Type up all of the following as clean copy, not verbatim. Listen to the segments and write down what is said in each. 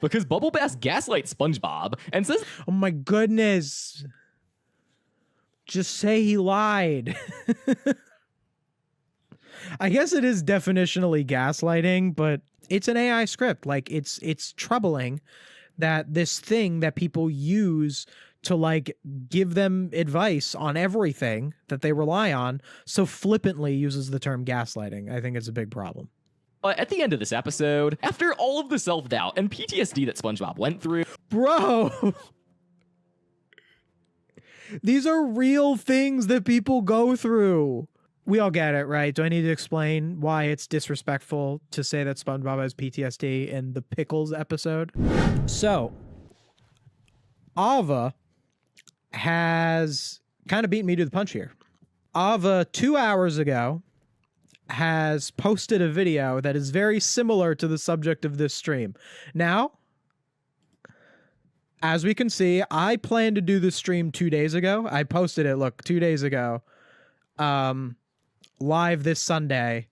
because Bubble Bass gaslights SpongeBob and says, oh my goodness. Just say he lied. I guess it is definitionally gaslighting, but it's an AI script. Like it's troubling that this thing that people use to like give them advice on everything that they rely on so flippantly uses the term gaslighting. I think it's a big problem. But at the end of this episode, after all of the self-doubt and PTSD that SpongeBob went through, bro, these are real things that people go through. We all get it, right? Do I need to explain why it's disrespectful to say that SpongeBob has PTSD in the Pickles episode? So, Ava has kind of beaten me to the punch here. Ava, 2 hours ago, has posted a video that is very similar to the subject of this stream. Now, as we can see, I planned to do this stream 2 days ago. I posted it, look, 2 days ago. Live this Sunday.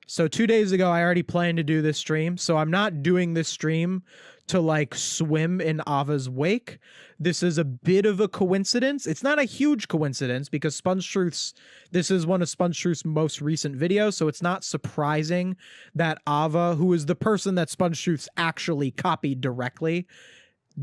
So 2 days ago, I already planned to do this stream. So I'm not doing this stream to like swim in Ava's wake. This is a bit of a coincidence. It's not a huge coincidence because this is one of SpongeTruth's most recent videos. So it's not surprising that Ava, who is the person that SpongeTruth's actually copied directly,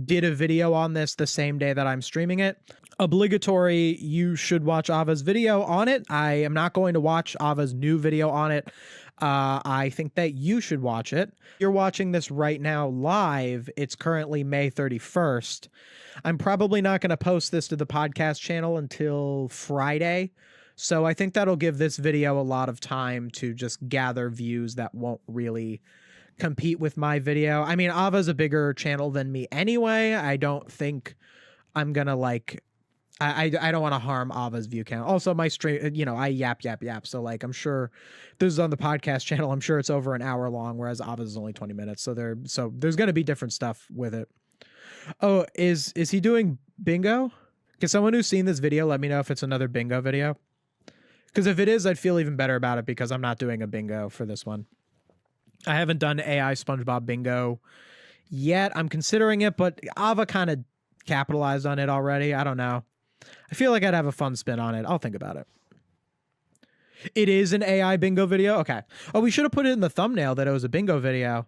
did a video on this the same day that I'm streaming it. Obligatory, you should watch Ava's video on it. I am not going to watch Ava's new video on it. I think that you should watch it. You're watching this right now live. It's currently May 31st. I'm probably not going to post this to the podcast channel until Friday. So I think that'll give this video a lot of time to just gather views that won't really compete with my video. I mean, Ava's a bigger channel than me anyway. I don't think I'm gonna like I don't want to harm Ava's view count. Also, my stream, I yap. So like, I'm sure this is on the podcast channel. I'm sure it's over an hour long, whereas Ava's is only 20 minutes. So there's going to be different stuff with it. Oh, is he doing bingo? Can someone who's seen this video let me know if it's another bingo video? Because if it is, I'd feel even better about it because I'm not doing a bingo for this one. I haven't done AI SpongeBob bingo yet. I'm considering it, but Ava kind of capitalized on it already. I don't know. I feel like I'd have a fun spin on it. I'll think about it. It is an AI bingo video? Okay. Oh, we should have put it in the thumbnail that it was a bingo video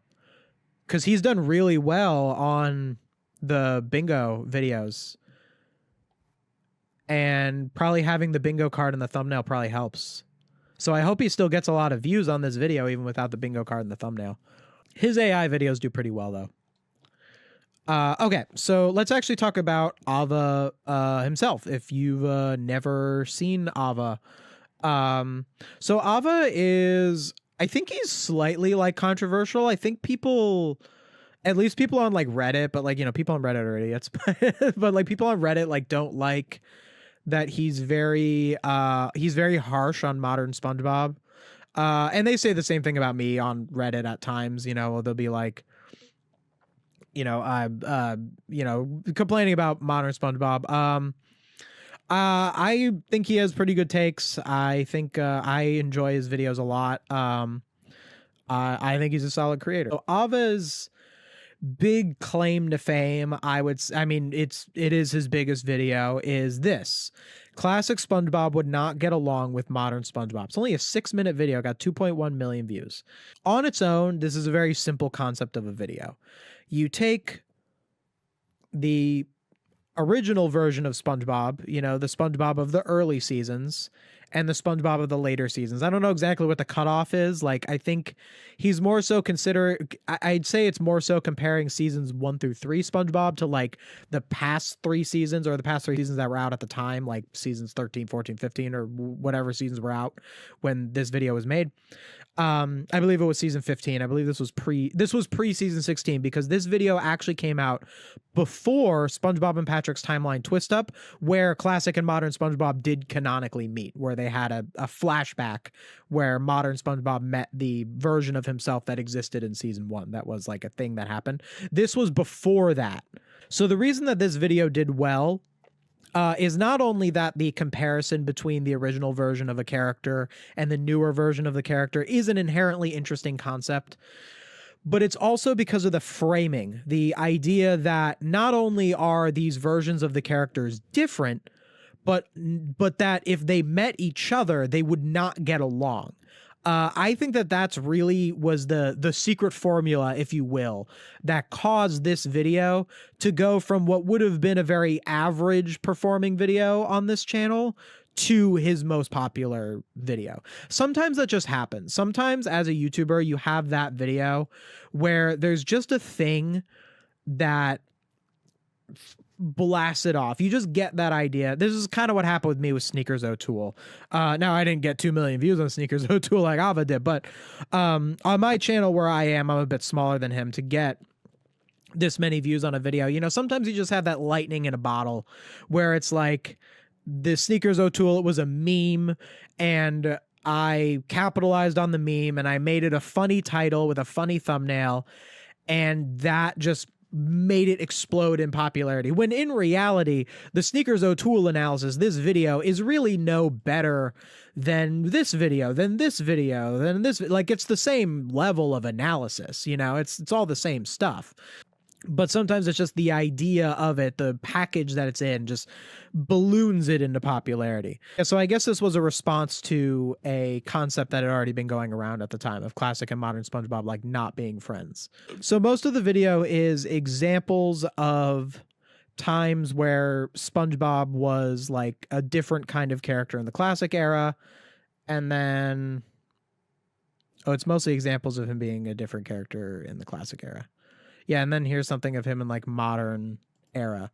because he's done really well on the bingo videos. And probably having the bingo card in the thumbnail probably helps. So I hope he still gets a lot of views on this video even without the bingo card in the thumbnail. His AI videos do pretty well, though. Okay, so let's actually talk about Ava himself, if you've never seen Ava. So Ava is, I think he's slightly, like, controversial. I think people, at least people on, like, Reddit, but, like, people on Reddit are idiots. But, like, people on Reddit, like, don't like that he's very harsh on modern SpongeBob. And they say the same thing about me on Reddit at times. They'll be like, complaining about modern SpongeBob. I think he has pretty good takes. I think I enjoy his videos a lot. I think he's a solid creator. So Ava's big claim to fame, it is his biggest video, is this. Classic SpongeBob would not get along with modern SpongeBob. It's only a 6-minute video, got 2.1 million views. On its own, this is a very simple concept of a video. You take the original version of SpongeBob, the SpongeBob of the early seasons, and the SpongeBob of the later seasons. I don't know exactly what the cutoff is. Like, I think he's more so I'd say it's more so comparing seasons 1 through 3 SpongeBob to like the past 3 seasons, or the past 3 seasons that were out at the time, like seasons 13, 14, 15, or whatever seasons were out when this video was made. I believe it was season 15. I believe this was pre-season 16 because this video actually came out before SpongeBob and Patrick's Timeline Twist Up, where classic and modern SpongeBob did canonically meet, where they had a flashback where modern SpongeBob met the version of himself that existed in season 1. That was like a thing that happened. This was before that. So the reason that this video did well is not only that the comparison between the original version of a character and the newer version of the character is an inherently interesting concept, but it's also because of the framing, the idea that not only are these versions of the characters different, but that if they met each other, they would not get along. I think that that's really was the secret formula, if you will, that caused this video to go from what would have been a very average performing video on this channel to his most popular video. Sometimes that just happens. Sometimes as a YouTuber, you have that video where there's just a thing that blasts it off. You just get that idea. This is kind of what happened with me with Sneakers O'Toole. Now I didn't get 2 million views on Sneakers O'Toole like Ava did, but on my channel where I'm a bit smaller than him, to get this many views on a video, you know, sometimes you just have that lightning in a bottle where it's like, the Sneakers O'Toole, it was a meme, and I capitalized on the meme and I made it a funny title with a funny thumbnail, and that just made it explode in popularity. When in reality, the Sneakers O'Toole analysis, this video, is really no better than this video, than this video, than this. Like, it's the same level of analysis, you know, it's all the same stuff. But sometimes it's just the idea of it, the package that it's in, just balloons it into popularity. So I guess this was a response to a concept that had already been going around at the time of classic and modern SpongeBob, like, not being friends. So most of the video is examples of times where SpongeBob was like a different kind of character in the classic era. And then, oh, it's mostly examples of him being a different character in the classic era. Yeah, and then here's something of him in like modern era.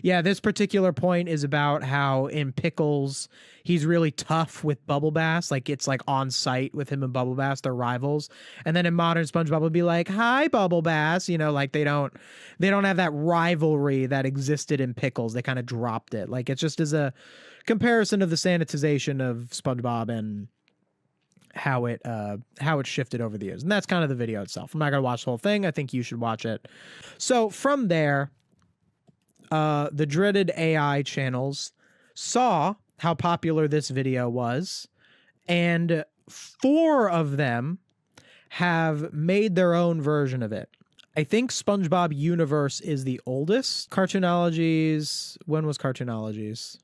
Yeah, this particular point is about how in Pickles, he's really tough with Bubble Bass. Like, it's like on site with him and Bubble Bass, they're rivals. And then in modern SpongeBob would be like, hi, Bubble Bass. You know, like they don't have that rivalry that existed in Pickles. They kind of dropped it. Like, it's just as a comparison of the sanitization of SpongeBob and how it shifted over the years. And that's kind of the video itself. I'm not gonna watch the whole thing. I think you should watch it. So from there, the dreaded AI channels saw how popular this video was, and 4 of them have made their own version of it. I think SpongeBob Universe is the oldest. Cartoonologies, when was Cartoonologies?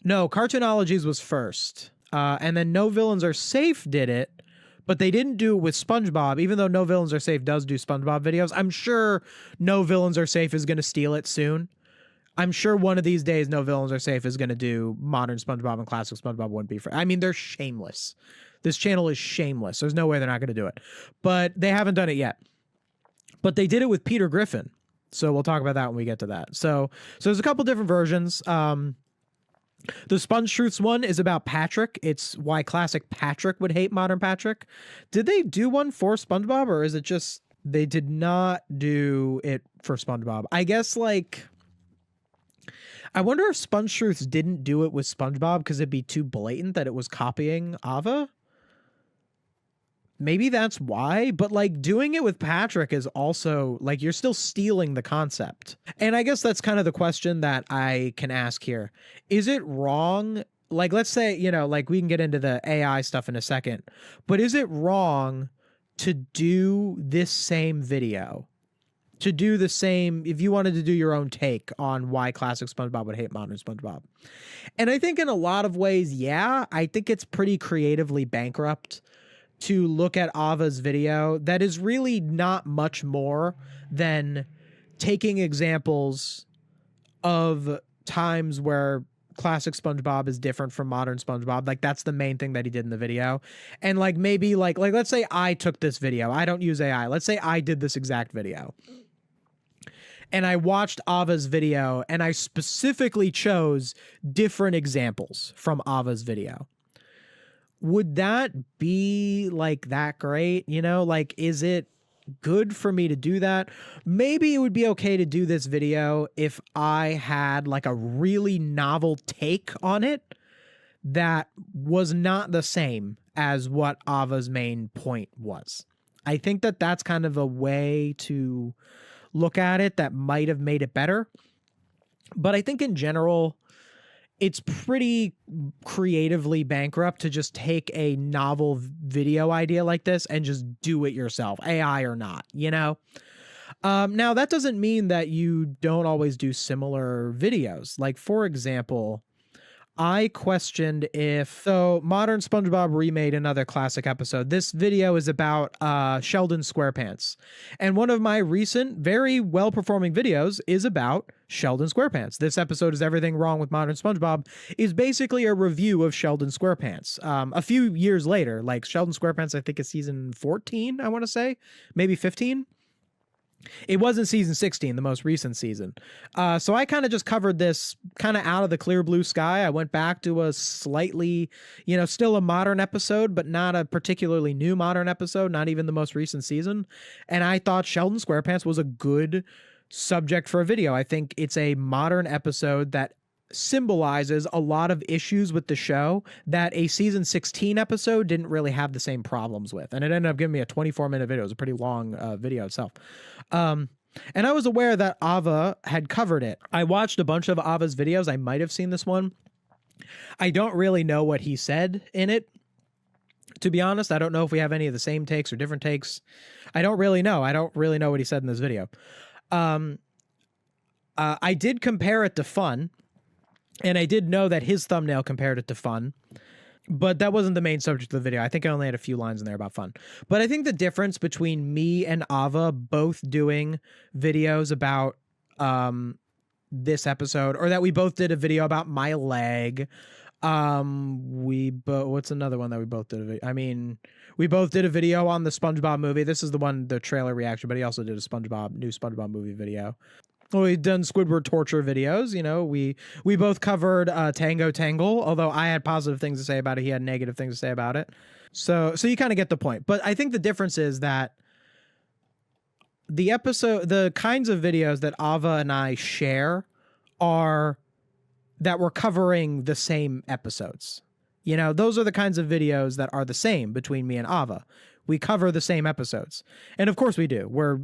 No, Cartoonologies was first. And then No Villains Are Safe did it, but they didn't do it with SpongeBob, even though No Villains Are Safe does do SpongeBob videos. I'm sure No Villains Are Safe is going to steal it soon. I'm sure one of these days No Villains Are Safe is going to do modern SpongeBob and classic SpongeBob wouldn't be for. I mean, they're shameless. This channel is shameless. There's no way they're not going to do it. But they haven't done it yet. But they did it with Peter Griffin. So we'll talk about that when we get to that. So there's a couple different versions. The SpongeTruths one is about Patrick. It's why classic Patrick would hate modern Patrick. Did they do one for SpongeBob, or is it just they did not do it for SpongeBob? I guess, like, I wonder if SpongeTruths didn't do it with SpongeBob because it'd be too blatant that it was copying Ava. Maybe that's why, but like doing it with Patrick is also like you're still stealing the concept. And I guess that's kind of the question that I can ask here. Is it wrong? Like, let's say, you know, like we can get into the AI stuff in a second, but is it wrong to do this same video? To do the same, if you wanted to do your own take on why classic SpongeBob would hate modern SpongeBob? And I think in a lot of ways, yeah, I think it's pretty creatively bankrupt to look at Ava's video that is really not much more than taking examples of times where classic SpongeBob is different from modern SpongeBob. Like, that's the main thing that he did in the video. And like, maybe like let's say I took this video. I don't use AI. Let's say I did this exact video. And I watched Ava's video and I specifically chose different examples from Ava's video. Would that be like that great? You know, like, is it good for me to do that? Maybe it would be okay to do this video if I had like a really novel take on it that was not the same as what Ava's main point was. I think that that's kind of a way to look at it that might have made it better. But I think in general, it's pretty creatively bankrupt to just take a novel video idea like this and just do it yourself, AI or not, you know? Now, that doesn't mean that you don't always do similar videos. Like, for example, I questioned if Modern SpongeBob remade another classic episode. This video is about Sheldon SquarePants. And one of my recent, very well-performing videos is about Sheldon SquarePants. This episode is Everything Wrong with Modern SpongeBob is basically a review of Sheldon SquarePants. A few years later, like Sheldon SquarePants, I think is season 14, I want to say, maybe 15. It wasn't season 16, the most recent season. So I kind of just covered this kind of out of the clear blue sky. I went back to a slightly, still a modern episode, but not a particularly new modern episode, not even the most recent season. And I thought Sheldon SquarePants was a good subject for a video. I think it's a modern episode that symbolizes a lot of issues with the show that a season 16 episode didn't really have the same problems with. And it ended up giving me a 24-minute video. It was a pretty long video itself. And I was aware that Ava had covered it. I watched a bunch of Ava's videos. I might have seen this one. I don't really know what he said in it. To be honest, I don't know if we have any of the same takes or different takes. I don't really know. I don't really know what he said in this video. I did compare it to Fun. And I did know that his thumbnail compared it to Fun, but that wasn't the main subject of the video. I think I only had a few lines in there about Fun. But I think the difference between me and Ava both doing videos about this episode, or that we both did a video about my leg. What's another one that we both did? We both did a video on the SpongeBob movie. This is the one, the trailer reaction, but he also did a new SpongeBob movie video. Well, we've done Squidward torture videos. We both covered Tango Tangle, although I had positive things to say about it. He had negative things to say about it. So you kind of get the point. But I think the difference is that the kinds of videos that Ava and I share are that we're covering the same episodes. Those are the kinds of videos that are the same between me and Ava. We cover the same episodes. And of course we do. We're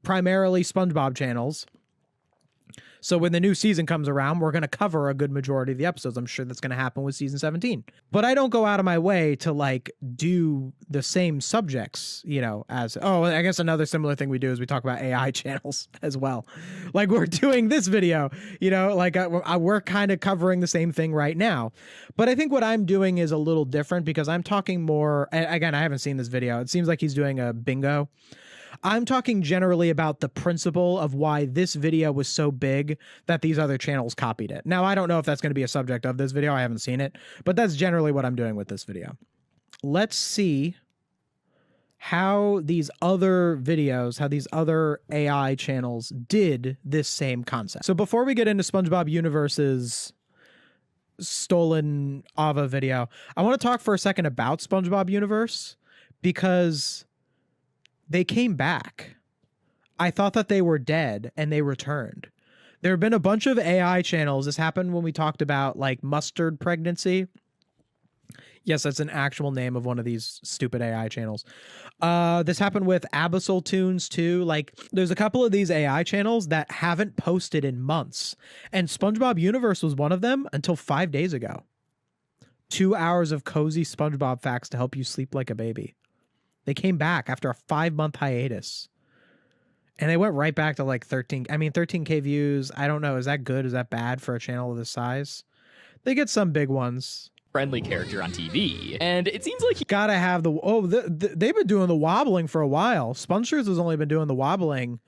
primarily SpongeBob channels. So when the new season comes around, we're going to cover a good majority of the episodes. I'm sure that's going to happen with season 17. But I don't go out of my way to do the same subjects, I guess another similar thing we do is we talk about AI channels as well. Like we're doing this video, we're kind of covering the same thing right now. But I think what I'm doing is a little different because I'm talking more, again, I haven't seen this video. It seems like he's doing a bingo. I'm talking generally about the principle of why this video was so big that these other channels copied it. Now, I don't know if that's going to be a subject of this video. I haven't seen it, but that's generally what I'm doing with this video. Let's see how these other videos, how these other AI channels did this same concept. So before we get into SpongeBob Universe's stolen Ava video, I want to talk for a second about SpongeBob Universe because they came back. I thought that they were dead and they returned. There have been a bunch of AI channels. This happened when we talked about mustard pregnancy. Yes, that's an actual name of one of these stupid AI channels. This happened with Abyssal Tunes too. There's a couple of these AI channels that haven't posted in months. And SpongeBob Universe was one of them until 5 days ago. 2 hours of cozy SpongeBob facts to help you sleep like a baby. They came back after a 5-month hiatus. And they went right back to 13K views. I don't know. Is that good? Is that bad for a channel of this size? They get some big ones. Friendly character on TV. And it seems like he gotta have they've been doing the wobbling for a while. SpongeTruth has only been doing the wobbling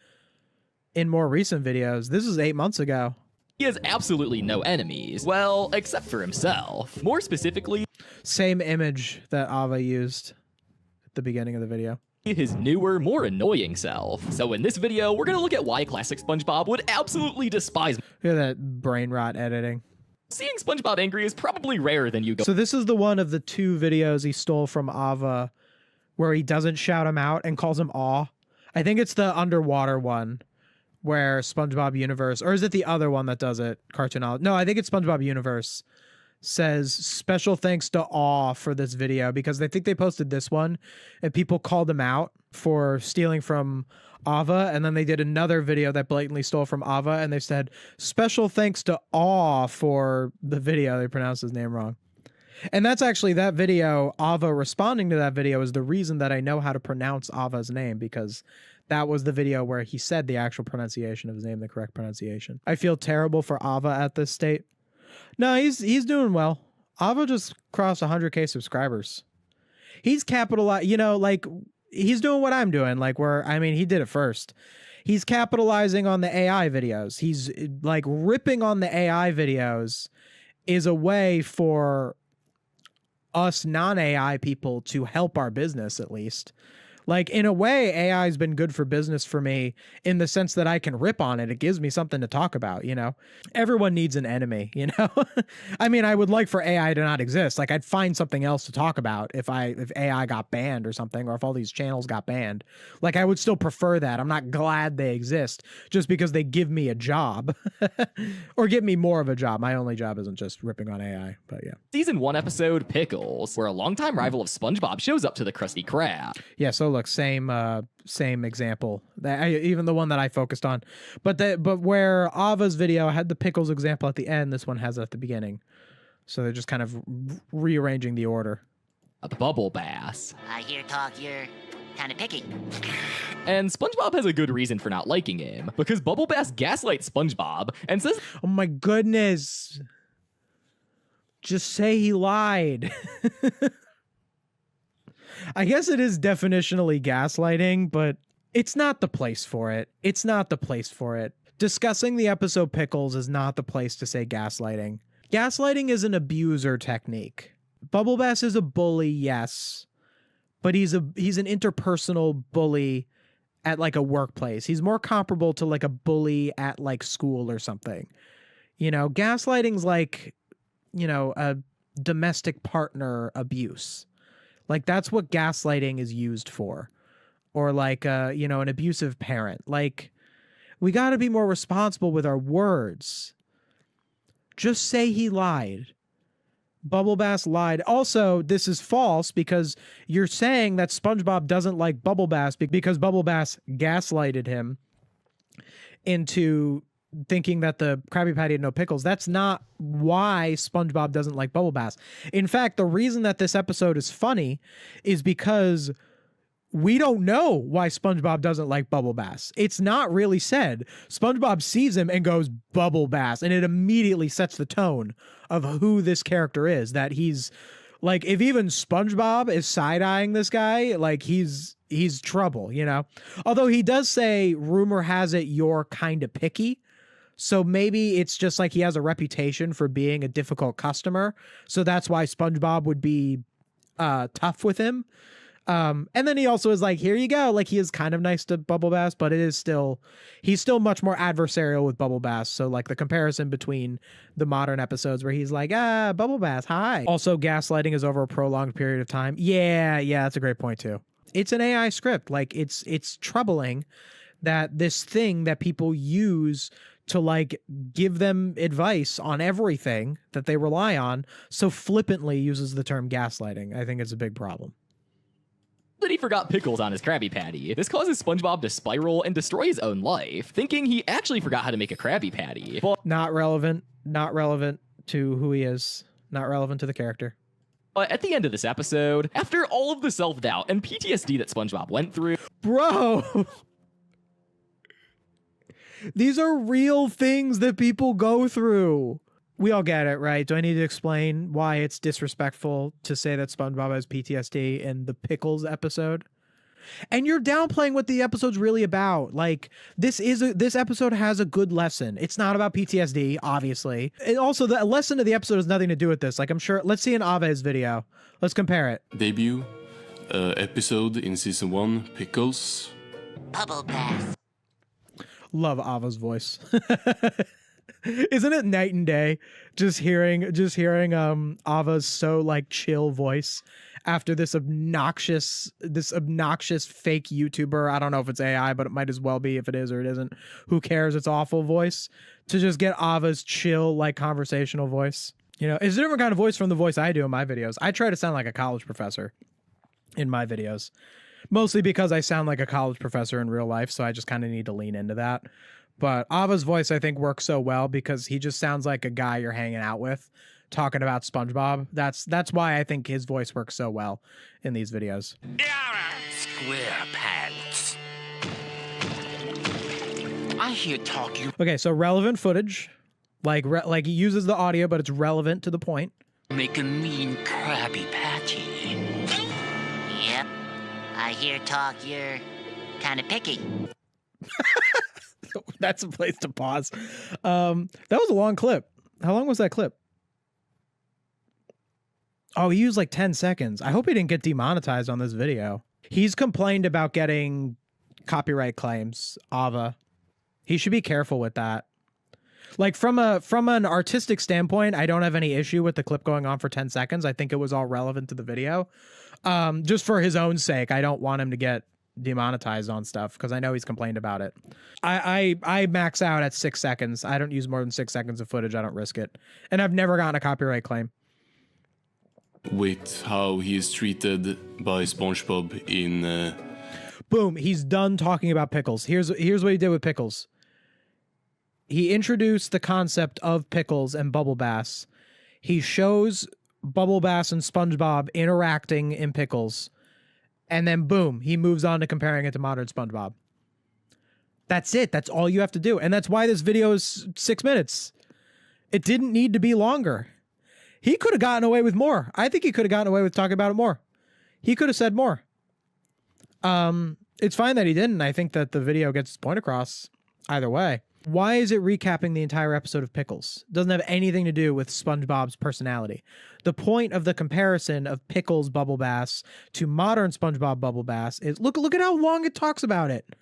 in more recent videos. This is 8 months ago. He has absolutely no enemies. Well, except for himself. More specifically, same image that Ava used the beginning of the video. His newer, more annoying self. So in this video, we're gonna look at why classic SpongeBob would absolutely despise. Look at that brain rot editing. Seeing SpongeBob angry is probably rarer than you go. So this is the one of the 2 videos he stole from Ava where he doesn't shout him out and calls him Aw. I think it's the underwater one where SpongeBob Universe, or is it the other one that does it? Cartoonology. No, I think it's SpongeBob Universe. Says special thanks to Aw for this video because they think they posted this one and people called him out for stealing from Ava, and then they did another video that blatantly stole from Ava, and they said, special thanks to Aw for the video. They pronounced his name wrong. And that's actually that video, Ava responding to that video is the reason that I know how to pronounce Ava's name, because that was the video where he said the actual pronunciation of his name, the correct pronunciation. I feel terrible for Ava at this state. No, he's doing well. Ava just crossed 100K subscribers. He's capitalized, you know, like he's doing what I'm doing, like he did it first. He's capitalizing on the AI videos. He's like ripping on the AI videos is a way for us non-AI people to help our business, at least. Like, in a way, AI has been good for business for me in the sense that I can rip on it. It gives me something to talk about, you know? Everyone needs an enemy, you know? I mean, I would like for AI to not exist. Like, I'd find something else to talk about if AI got banned or something, or if all these channels got banned. Like, I would still prefer that. I'm not glad they exist just because they give me a job or give me more of a job. My only job isn't just ripping on AI, but yeah. Season 1 episode, Pickles, where a longtime rival of SpongeBob shows up to the Krusty Krab. Yeah, so look, same example. Even the one that I focused on, but where Ava's video had the Pickles example at the end, this one has it at the beginning. So they're just kind of rearranging the order. A Bubble Bass. I hear talk you're kind of picky. And SpongeBob has a good reason for not liking him, because Bubble Bass gaslights SpongeBob and says, "Oh my goodness, just say he lied." I guess it is definitionally gaslighting, but it's not the place for it. It's not the place for it. Discussing the episode Pickles is not the place to say gaslighting. Gaslighting is an abuser technique. Bubble Bass is a bully, yes, but he's an interpersonal bully at like a workplace. He's more comparable to like a bully at like school or something. You know, gaslighting's like, you know, a domestic partner abuse. Like, that's what gaslighting is used for. Or like, you know, an abusive parent. Like, we got to be more responsible with our words. Just say he lied. Bubble Bass lied. Also, this is false because you're saying that SpongeBob doesn't like Bubble Bass because Bubble Bass gaslighted him into thinking that the Krabby Patty had no pickles. That's not why SpongeBob doesn't like Bubble Bass. In fact, the reason that this episode is funny is because we don't know why SpongeBob doesn't like Bubble Bass. It's not really said. SpongeBob sees him and goes, Bubble Bass, and it immediately sets the tone of who this character is, that he's like, if even SpongeBob is side-eyeing this guy, like he's trouble, you know? Although he does say, rumor has it you're kind of picky. So maybe it's just like he has a reputation for being a difficult customer. So that's why SpongeBob would be tough with him. And then he also is like, here you go. Like, he is kind of nice to Bubble Bass, but he's still much more adversarial with Bubble Bass. So like the comparison between the modern episodes where he's like, Bubble Bass, hi. Also, gaslighting is over a prolonged period of time. Yeah, that's a great point too. It's an AI script. Like, it's troubling that this thing that people use to like give them advice on everything that they rely on so flippantly uses the term gaslighting. I think it's a big problem. That he forgot pickles on his Krabby Patty. This causes SpongeBob to spiral and destroy his own life, thinking he actually forgot how to make a Krabby Patty. But not relevant to who he is, not relevant to the character. But at the end of this episode, after all of the self-doubt and PTSD that SpongeBob went through, bro, these are real things that people go through. We all get it, right? Do I need to explain why it's disrespectful to say that SpongeBob has PTSD in the Pickles episode? And you're downplaying what the episode's really about. Like, this episode has a good lesson. It's not about PTSD, obviously. And also, the lesson of the episode has nothing to do with this. Like, I'm sure, let's see an Ave's video. Let's compare it. Debut episode in season 1, Pickles. Bubble Bass. Love Ava's voice. Isn't it night and day just hearing Ava's so like chill voice after this obnoxious fake YouTuber, I don't know if it's AI, but it might as well be if it is or it isn't. Who cares? It's awful voice, to just get Ava's chill like conversational voice. You know, it's a different kind of voice from the voice I do in my videos. I try to sound like a college professor in my videos. Mostly because I sound like a college professor in real life, so I just kind of need to lean into that. But Ava's voice, I think, works so well because he just sounds like a guy you're hanging out with talking about SpongeBob. That's why I think his voice works so well in these videos. SquarePants. I hear talk you Okay, so relevant footage. Like he uses the audio, but it's relevant to the point. make a mean Krabby Patty. Yep. I hear talk you're kind of picky. That's a place to pause. That was a long clip. How long was that clip? Oh, he used like 10 seconds. I hope he didn't get demonetized on this video. He's complained about getting copyright claims, Ava. He should be careful with that. Like from an artistic standpoint, I don't have any issue with the clip going on for 10 seconds. I think it was all relevant to the video. Just for his own sake, I don't want him to get demonetized on stuff because I know he's complained about it. I max out at 6 seconds. I don't use more than 6 seconds of footage. I don't risk it. And I've never gotten a copyright claim. With how he is treated by SpongeBob in... Boom, he's done talking about pickles. Here's what he did with pickles. He introduced the concept of pickles and Bubble Bass. He shows Bubble Bass and SpongeBob interacting in pickles. And then boom, he moves on to comparing it to modern SpongeBob. That's it. That's all you have to do. And that's why this video is 6 minutes. It didn't need to be longer. He could have gotten away with more. I think he could have gotten away with talking about it more. He could have said more. It's fine that he didn't. I think that the video gets its point across either way. Why is it recapping the entire episode of Pickles? Doesn't have anything to do with SpongeBob's personality. The point of the comparison of Pickles Bubble Bass to modern SpongeBob Bubble Bass is look at how long it talks about it.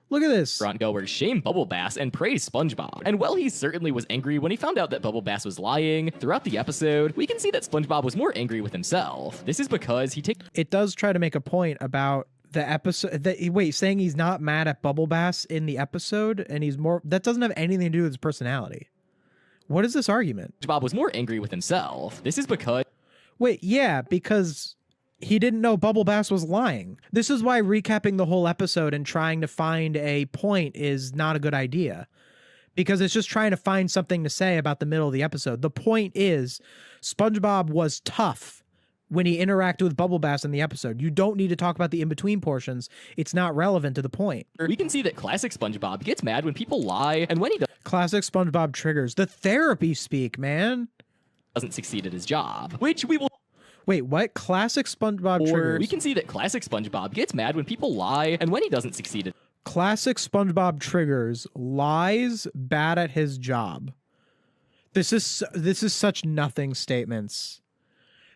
Look at this. Front goers shame Bubble Bass and praise SpongeBob. And while he certainly was angry when he found out that Bubble Bass was lying, throughout the episode, we can see that SpongeBob was more angry with himself. This is because it does try to make a point about the episode saying he's not mad at Bubble Bass in the episode and he's more, that doesn't have anything to do with his personality. What is this argument? SpongeBob was more angry with himself. This is because because he didn't know Bubble Bass was lying. This is why recapping the whole episode and trying to find a point is not a good idea. Because it's just trying to find something to say about the middle of the episode. The point is, SpongeBob was tough when he interacted with Bubble Bass in the episode. You don't need to talk about the in-between portions. It's not relevant to the point. we can see that classic SpongeBob gets mad when people lie, and when he Classic SpongeBob triggers. The therapy speak, man. doesn't succeed at his job, which we will... Wait, what? Classic SpongeBob triggers. we can see that classic SpongeBob gets mad when people lie, and when he doesn't succeed at... Classic SpongeBob triggers, lies, bad at his job. This is such nothing statements.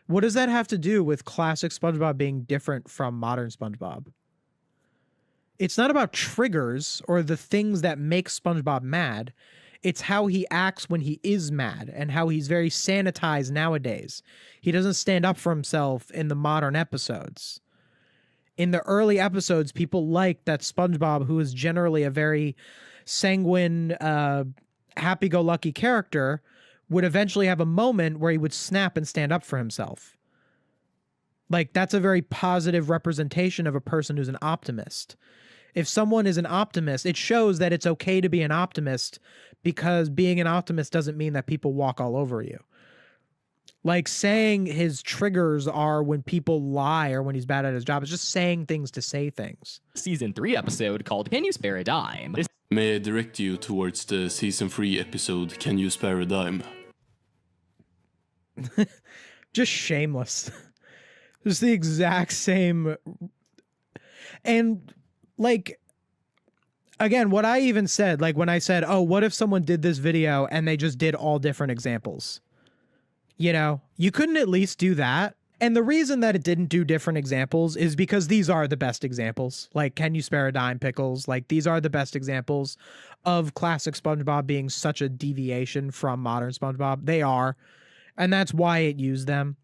What does that have to do with classic SpongeBob being different from modern SpongeBob? It's not about triggers or the things that make SpongeBob mad. It's how he acts when he is mad and how he's very sanitized nowadays. He doesn't stand up for himself in the modern episodes. In the early episodes, people liked that SpongeBob, who is generally a very sanguine, happy-go-lucky character, would eventually have a moment where he would snap and stand up for himself. Like, that's a very positive representation of a person who's an optimist. If someone is an optimist, it shows that it's okay to be an optimist because being an optimist doesn't mean that people walk all over you. Like saying his triggers are when people lie or when he's bad at his job. It's just saying things to say things. Season 3 episode called Can You Spare a Dime? May I direct you towards the Season 3 episode, Can You Spare a Dime? Just shameless. Just the exact same. And like, again, what I even said, like when I said, oh, what if someone did this video and they just did all different examples? You know, you couldn't at least do that. And the reason that it didn't do different examples is because these are the best examples. Like, Can You Spare a Dime, Pickles? Like, these are the best examples of classic SpongeBob being such a deviation from modern SpongeBob. They are. And that's why it used them,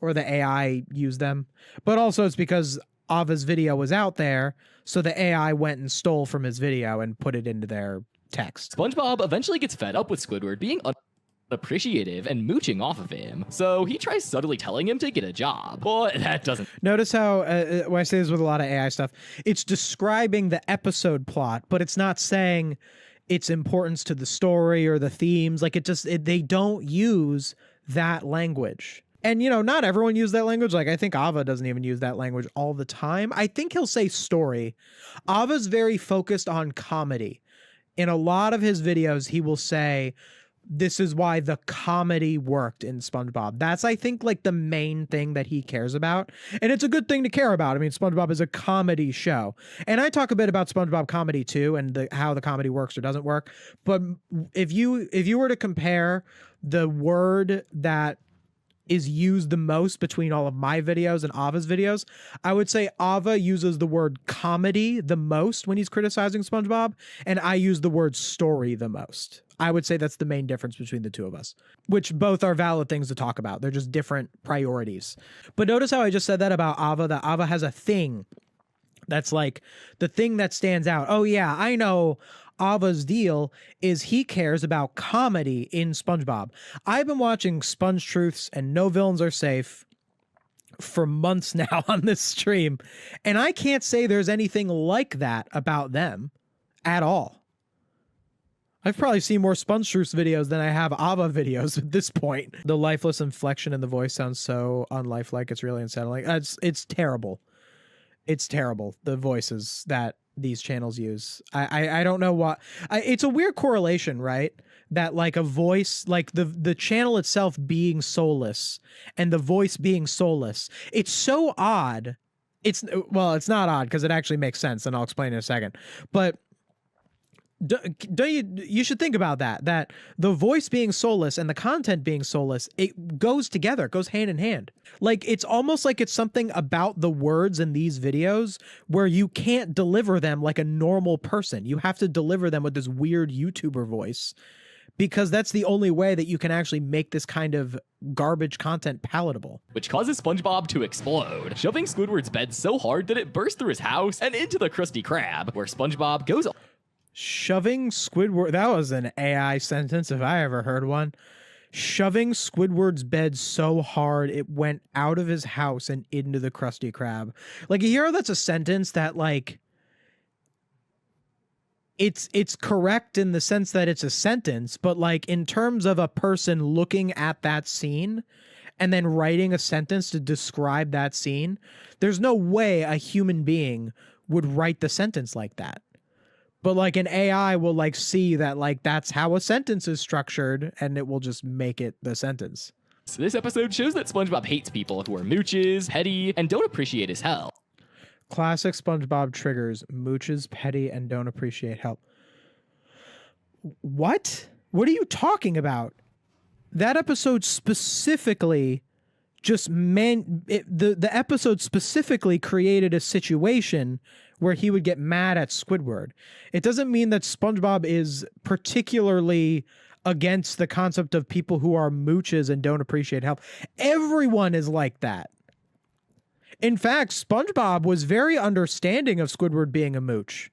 or the AI used them. But also it's because Ava's video was out there, so the AI went and stole from his video and put it into their text. SpongeBob eventually gets fed up with Squidward being appreciative and mooching off of him. So he tries subtly telling him to get a job, but that doesn't. Notice how when I say this with a lot of AI stuff, it's describing the episode plot, but it's not saying its importance to the story or the themes. Like they don't use that language. And, you know, not everyone uses that language. Like, I think Ava doesn't even use that language all the time. I think he'll say story. Ava's very focused on comedy. In a lot of his videos, he will say, this is why the comedy worked in SpongeBob. That's, I think, like the main thing that he cares about. And it's a good thing to care about. I mean, SpongeBob is a comedy show. And I talk a bit about SpongeBob comedy too, and how the comedy works or doesn't work. But if you were to compare the word that is used the most between all of my videos and Ava's videos, I would say Ava uses the word comedy the most when he's criticizing SpongeBob, and I use the word story the most. I would say that's the main difference between the two of us, which both are valid things to talk about. They're just different priorities. But notice how I just said that about Ava, that Ava has a thing that's like the thing that stands out. Oh yeah, I know Ava's deal is he cares about comedy in SpongeBob. I've been watching SpongeTruths and No Villains Are Safe for months now on this stream, and I can't say there's anything like that about them at all. I've probably seen more SpongeTruths videos than I have Ava videos at this point. The lifeless inflection in the voice sounds so unlifelike. It's really unsettling. It's terrible. It's terrible, the voices that these channels use. I don't know what. It's a weird correlation, right? That like a voice, like the channel itself being soulless and the voice being soulless. It's so odd. It's not odd because it actually makes sense, and I'll explain in a second. But you should think about that the voice being soulless and the content being soulless, it goes together, it goes hand in hand. Like, it's almost like it's something about the words in these videos where you can't deliver them like a normal person. You have to deliver them with this weird YouTuber voice, because that's the only way that you can actually make this kind of garbage content palatable. Which causes SpongeBob to explode, shoving Squidward's bed so hard that it burst through his house and into the Krusty Krab, where SpongeBob goes Shoving Squidward, that was an AI sentence if I ever heard one. Shoving Squidward's bed so hard it went out of his house and into the Krusty Krab. Like, you hear that's a sentence that, like, it's correct in the sense that it's a sentence, but like in terms of a person looking at that scene and then writing a sentence to describe that scene, there's no way a human being would write the sentence like that. But like an AI will like see that like that's how a sentence is structured, and it will just make it the sentence. So this episode shows that SpongeBob hates people who are mooches, petty, and don't appreciate his help. Classic SpongeBob triggers: mooches, petty, and don't appreciate help. What? What are you talking about? That episode specifically just the episode specifically created a situation where he would get mad at Squidward. It doesn't mean that SpongeBob is particularly against the concept of people who are mooches and don't appreciate help. Everyone is like that. In fact, SpongeBob was very understanding of Squidward being a mooch.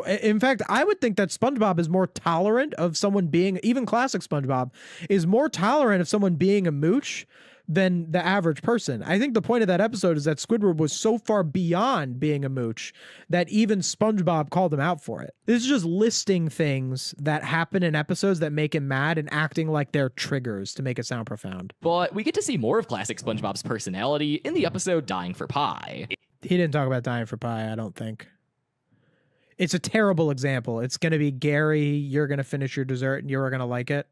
In fact, I would think that SpongeBob is more tolerant of someone being, even classic SpongeBob, is more tolerant of someone being a mooch than the average person. I think the point of that episode is that Squidward was so far beyond being a mooch that even SpongeBob called him out for it. This is just listing things that happen in episodes that make him mad and acting like they're triggers to make it sound profound. But we get to see more of classic SpongeBob's personality in the episode Dying for Pie. He didn't talk about dying for pie, I don't think. It's a terrible example. It's going to be, Gary, you're going to finish your dessert and you're going to like it.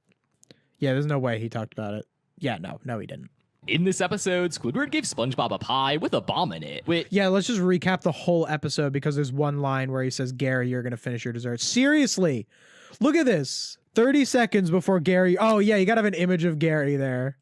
Yeah, there's no way he talked about it. Yeah, no, he didn't. In this episode, Squidward gave SpongeBob a pie with a bomb in it. Yeah, let's just recap the whole episode, because there's one line where he says, Gary, you're going to finish your dessert. Seriously, look at this. 30 seconds before Gary. Oh, yeah, you got to have an image of Gary there.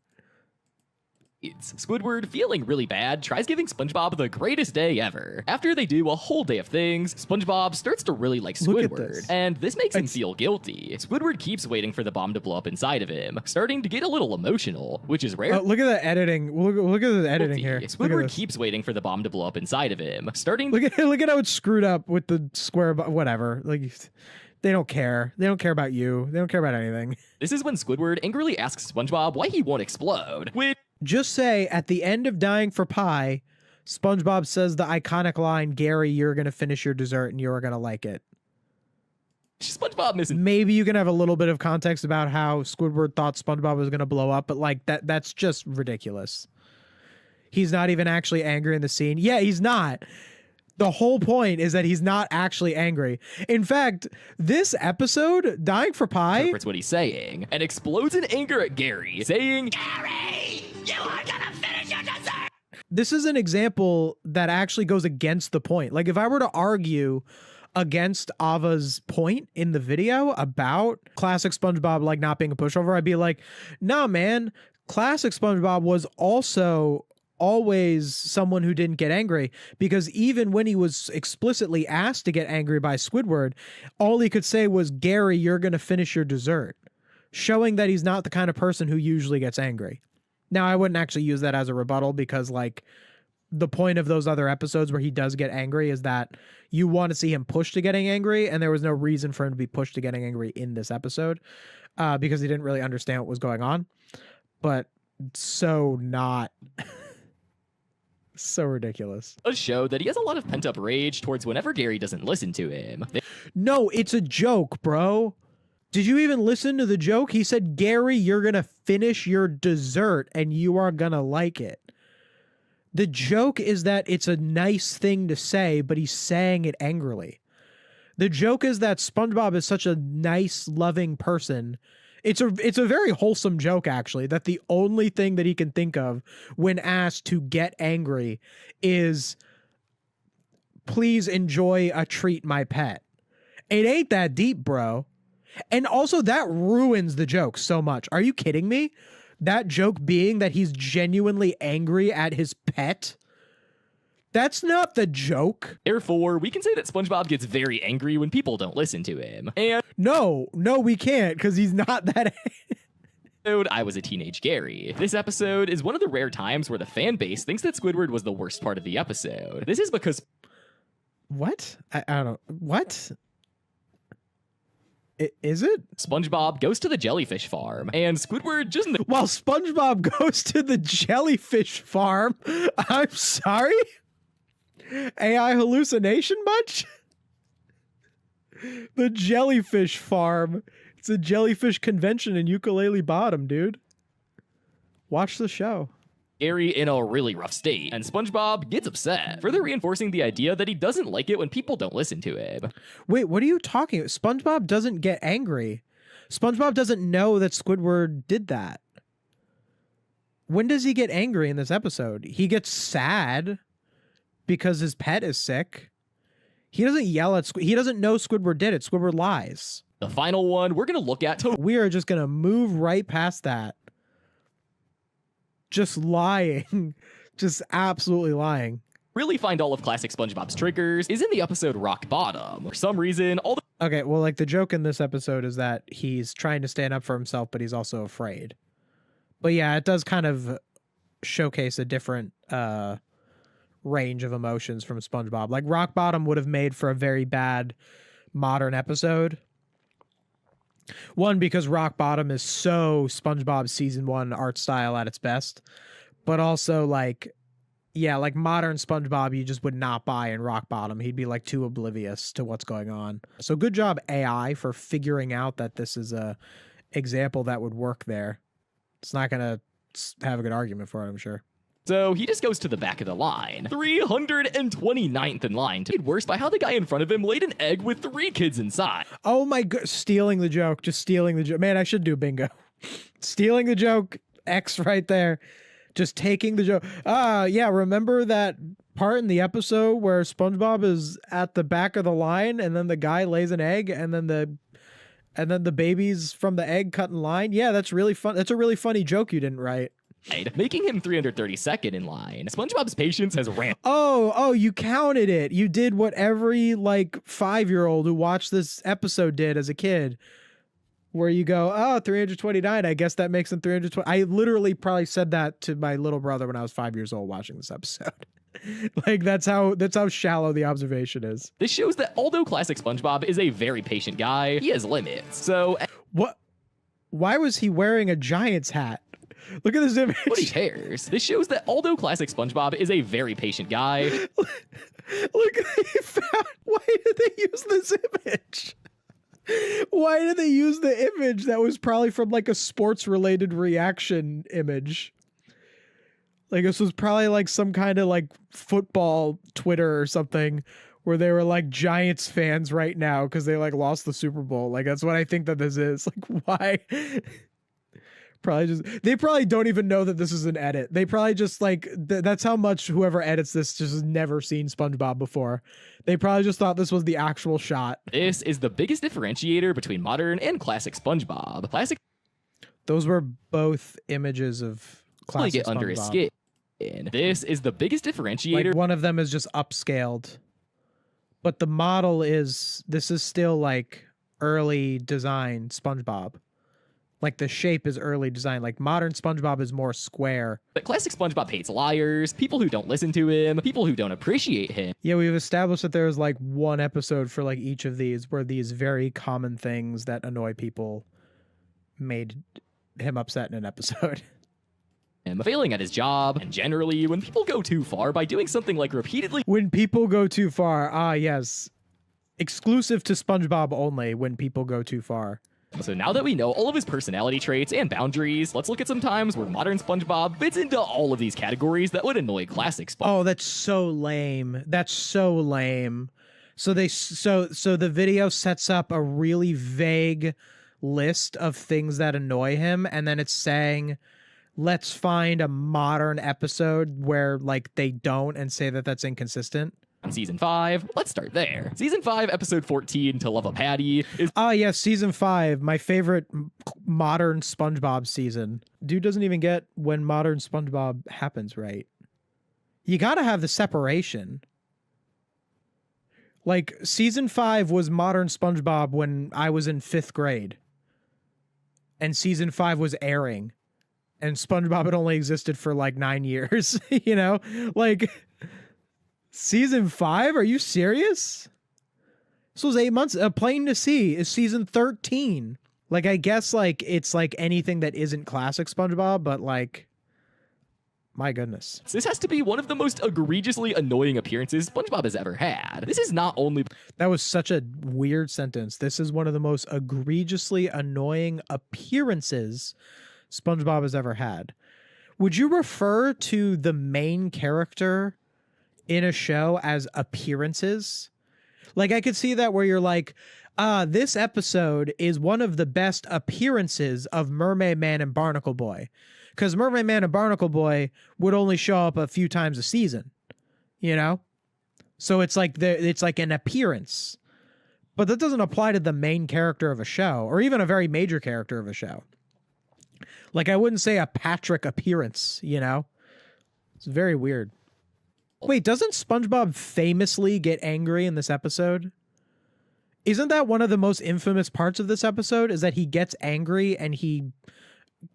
Squidward, feeling really bad, tries giving SpongeBob the greatest day ever. After they do a whole day of things, SpongeBob starts to really like Squidward, and this makes him feel guilty. Squidward keeps waiting for the bomb to blow up inside of him, starting to get a little emotional, which is rare. Look at the editing. Look at the editing here. Squidward keeps waiting for the bomb to blow up inside of him, starting. Look at how it's screwed up with the square. Whatever. Like, They don't care. They don't care about you. They don't care about anything. This is when Squidward angrily asks SpongeBob why he won't explode, which Just say at the end of Dying for Pie, SpongeBob says the iconic line, Gary, you're going to finish your dessert and you're going to like it. SpongeBob misses. Maybe you can have a little bit of context about how Squidward thought SpongeBob was going to blow up, but like that's just ridiculous. He's not even actually angry in the scene. Yeah, he's not. The whole point is that he's not actually angry. In fact, this episode, Dying for Pie, interprets what he's saying and explodes in anger at Gary, saying, Gary, you are gonna finish your dessert! this is an example that actually goes against the point. Like, if I were to argue against Ava's point in the video about classic SpongeBob like not being a pushover, I'd be like, nah, man, classic SpongeBob was also always someone who didn't get angry, because even when he was explicitly asked to get angry by Squidward, all he could say was, Gary, you're going to finish your dessert, showing that he's not the kind of person who usually gets angry. Now, I wouldn't actually use that as a rebuttal, because like the point of those other episodes where he does get angry is that you want to see him pushed to getting angry, and there was no reason for him to be pushed to getting angry in this episode because he didn't really understand what was going on. But so not... So ridiculous. A show that he has a lot of pent-up rage towards whenever Gary doesn't listen to him. No, it's a joke, bro. Did you even listen to the joke? He said, Gary, you're going to finish your dessert and you are going to like it. The joke is that it's a nice thing to say, but he's saying it angrily. The joke is that SpongeBob is such a nice, loving person. It's a very wholesome joke, actually, that the only thing that he can think of when asked to get angry is, please enjoy a treat, my pet. It ain't that deep, bro. And also, that ruins the joke so much. Are you kidding me? That joke being that he's genuinely angry at his pet? That's not the joke. Therefore, we can say that SpongeBob gets very angry when people don't listen to him. And no, we can't, because he's not that I Was a Teenage Gary. This episode is one of the rare times where the fan base thinks that Squidward was the worst part of the episode. This is because... What? I don't know. What? Is it? SpongeBob goes to the jellyfish farm, and Squidward just... While SpongeBob goes to the jellyfish farm? I'm sorry? AI hallucination much? The jellyfish farm. It's a jellyfish convention in Ukulele Bottom, dude. Watch the show. Gary in a really rough state, and SpongeBob gets upset, further reinforcing the idea that he doesn't like it when people don't listen to him. Wait, what are you talking about? SpongeBob doesn't get angry. SpongeBob doesn't know that Squidward did that. When does he get angry in this episode? He gets sad because his pet is sick. He doesn't yell at he doesn't know Squidward did it. Squidward lies. The final one we're going to look at... We are just going to move right past that. Just lying. Just absolutely lying. Really find all of classic SpongeBob's triggers is in the episode Rock Bottom. For some reason, all the... Okay, well, like, the joke in this episode is that he's trying to stand up for himself, but he's also afraid. But yeah, it does kind of showcase a different range of emotions from SpongeBob. Like, Rock Bottom would have made for a very bad modern episode. One, because Rock Bottom is so SpongeBob season 1 art style at its best. But also, like, yeah, like modern SpongeBob, you just would not buy in Rock Bottom. He'd be like too oblivious to what's going on. So good job, AI, for figuring out that this is a example that would work there. It's not going to have a good argument for it, I'm sure. So he just goes to the back of the line. 329th in line. To get worse by how the guy in front of him laid an egg with 3 kids inside. Oh my god, stealing the joke. Just stealing the joke. Man, I should do bingo. Stealing the joke, X right there. Just taking the joke. Yeah, remember that part in the episode where SpongeBob is at the back of the line and then the guy lays an egg and then the babies from the egg cut in line? Yeah, that's really fun. That's a really funny joke you didn't write. Making him 332nd in line. SpongeBob's patience has ramped. Oh, you counted it. You did what every like 5-year-old who watched this episode did as a kid. where you go, oh, 329. I guess that makes them 320. I literally probably said that to my little brother when I was 5 years old watching this episode. Like that's how shallow the observation is. This shows that although classic SpongeBob is a very patient guy, he has limits. So what? Why was he wearing a Giants hat? Look at this image. But he cares. This shows that although classic SpongeBob is a very patient guy. Look, why did they use this image? Why did they use the image that was probably from like a sports related reaction image? Like this was probably like some kind of like football Twitter or something where they were like Giants fans right now because they like lost the Super Bowl. Like that's what I think that this is. Like why? They probably don't even know that this is an edit. They probably just like that's how much whoever edits this just has never seen SpongeBob before. They probably just thought this was the actual shot. This is the biggest differentiator between modern and classic SpongeBob. Classic. Those were both images of classic get SpongeBob. under his skin. This is the biggest differentiator. Like one of them is just upscaled, but the model is still like early design SpongeBob. Like the shape is early design. Like modern SpongeBob is more square. But classic SpongeBob hates liars, people who don't listen to him, people who don't appreciate him. Yeah, we've established that there's like one episode for like each of these where these very common things that annoy people made him upset in an episode. Him failing at his job, and generally, when people go too far by doing something like repeatedly. When people go too far, yes. Exclusive to SpongeBob only, when people go too far. So now that we know all of his personality traits and boundaries, let's look at some times where modern SpongeBob fits into all of these categories that would annoy classic SpongeBob. Oh, that's so lame. That's so lame. So the video sets up a really vague list of things that annoy him, and then it's saying, let's find a modern episode where like they don't and say that that's inconsistent. On season 5, let's start there. Season 5, episode 14, To Love a Patty, is yes, season 5, my favorite modern SpongeBob season. Dude doesn't even get when modern SpongeBob happens, right? You gotta have the separation. Like, season 5 was modern SpongeBob when I was in 5th grade. And season 5 was airing. And SpongeBob had only existed for like 9 years, you know? Like... Season 5? Are you serious? This was 8 months. Plain to See is season 13. Like, I guess, like, it's like anything that isn't classic SpongeBob, but, like, my goodness. This has to be one of the most egregiously annoying appearances SpongeBob has ever had. This is not only... That was such a weird sentence. This is one of the most egregiously annoying appearances SpongeBob has ever had. Would you refer to the main character in a show as appearances? Like, I could see that where you're like, this episode is one of the best appearances of Mermaid Man and Barnacle Boy, because Mermaid Man and Barnacle Boy would only show up a few times a season, you know? So it's like an appearance, but that doesn't apply to the main character of a show or even a very major character of a show. Like, I wouldn't say a Patrick appearance, you know? It's very weird. Wait, doesn't SpongeBob famously get angry in this episode? Isn't that one of the most infamous parts of this episode, is that he gets angry and he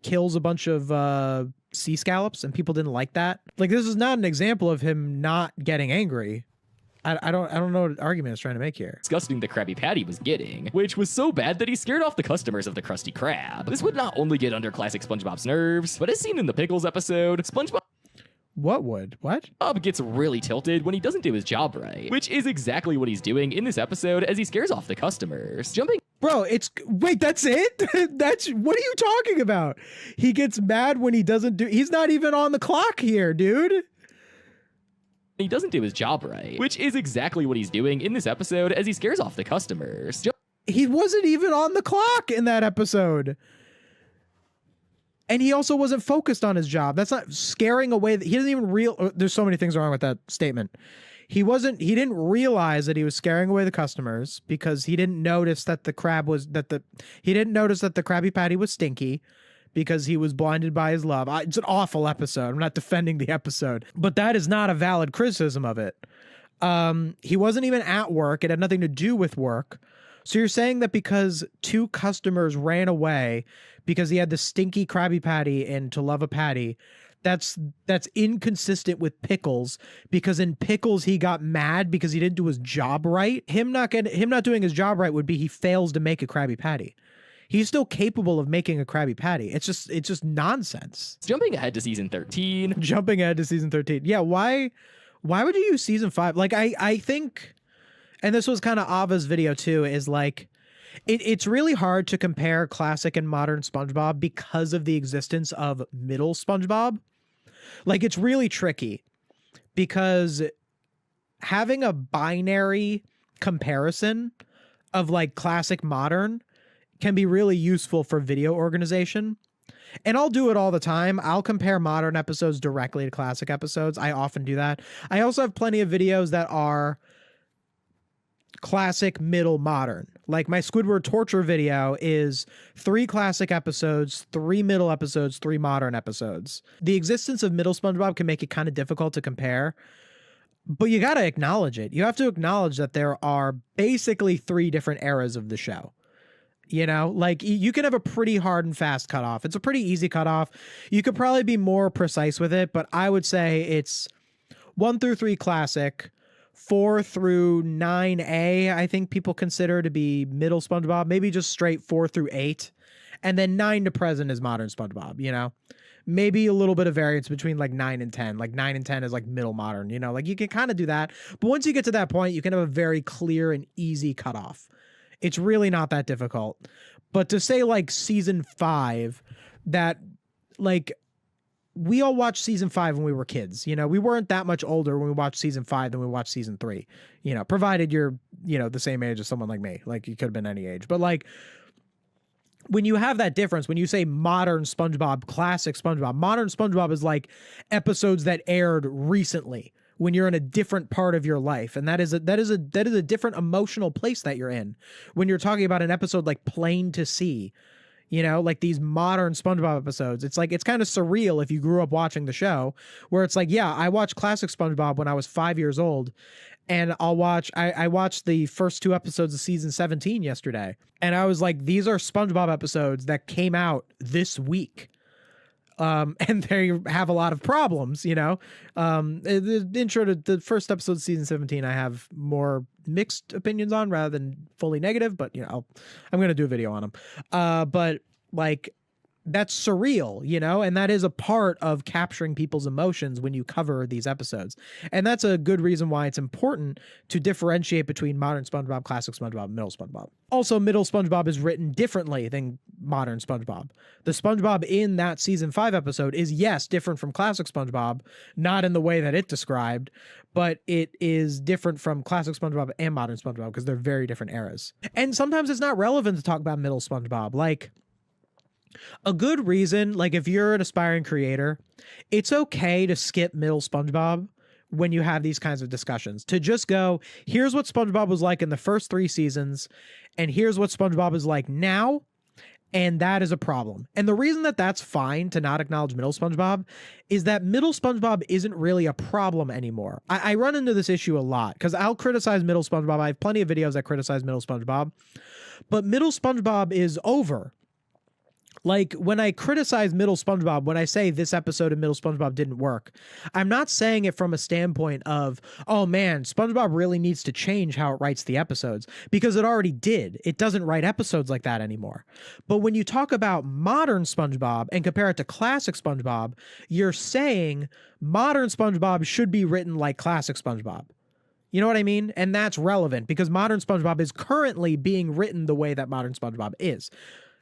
kills a bunch of sea scallops and people didn't like that? Like, this is not an example of him not getting angry. I don't know what argument it's trying to make here. Disgusting the Krabby Patty was getting, which was so bad that he scared off the customers of the Krusty Krab. This would not only get under classic SpongeBob's nerves, but as seen in the Pickles episode, SpongeBob What gets really tilted when he doesn't do his job right, which is exactly what he's doing in this episode as he scares off the customers. Bro, wait, that's it? What are you talking about? He gets mad when he's not even on the clock here, dude. He doesn't do his job right, which is exactly what he's doing in this episode as he scares off the customers. He wasn't even on the clock in that episode. And he also wasn't focused on his job. That's not scaring away. He doesn't even there's so many things wrong with that statement. He didn't realize that he was scaring away the customers because he didn't notice that the Krabby Patty was stinky because he was blinded by his love. It's an awful episode. I'm not defending the episode, but that is not a valid criticism of it. He wasn't even at work. It had nothing to do with work. So you're saying that because 2 customers ran away because he had the stinky Krabby Patty and To Love a Patty, that's inconsistent with Pickles, because in Pickles he got mad because he didn't do his job right. Him not doing his job right would be he fails to make a Krabby Patty. He's still capable of making a Krabby Patty. It's just nonsense. Jumping ahead to season 13. Jumping ahead to season 13. Yeah, why would you use season 5? Like I think, and this was kind of Ava's video too, is like it's really hard to compare classic and modern SpongeBob because of the existence of middle SpongeBob. Like it's really tricky because having a binary comparison of like classic modern can be really useful for video organization. And I'll do it all the time. I'll compare modern episodes directly to classic episodes. I often do that. I also have plenty of videos that are classic, middle, modern. Like my Squidward torture video is 3 classic episodes, 3 middle episodes, 3 modern episodes. The existence of middle SpongeBob can make it kind of difficult to compare, but you got to acknowledge it. You have to acknowledge that there are basically 3 different eras of the show. You know, like you can have a pretty hard and fast cutoff. It's a pretty easy cutoff. You could probably be more precise with it, but I would say it's 1 through 3 classic, 4 through 9A, I think people consider to be middle SpongeBob, maybe just straight 4 through 8. And then 9 to present is modern SpongeBob, you know? Maybe a little bit of variance between like 9 and 10. Like 9 and 10 is like middle modern, you know? Like you can kind of do that. But once you get to that point, you can have a very clear and easy cutoff. It's really not that difficult. But to say like season 5, that like we all watched season 5 when we were kids, you know, we weren't that much older when we watched season 5 than we watched season 3, you know, provided you're, you know, the same age as someone like me, like you could have been any age. But like when you have that difference, when you say modern SpongeBob, classic SpongeBob, modern SpongeBob is like episodes that aired recently, when you're in a different part of your life. And that is a different emotional place that you're in. When you're talking about an episode like Plain to See, you know, like these modern SpongeBob episodes, it's like, it's kind of surreal if you grew up watching the show, where it's like, yeah, I watched classic SpongeBob when I was 5 years old, and I watched the first 2 episodes of season 17 yesterday. And I was like, these are SpongeBob episodes that came out this week. And they have a lot of problems, you know. The intro to the first episode of season 17, I have more mixed opinions on rather than fully negative, but you know, I'm going to do a video on them. But like, that's surreal, you know, and that is a part of capturing people's emotions when you cover these episodes. And that's a good reason why it's important to differentiate between modern SpongeBob, classic SpongeBob, middle SpongeBob. Also, middle SpongeBob is written differently than modern SpongeBob. The SpongeBob in that season 5 episode is, yes, different from classic SpongeBob, not in the way that it described, but it is different from classic SpongeBob and modern SpongeBob because they're very different eras. And sometimes it's not relevant to talk about middle SpongeBob. Like, a good reason, like if you're an aspiring creator, it's okay to skip middle SpongeBob when you have these kinds of discussions. To just go, here's what SpongeBob was like in the first 3 seasons, and here's what SpongeBob is like now, and that is a problem. And the reason that that's fine to not acknowledge middle SpongeBob is that middle SpongeBob isn't really a problem anymore. I run into this issue a lot because I'll criticize middle SpongeBob. I have plenty of videos that criticize middle SpongeBob, but middle SpongeBob is over. Like, when I criticize middle SpongeBob, when I say this episode of middle SpongeBob didn't work, I'm not saying it from a standpoint of, oh man, SpongeBob really needs to change how it writes the episodes, because it already did. It doesn't write episodes like that anymore. But when you talk about modern SpongeBob and compare it to classic SpongeBob, you're saying modern SpongeBob should be written like classic SpongeBob. You know what I mean? And that's relevant because modern SpongeBob is currently being written the way that modern SpongeBob is.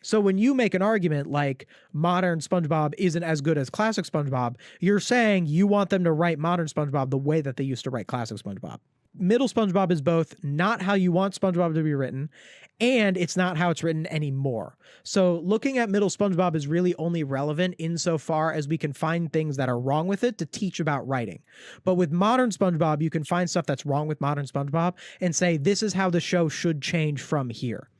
So when you make an argument like modern SpongeBob isn't as good as classic SpongeBob, you're saying you want them to write modern SpongeBob the way that they used to write classic SpongeBob. Middle SpongeBob is both not how you want SpongeBob to be written, and it's not how it's written anymore. So looking at middle SpongeBob is really only relevant insofar as we can find things that are wrong with it to teach about writing. But with modern SpongeBob, you can find stuff that's wrong with modern SpongeBob and say, this is how the show should change from here.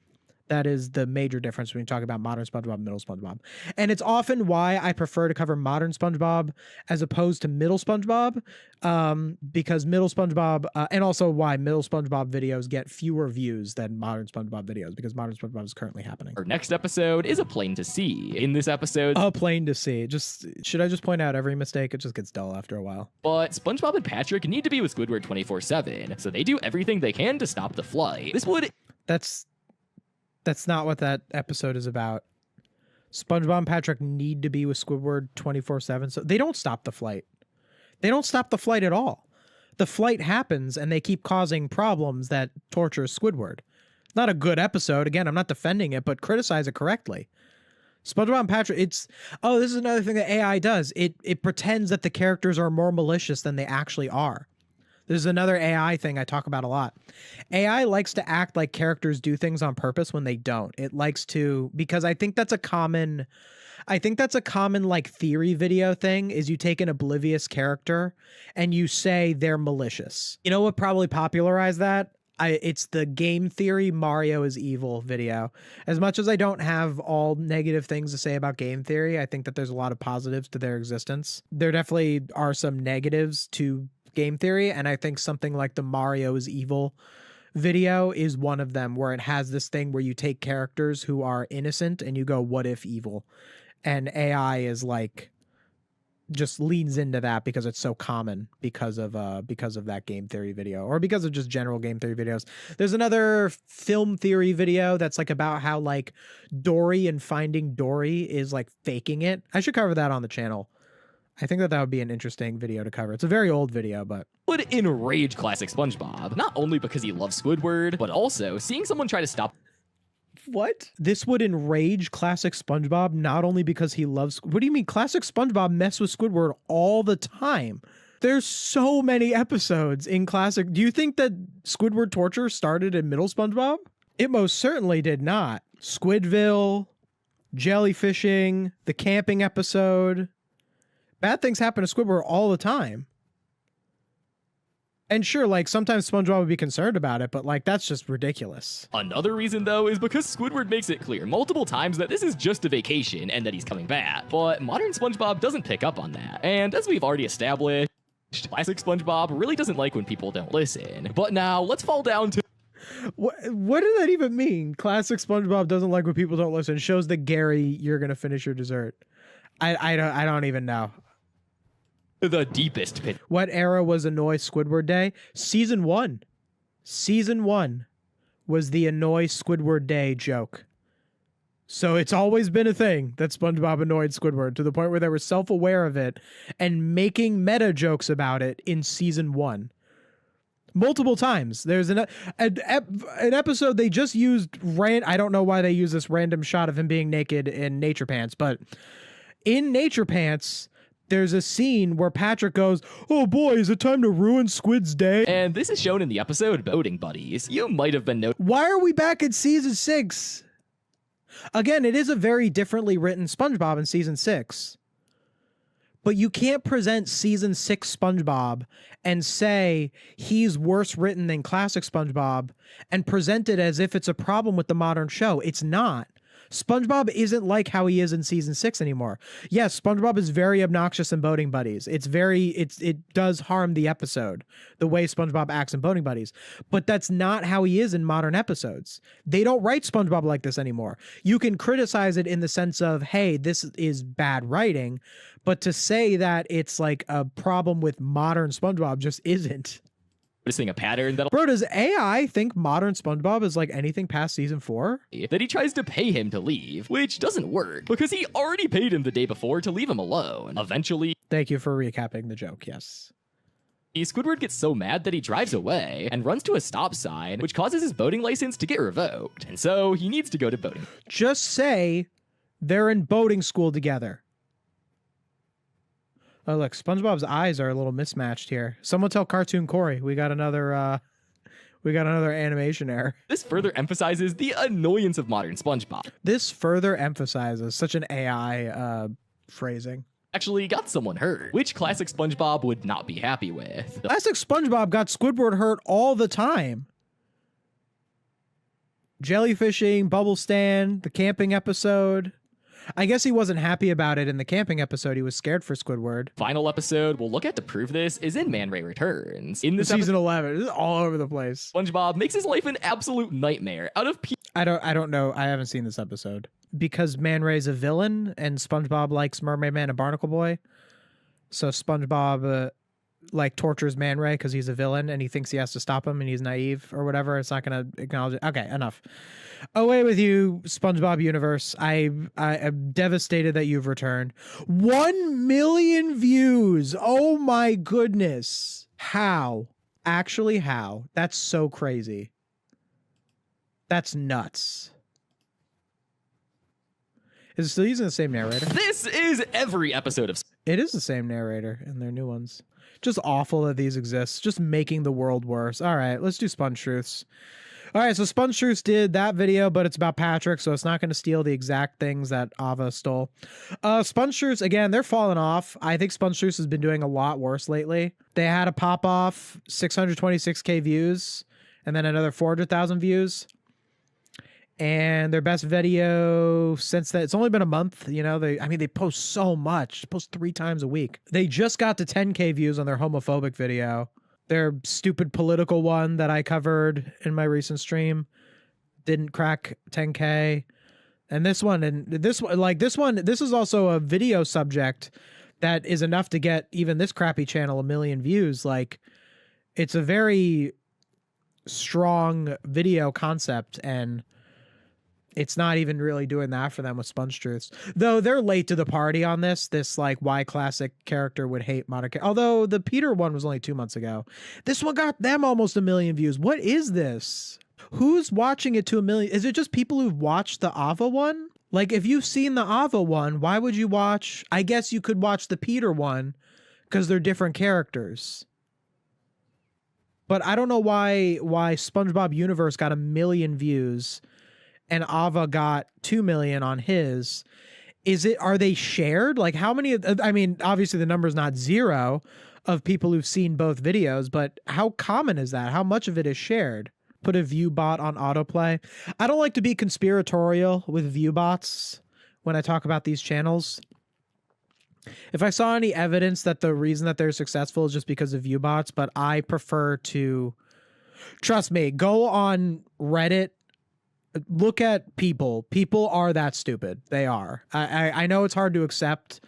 That is the major difference when you talk about modern SpongeBob and middle SpongeBob. And it's often why I prefer to cover modern SpongeBob as opposed to middle SpongeBob, because middle SpongeBob, and also why middle SpongeBob videos get fewer views than modern SpongeBob videos, because modern SpongeBob is currently happening. Our next episode is A Plain to See. In this episode, A Plain to See. Should I just point out every mistake? It just gets dull after a while. but SpongeBob and Patrick need to be with Squidward 24/7, so they do everything they can to stop the flight. This would That's not what that episode is about. SpongeBob and Patrick need to be with Squidward 24/7. So they don't stop the flight. They don't stop the flight at all. The flight happens and they keep causing problems that torture Squidward. Not a good episode. Again, I'm not defending it, but criticize it correctly. SpongeBob and Patrick, this is another thing that AI does. It pretends that the characters are more malicious than they actually are. This is another AI thing I talk about a lot. AI likes to act like characters do things on purpose when they don't. It likes to, because I think that's a common like theory video thing, is you take an oblivious character and you say they're malicious. You know what probably popularized that? It's the game theory Mario is evil video. As much as I don't have all negative things to say about game theory, I think that there's a lot of positives to their existence. There definitely are some negatives to game theory, and I think something like the Mario is evil video is one of them, where it has this thing where you take characters who are innocent and you go, what if evil? And AI is like, just leans into that because it's so common because of that game theory video, or because of just general game theory videos. There's another film theory video that's like about how like Dory and Finding Dory is like faking it. I should cover that on the channel. I think that would be an interesting video to cover. It's a very old video, but would enrage classic SpongeBob, not only because he loves Squidward, but also seeing someone try to stop. What? This would enrage classic SpongeBob not only because he loves... What do you mean? Classic SpongeBob mess with Squidward all the time. There's so many episodes in classic... Do you think that Squidward torture started in middle SpongeBob? It most certainly did not. Squidville, jellyfishing, the camping episode... Bad things happen to Squidward all the time. And sure, like, sometimes SpongeBob would be concerned about it, but, like, that's just ridiculous. Another reason, though, is because Squidward makes it clear multiple times that this is just a vacation and that he's coming back. But modern SpongeBob doesn't pick up on that. And as we've already established, classic SpongeBob really doesn't like when people don't listen. But now, let's fall down to... What does that even mean? Classic SpongeBob doesn't like when people don't listen. Shows that Gary, you're going to finish your dessert. I don't even know. The deepest pit. What era was Annoy Squidward Day? Season 1. Season 1 was the Annoy Squidward Day joke. So it's always been a thing that SpongeBob annoyed Squidward, to the point where they were self-aware of it and making meta jokes about it in season 1. Multiple times. There's an episode they just used. I don't know why they use this random shot of him being naked in Nature Pants, but in Nature Pants, there's a scene where Patrick goes, "Oh boy, is it time to ruin Squid's day?" And this is shown in the episode Boating Buddies. You might have been noticing. Why are we back in season 6? Again, it is a very differently written SpongeBob in season 6. But you can't present season 6 SpongeBob and say he's worse written than classic SpongeBob and present it as if it's a problem with the modern show. It's not. SpongeBob isn't like how he is in season 6 anymore. Yes, SpongeBob is very obnoxious in Boating Buddies. It does harm the episode, the way SpongeBob acts in Boating Buddies. But that's not how he is in modern episodes. They don't write SpongeBob like this anymore. You can criticize it in the sense of, hey, this is bad writing, but to say that it's like a problem with modern SpongeBob just isn't. Noticing a pattern that Bro, does AI think modern SpongeBob is like anything past season 4? That he tries to pay him to leave, which doesn't work because he already paid him the day before to leave him alone. Eventually, thank you for recapping the joke. Yes. Squidward gets so mad that he drives away and runs to a stop sign, which causes his boating license to get revoked. And so he needs to go to boating. Just say they're in boating school together. Oh, look, SpongeBob's eyes are a little mismatched here. Someone tell Cartoon Corey we got another animation error. This further emphasizes the annoyance of modern SpongeBob. This further emphasizes such an AI phrasing. Actually got someone hurt, which classic SpongeBob would not be happy with. Classic SpongeBob got Squidward hurt all the time. jellyfishing, bubble stand, the camping episode. I guess he wasn't happy about it in the camping episode. He was scared for Squidward. Final episode we'll look at to prove this is in Man Ray Returns. In this season 11, this is all over the place. SpongeBob makes his life an absolute nightmare out of I don't know. I haven't seen this episode. Because Man Ray's a villain and SpongeBob likes Mermaid Man and Barnacle Boy. So SpongeBob like tortures Man Ray because he's a villain and he thinks he has to stop him and he's naive or whatever. It's not going to acknowledge it. Okay, enough. Away with you, SpongeBob universe. I am devastated that you've returned. 1 million views. Oh my goodness. How? Actually, how? That's so crazy. That's nuts. Is it still using the same narrator? This is every episode of... It is the same narrator in their new ones. Just awful that these exist. Just making the world worse. All right, let's do SpongeTruths. All right, so SpongeTruths did that video, but it's about Patrick, so it's not going to steal the exact things that Ava stole. SpongeTruths, again, they're falling off. I think SpongeTruths has been doing a lot worse lately. They had a pop-off, 626K views, and then another 400,000 views. And their best video since that, it's only been a month, you know, they post so much, post 3 times a week. They just got to 10K views on their homophobic video. Their stupid political one that I covered in my recent stream didn't crack 10K. And this is also a video subject that is enough to get even this crappy channel 1 million views. Like, it's a very strong video concept, and it's not even really doing that for them with SpongeTruths. Though they're late to the party on this like why classic character would hate modern character. Although the Peter one was only 2 months ago. This one got them almost 1 million views. What is this? Who's watching it to 1 million? Is it just people who've watched the Ava one? Like, if you've seen the Ava one, why would you watch? I guess you could watch the Peter one because they're different characters. But I don't know why SpongeBob Universe got 1 million views and Ava got 2 million on his. Are they shared? Like, how many, I mean, obviously the number's not 0 of people who've seen both videos, but how common is that? How much of it is shared? Put a view bot on autoplay. I don't like to be conspiratorial with view bots when I talk about these channels. If I saw any evidence that the reason that they're successful is just because of view bots, but I prefer to, trust me, go on Reddit. Look at people. People are that stupid. They are. I know it's hard to accept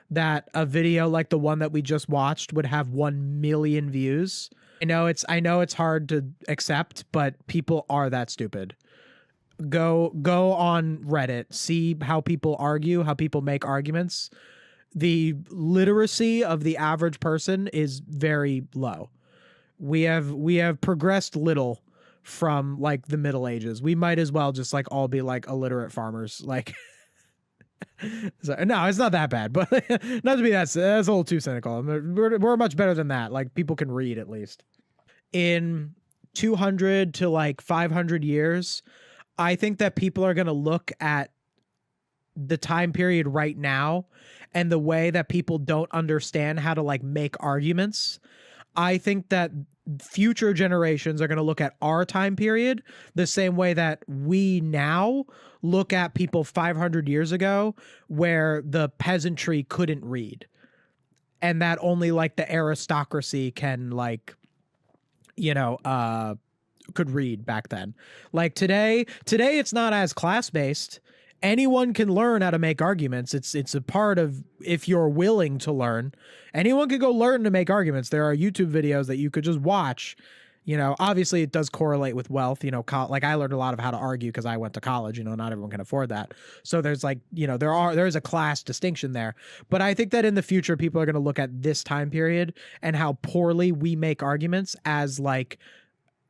that a video like the one that we just watched would have 1 million views. I know it's hard to accept, but people are that stupid. Go on Reddit. See how people argue, how people make arguments. The literacy of the average person is very low. We have progressed little from like the Middle Ages. We might as well just like all be like illiterate farmers. Like, so, no, it's not that bad, but not to be that's a little too cynical. We're much better than that. Like, people can read at least. In 200 to like 500 years, I think that people are going to look at the time period right now and the way that people don't understand how to like make arguments. I think that future generations are going to look at our time period the same way that we now look at people 500 years ago, where the peasantry couldn't read and that only like the aristocracy can like, you know, could read back then. Like today it's not as class-based. Anyone can learn how to make arguments. It's a part of, if you're willing to learn, anyone could go learn to make arguments. There are YouTube videos that you could just watch. You know, obviously it does correlate with wealth. You know, like I learned a lot of how to argue because I went to college. You know, not everyone can afford that. So there's like, you know, there is a class distinction there. But I think that in the future, people are going to look at this time period and how poorly we make arguments as like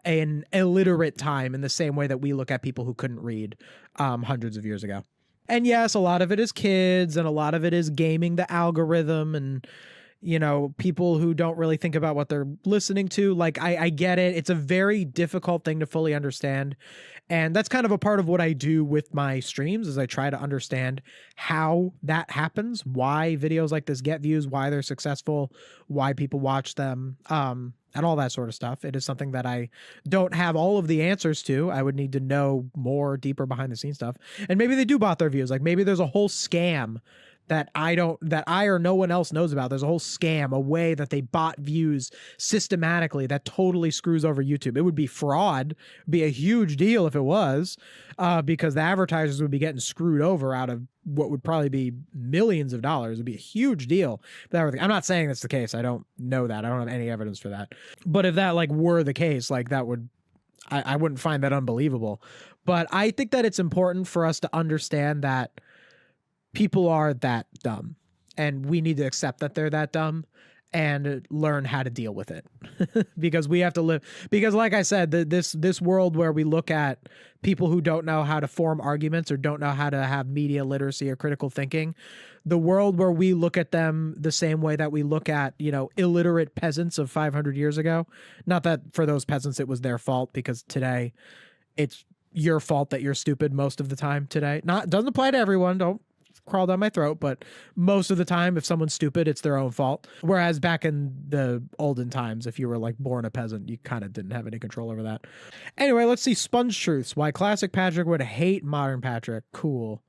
an illiterate time, in the same way that we look at people who couldn't read hundreds of years ago. And yes, a lot of it is kids and a lot of it is gaming the algorithm and, you know, people who don't really think about what they're listening to. Like, I get it. It's a very difficult thing to fully understand. And that's kind of a part of what I do with my streams, is I try to understand how that happens, why videos like this get views, why they're successful, why people watch them. and all that sort of stuff. It is something that I don't have all of the answers to. I would need to know more deeper behind the scenes stuff. And maybe they do bot their views. Like maybe there's a whole scam that I or no one else knows about. There's a whole scam, a way that they bot views systematically that totally screws over YouTube. It would be fraud. It would be a huge deal if it was, because the advertisers would be getting screwed over out of what would probably be millions of dollars. It would be a huge deal. I'm not saying that's the case. I don't know that. I don't have any evidence for that. But if that like were the case, like that would, I wouldn't find that unbelievable. But I think that it's important for us to understand that people are that dumb, and we need to accept that they're that dumb and learn how to deal with it. Because we have to live, because like I said, this world where we look at people who don't know how to form arguments or don't know how to have media literacy or critical thinking, the world where we look at them the same way that we look at, you know, illiterate peasants of 500 years ago. Not that for those peasants it was their fault, because today it's your fault that you're stupid most of the time today. Doesn't apply to everyone, don't crawl down my throat, but most of the time if someone's stupid, it's their own fault. Whereas back in the olden times, if you were like born a peasant, you kind of didn't have any control over that. Anyway, let's see SpongeTruths. Why classic Patrick would hate modern Patrick. Cool.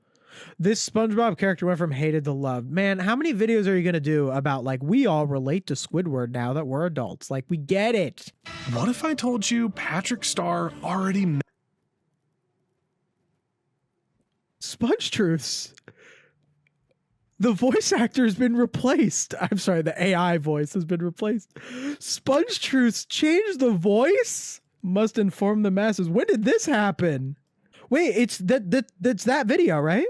This SpongeBob character went from hated to loved. Man, how many videos are you going to do about like, we all relate to Squidward now that we're adults? Like, we get it. What if I told you Patrick Star already met SpongeTruths? The voice actor has been replaced. I'm sorry, the AI voice has been replaced. SpongeTruths changed the voice? Must inform the masses. When did this happen? Wait, it's that video, right?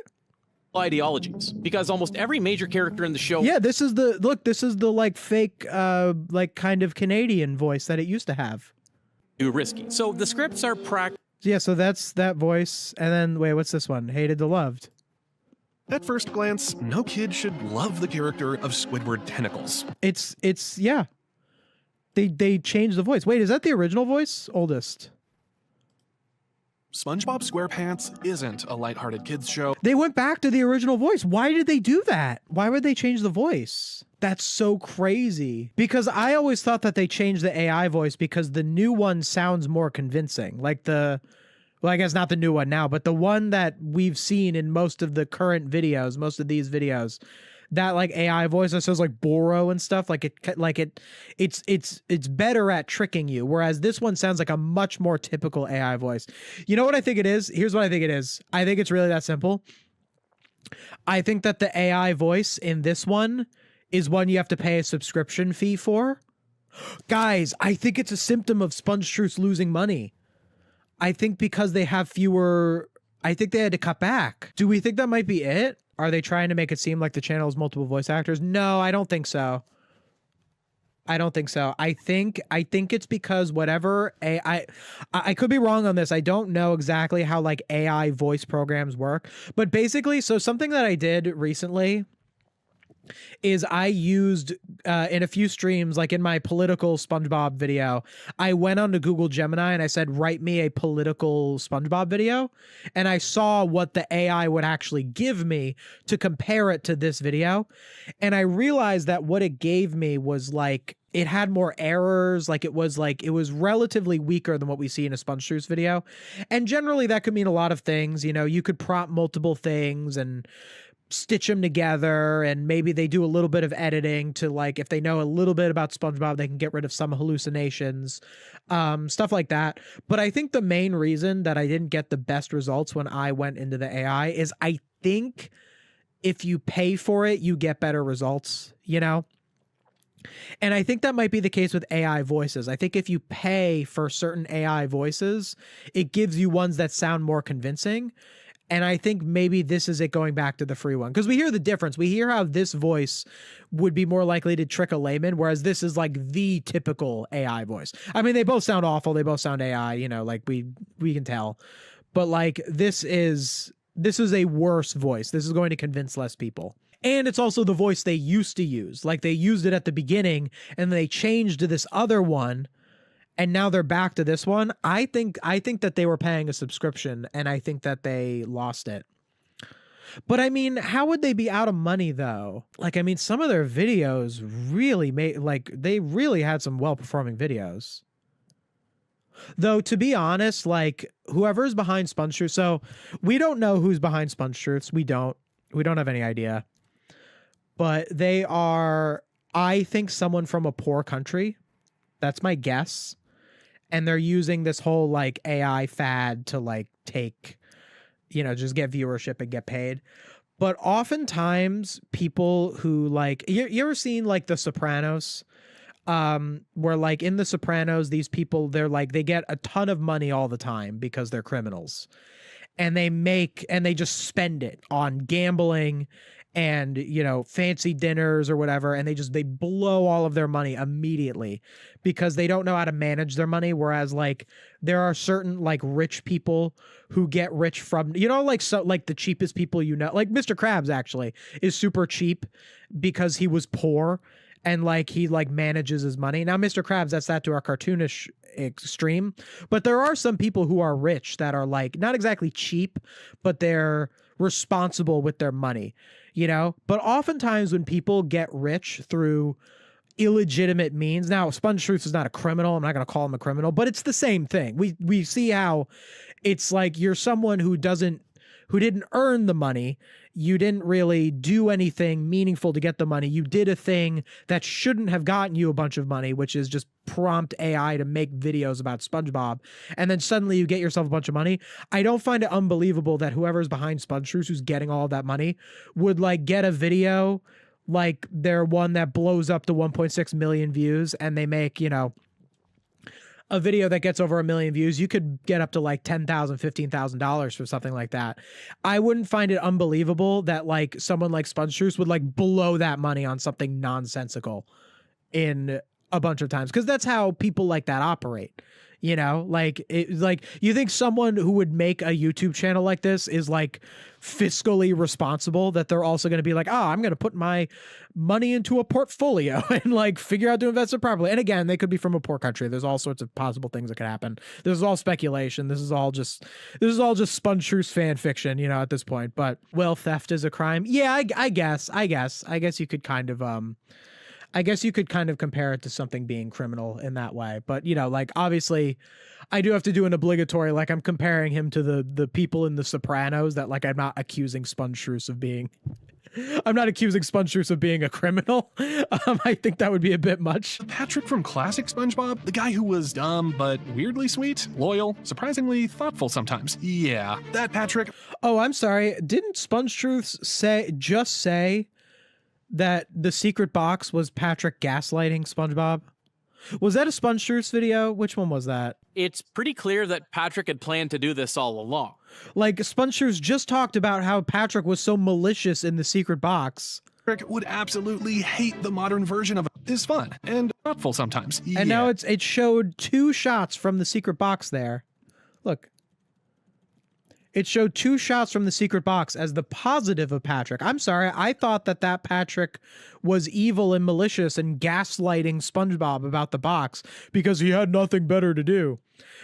Ideologies, because almost every major character in the show. Yeah, this is the like fake like kind of Canadian voice that it used to have. Too risky. So the scripts are Yeah, so that's that voice. And then wait, what's this one? Hated to loved. At first glance, no kid should love the character of Squidward Tentacles. It's yeah. They changed the voice. Wait, is that the original voice? Oldest. SpongeBob SquarePants isn't a lighthearted kids show. They went back to the original voice. Why did they do that? Why would they change the voice? That's so crazy. Because I always thought that they changed the AI voice because the new one sounds more convincing. Like well, I guess not the new one now, but the one that we've seen in most of the current videos, most of these videos, that like AI voice that says like Boro and stuff, it's better at tricking you. Whereas this one sounds like a much more typical AI voice. You know what I think it is? Here's what I think it is. I think it's really that simple. I think that the AI voice in this one is one you have to pay a subscription fee for. Guys, I think it's a symptom of SpongeTruths losing money. I think because they have fewer, I think they had to cut back. Do we think that might be it? Are they trying to make it seem like the channel has multiple voice actors? No, I don't think so. I don't think so. I think it's because whatever AI, I could be wrong on this. I don't know exactly how like AI voice programs work, but basically, so something that I did recently is I used in a few streams, like in my political SpongeBob video, I went on to Google Gemini and I said, write me a political SpongeBob video. And I saw what the AI would actually give me to compare it to this video. And I realized that what it gave me was like, it had more errors. Like it was relatively weaker than what we see in a SpongeTruth video. And generally that could mean a lot of things. You know, you could prompt multiple things and stitch them together, and maybe they do a little bit of editing to, like, if they know a little bit about SpongeBob, they can get rid of some hallucinations, stuff like that. But I think the main reason that I didn't get the best results when I went into the AI is I think if you pay for it, you get better results, you know? And I think that might be the case with AI voices. I think if you pay for certain AI voices, it gives you ones that sound more convincing. And I think maybe this is it going back to the free one. Because we hear the difference. We hear how this voice would be more likely to trick a layman, whereas this is like the typical AI voice. I mean, they both sound awful. They both sound AI, you know, like we can tell. But like this is a worse voice. This is going to convince less people. And it's also the voice they used to use. Like they used it at the beginning and they changed to this other one. And now they're back to this one. I think that they were paying a subscription, and I think that they lost it. But I mean, how would they be out of money though? Like, I mean, some of their videos really they really had some well-performing videos. Though, to be honest, like, whoever's behind SpongeTruth, so we don't know who's behind SpongeTruths. We don't have any idea. But they are, I think, someone from a poor country. That's my guess. And they're using this whole, like, AI fad to, like, take, you know, just get viewership and get paid. But oftentimes people who, like, you ever seen, like, The Sopranos? Where, like, in The Sopranos, these people, they get a ton of money all the time because they're criminals. And they just spend it on gambling and, you know, fancy dinners or whatever, and they blow all of their money immediately because they don't know how to manage their money. Whereas, like, there are certain, like, rich people who get rich from, you know, like, so, like, the cheapest people, you know, like Mr. Krabs actually is super cheap because he was poor and, like, he, like, manages his money. Now, Mr. Krabs, that's that to our cartoonish extreme, but there are some people who are rich that are, like, not exactly cheap, but they're responsible with their money, you know? But oftentimes when people get rich through illegitimate means, now SpongeTruth is not a criminal, I'm not going to call him a criminal, but it's the same thing. We see how it's like you're someone who didn't earn the money. You didn't really do anything meaningful to get the money. You did a thing that shouldn't have gotten you a bunch of money, which is just prompt AI to make videos about SpongeBob. And then suddenly you get yourself a bunch of money. I don't find it unbelievable that whoever's behind SpongeTruth, who's getting all of that money, would, like, get a video like their one that blows up to 1.6 million views and they make, you know, a video that gets over 1 million views. You could get up to like $10,000, $15,000 for something like that. I wouldn't find it unbelievable that, like, someone like SpongeTruth would, like, blow that money on something nonsensical in a bunch of times, because that's how people like that operate. You know, like, you think someone who would make a YouTube channel like this is, like, fiscally responsible, that they're also going to be like, oh, I'm going to put my money into a portfolio and, like, figure out to invest it properly. And again, they could be from a poor country. There's all sorts of possible things that could happen. This is all speculation. This is all just SpongeTruth fan fiction, you know, at this point. But, well, theft is a crime. Yeah, I guess you could kind of, compare it to something being criminal in that way. But, you know, like, obviously I do have to do an obligatory, like, I'm comparing him to the people in The Sopranos that, like, I'm not accusing SpongeTruth of being a criminal. I think that would be a bit much. Patrick from classic SpongeBob, the guy who was dumb but weirdly sweet, loyal, surprisingly thoughtful sometimes. Yeah, that Patrick. Oh, I'm sorry. Didn't SpongeTruth say that the secret box was Patrick gaslighting SpongeBob? Was that a SpongeTruth video? Which one was that? It's pretty clear that Patrick had planned to do this all along. Like, SpongeTruth just talked about how Patrick was so malicious in the secret box. Patrick would absolutely hate the modern version of it. Is fun and thoughtful sometimes. Yeah. And now it showed 2 shots from the secret box there. Look. It showed 2 shots from the secret box as the positive of Patrick. I'm sorry, I thought that Patrick was evil and malicious and gaslighting SpongeBob about the box because he had nothing better to do.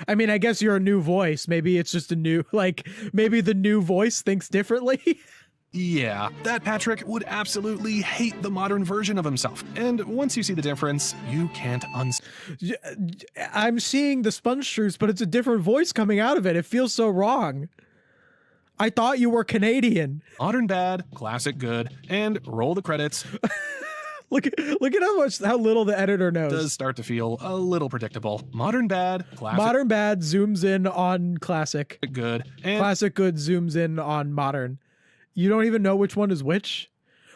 I mean, I guess you're a new voice. Maybe it's just a new, like, maybe the new voice thinks differently. Yeah, that Patrick would absolutely hate the modern version of himself. And once you see the difference, you can't I'm seeing the SpongeTruth, but it's a different voice coming out of it. It feels so wrong. I thought you were Canadian. Modern bad, classic good, and roll the credits. Look at how little the editor knows. Does start to feel a little predictable. Modern bad, classic. Modern bad zooms in on classic. Good. And classic good zooms in on modern. You don't even know which one is which?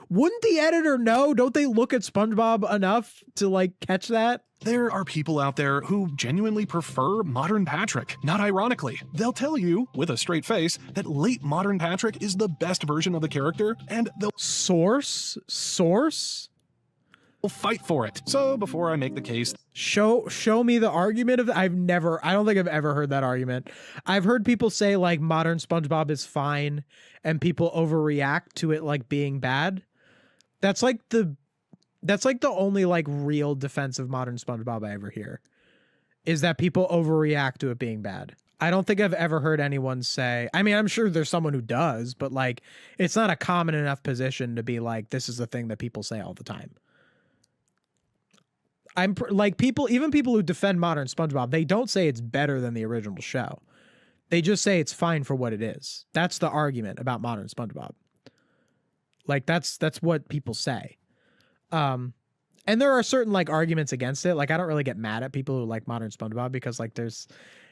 Wouldn't the editor know? Don't they look at SpongeBob enough to, like, catch that? There are people out there who genuinely prefer modern Patrick. Not ironically. They'll tell you, with a straight face, that late modern Patrick is the best version of the character, and they'll Source? fight for it. So before I make the case, show me the argument of I don't think I've ever heard that argument. I've heard people say, like, modern SpongeBob is fine and people overreact to it, like, being bad. That's like the only, like, real defense of modern SpongeBob I ever hear, is that people overreact to it being bad. I don't think I've ever heard anyone say, I mean, I'm sure there's someone who does, but like, it's not a common enough position to be like, this is the thing that people say all the time. Like even people who defend modern SpongeBob, they don't say it's better than the original show. They just say it's fine for what it is. That's the argument about modern SpongeBob. Like that's what people say. And there are certain like arguments against it. Like I don't really get mad at people who like modern SpongeBob because like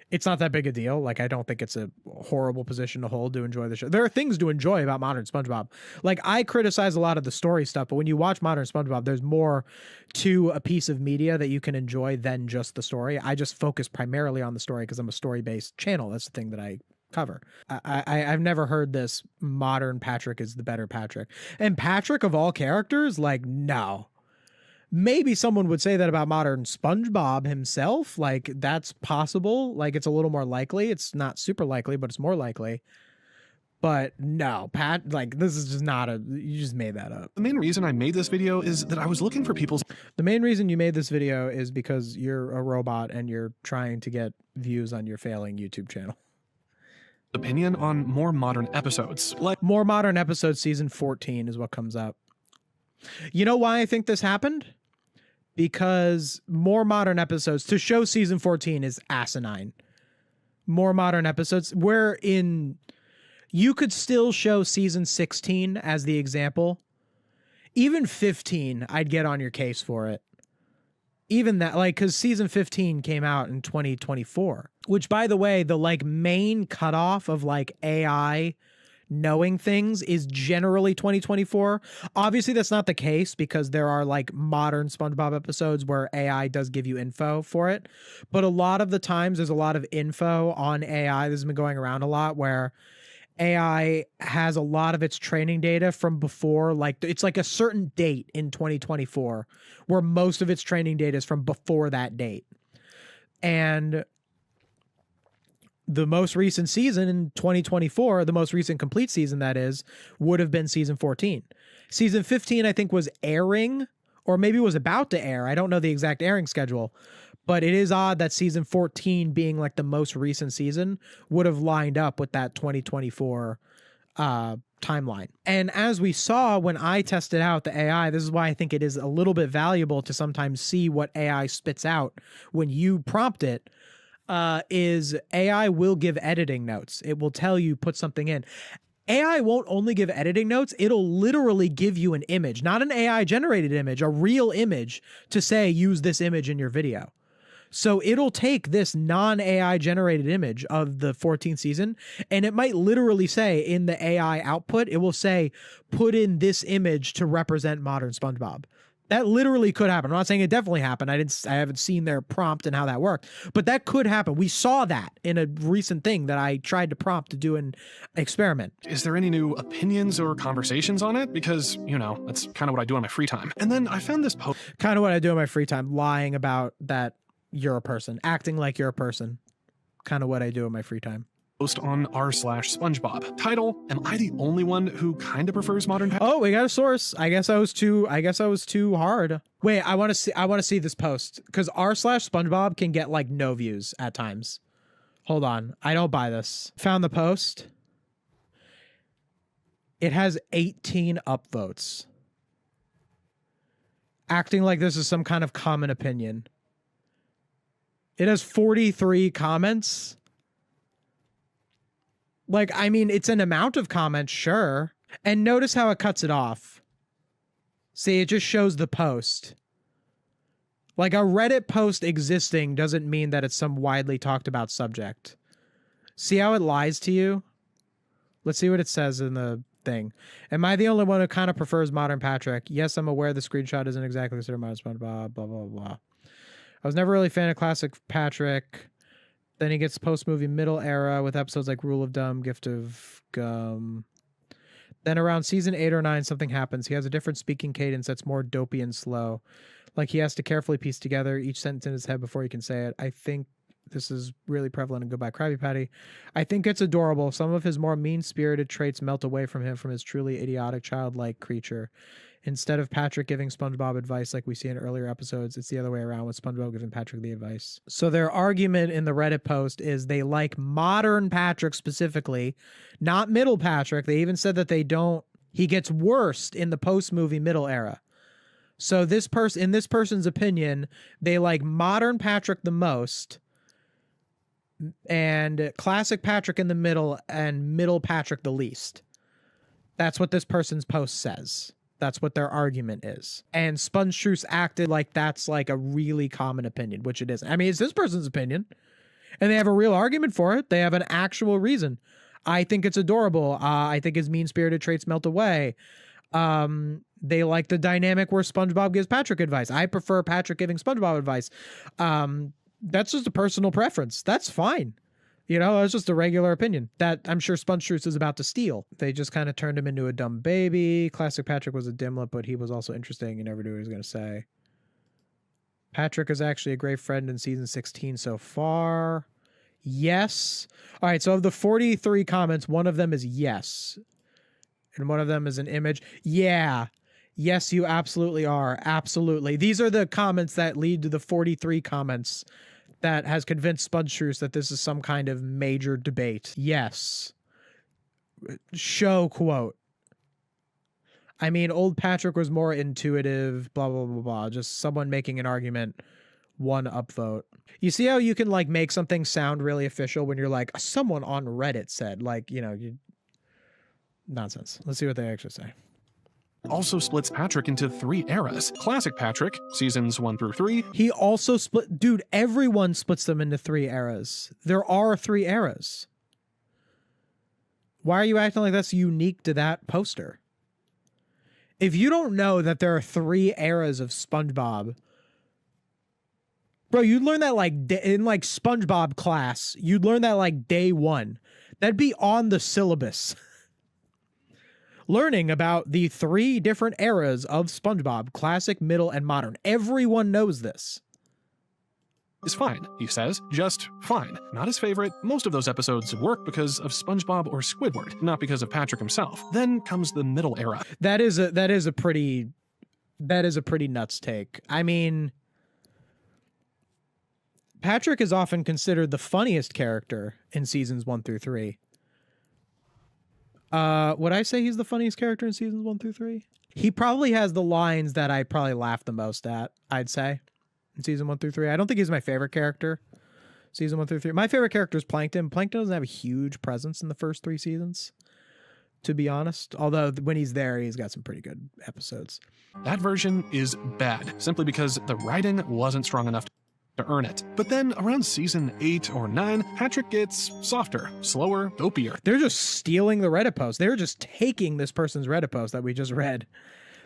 it's not that big a deal. Like, I don't think it's a horrible position to hold to enjoy the show. There are things to enjoy about modern SpongeBob. Like, I criticize a lot of the story stuff, but when you watch modern SpongeBob, there's more to a piece of media that you can enjoy than just the story. I just focus primarily on the story because I'm a story-based channel. That's the thing that I cover. I've never heard this modern Patrick is the better Patrick. And Patrick, of all characters, like, no. Maybe someone would say that about modern SpongeBob himself. Like, that's possible. Like, it's a little more likely. It's not super likely, but it's more likely. But no, Pat, like, this is just not you just made that up. The main reason I made this video is that I was looking for people's... The main reason you made this video is because you're a robot and you're trying to get views on your failing YouTube channel. Opinion on more modern episodes. Like, more modern episodes, season 14 is what comes up. You know why I think this happened? Because more modern episodes to show season 14 is asinine. More modern episodes you could still show season 16 as the example. Even 15, I'd get on your case for it. Even that, like, because season 15 came out in 2024, which, by the way, the like main cutoff of like AI knowing things is generally 2024. Obviously, that's not the case because there are like modern SpongeBob episodes where AI does give you info for it. But a lot of the times there's a lot of info on AI. This has been going around a lot where AI has a lot of its training data from before, like it's like a certain date in 2024 where most of its training data is from before that date. And the most recent season in 2024, the most recent complete season that is, would have been season 14. Season 15, I think, was airing, or maybe was about to air. I don't know the exact airing schedule, but it is odd that season 14 being like the most recent season would have lined up with that 2024 timeline. And as we saw when I tested out the AI, this is why I think it is a little bit valuable to sometimes see what AI spits out when you prompt it. Is AI will give editing notes. It will tell you put something in. AI won't only give editing notes, it'll literally give you an image, not an AI generated image, a real image to say use this image in your video. So it'll take this non-AI generated image of the 14th season and it might literally say in the AI output, it will say put in this image to represent modern SpongeBob. That literally could happen. I'm not saying it definitely happened. I haven't seen their prompt and how that worked, but that could happen. We saw that in a recent thing that I tried to prompt to do an experiment. Is there any new opinions or conversations on it? Because, you know, that's kind of what I do on my free time. And then I found this post. Kind of what I do in my free time, lying about that you're a person, acting like you're a person. Kind of what I do in my free time. Post on r/SpongeBob. Title: Am I the only one who kind of prefers modern? Oh, we got a source. I guess I was too hard. Wait, I want to see this post because r/SpongeBob can get like no views at times. Hold on, I don't buy this. Found the post. It has 18 upvotes. Acting like this is some kind of common opinion. It has 43 comments. Like, I mean, it's an amount of comments, sure. And notice how it cuts it off. See, it just shows the post. Like, a Reddit post existing doesn't mean that it's some widely talked about subject. See how it lies to you? Let's see what it says in the thing. Am I the only one who kind of prefers modern Patrick? Yes, I'm aware the screenshot isn't exactly considered modern SpongeBob, blah, blah, blah. I was never really a fan of classic Patrick. Then he gets post-movie middle era with episodes like Rule of Dumb, Gift of Gum. Then around season 8 or 9, something happens. He has a different speaking cadence that's more dopey and slow. Like he has to carefully piece together each sentence in his head before he can say it. I think This is really prevalent in Goodbye Krabby Patty. I think it's adorable. Some of his more mean-spirited traits melt away from him from his truly idiotic, childlike creature. Instead of Patrick giving SpongeBob advice like we see in earlier episodes, it's the other way around with SpongeBob giving Patrick the advice. So their argument in the Reddit post is they like modern Patrick specifically, not middle Patrick. They even said that they don't. He gets worse in the post-movie middle era. So this person, in this person's opinion, they like modern Patrick the most, and classic Patrick in the middle, and middle Patrick the least. That's what this person's post says. That's what their argument is. And SpongeTruth acted like that's like a really common opinion, which it isn't. I mean, it's this person's opinion, and they have a real argument for it. They have an actual reason. I think it's adorable. I think his mean-spirited traits melt away. They like the dynamic where SpongeBob gives Patrick advice. I prefer Patrick giving SpongeBob advice. That's just a personal preference. That's fine. You know, that's just a regular opinion that I'm sure SpongeTruth is about to steal. They just kind of turned him into a dumb baby. Classic Patrick was a dimlet, but he was also interesting. You never knew what he was going to say. Patrick is actually a great friend in season 16 so far. Yes. All right, so of the 43 comments, one of them is yes. And one of them is an image. Yeah. Yes, you absolutely are. Absolutely. These are the comments that lead to the 43 comments that has convinced SpongeTruth that this is some kind of major debate. Yes. Show quote. I mean, old Patrick was more intuitive, blah, blah, blah, blah. Just someone making an argument. One upvote. You see how you can like make something sound really official when you're like, someone on Reddit said, like, you know, nonsense. Let's see what they actually say. Also splits Patrick into 3 eras. Classic Patrick, seasons 1 through 3. He also split, dude, everyone splits them into 3 eras. There are 3 eras. Why are you acting like that's unique to that poster? If you don't know that there are 3 eras of SpongeBob, bro, you'd learn that like in like SpongeBob class, you'd learn that like day 1. That'd be on the syllabus. Learning about the 3 different eras of SpongeBob, classic, middle, and modern. Everyone knows this. Is fine, he says. Just fine. Not his favorite. Most of those episodes work because of SpongeBob or Squidward, not because of Patrick himself. Then comes the middle era. That is a pretty nuts take. I mean, Patrick is often considered the funniest character in seasons 1 through 3. Would I say he's the funniest character in seasons 1 through 3? He probably has the lines that I probably laugh the most at, I'd say, in season 1 through 3. I don't think he's my favorite character, season 1 through 3. My favorite character is Plankton. Plankton doesn't have a huge presence in the first 3 seasons, to be honest. Although when he's there, he's got some pretty good episodes. That version is bad, simply because the writing wasn't strong enough to earn it. But then around season 8 or 9, Patrick gets softer, slower, dopier. They're just stealing the Reddit post. They're just taking this person's Reddit post that we just read.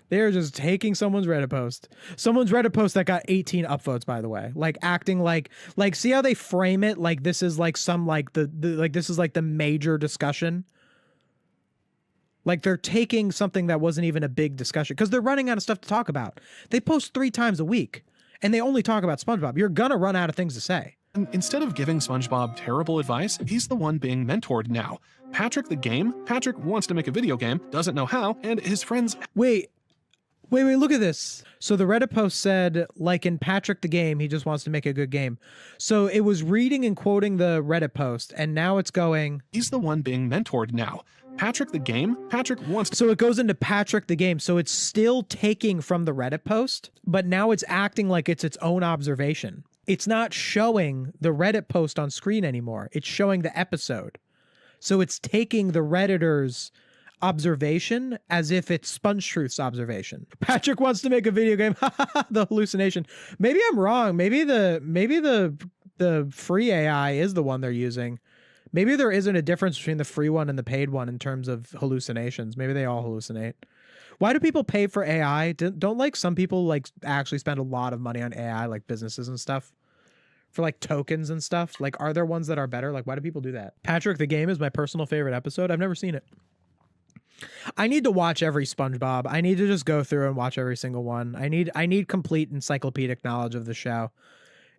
They're just taking someone's Reddit post. Someone's Reddit post that got 18 upvotes, by the way. Like acting like see how they frame it? Like this is like some like this is like the major discussion. Like they're taking something that wasn't even a big discussion because they're running out of stuff to talk about. They post 3 times a week. And they only talk about SpongeBob. You're gonna run out of things to say. And instead of giving SpongeBob terrible advice, he's the one being mentored now. Patrick the game, Patrick wants to make a video game, doesn't know how, and his friends... Wait, look at this. So the Reddit post said, like in Patrick the game, he just wants to make a good game. So it was reading and quoting the Reddit post, and now it's going... He's the one being mentored now. Patrick the game, Patrick wants to... So it goes into Patrick the game. So it's still taking from the Reddit post, but now it's acting like it's its own observation. It's not showing the Reddit post on screen anymore. It's showing the episode. So it's taking the Redditor's observation as if it's SpongeTruth's observation. Patrick wants to make a video game. The hallucination. Maybe I'm wrong. Maybe the free AI is the one they're using. Maybe there isn't a difference between the free one and the paid one in terms of hallucinations. Maybe they all hallucinate. Why do people pay for AI? Don't like some people like actually spend a lot of money on AI, like businesses and stuff, for like tokens and stuff? Like, are there ones that are better? Like, why do people do that? Patrick the Game is my personal favorite episode. I've never seen it. I need to watch every SpongeBob. I need to just go through and watch every single one. I need complete encyclopedic knowledge of the show.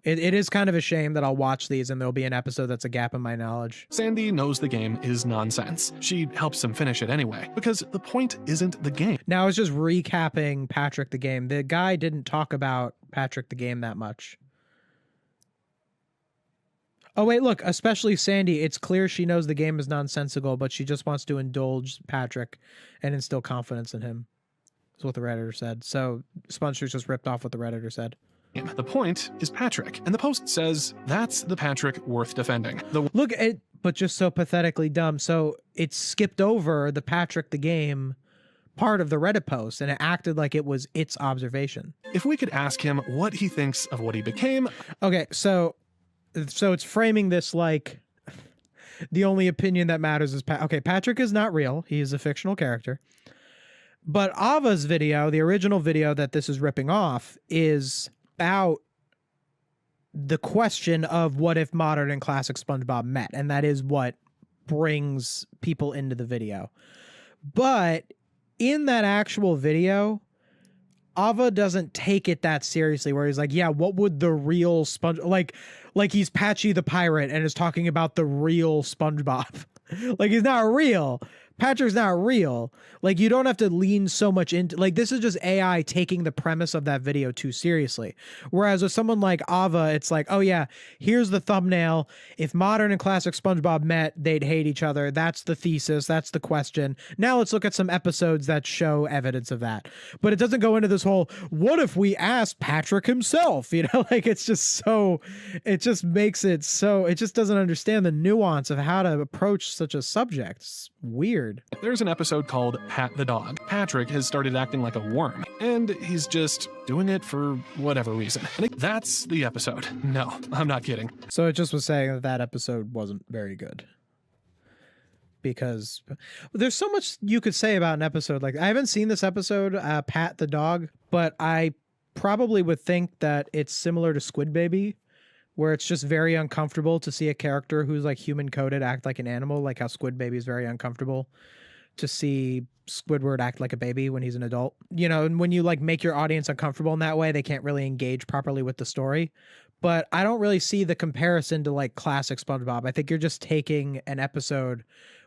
It is kind of a shame that I'll watch these and there'll be an episode that's a gap in my knowledge. Sandy knows the game is nonsense. She helps him finish it anyway, because the point isn't the game. Now I was just recapping Patrick the Game. The guy didn't talk about Patrick the Game that much. Oh, wait, look, especially Sandy. It's clear she knows the game is nonsensical, but she just wants to indulge Patrick and instill confidence in him. That's what the Redditor said. So SpongeTruth just ripped off what the Redditor said. The point is Patrick, and the post says that's the Patrick worth defending. Look at, but just so pathetically dumb. So it skipped over the Patrick the Game part of the Reddit post, and it acted like it was its observation. If we could ask him what he thinks of what he became. Okay, so it's framing this like the only opinion that matters is okay, Patrick is not real. He is a fictional character. But Ava's video, the original video that this is ripping off, is about the question of what if modern and classic SpongeBob met, and that is what brings people into the video. But in that actual video, Ava doesn't take it that seriously, where he's like, yeah, what would the real like he's Patchy the Pirate and is talking about the real SpongeBob. Like, he's not real. Patrick's not real. Like, you don't have to lean so much into, like, this is just AI taking the premise of that video too seriously. Whereas with someone like Ava, it's like, oh yeah, here's the thumbnail. If modern and classic SpongeBob met, they'd hate each other. That's the thesis. That's the question. Now let's look at some episodes that show evidence of that. But it doesn't go into this whole, what if we asked Patrick himself? You know, like, it's just so, it just makes it so, it just doesn't understand the nuance of how to approach such a subject. It's weird. There's an episode called Pat the Dog. Patrick has started acting like a worm, and he's just doing it for whatever reason. And that's the episode. No, I'm not kidding. So it just was saying that that episode wasn't very good. Because there's so much you could say about an episode. Like, I haven't seen this episode, Pat the Dog, but I probably would think that it's similar to Squid Baby, where it's just very uncomfortable to see a character who's like human coded act like an animal, like how Squid Baby is very uncomfortable to see Squidward act like a baby when he's an adult. You know, and when you like make your audience uncomfortable in that way, they can't really engage properly with the story. But I don't really see the comparison to like classic SpongeBob. I think you're just taking an episode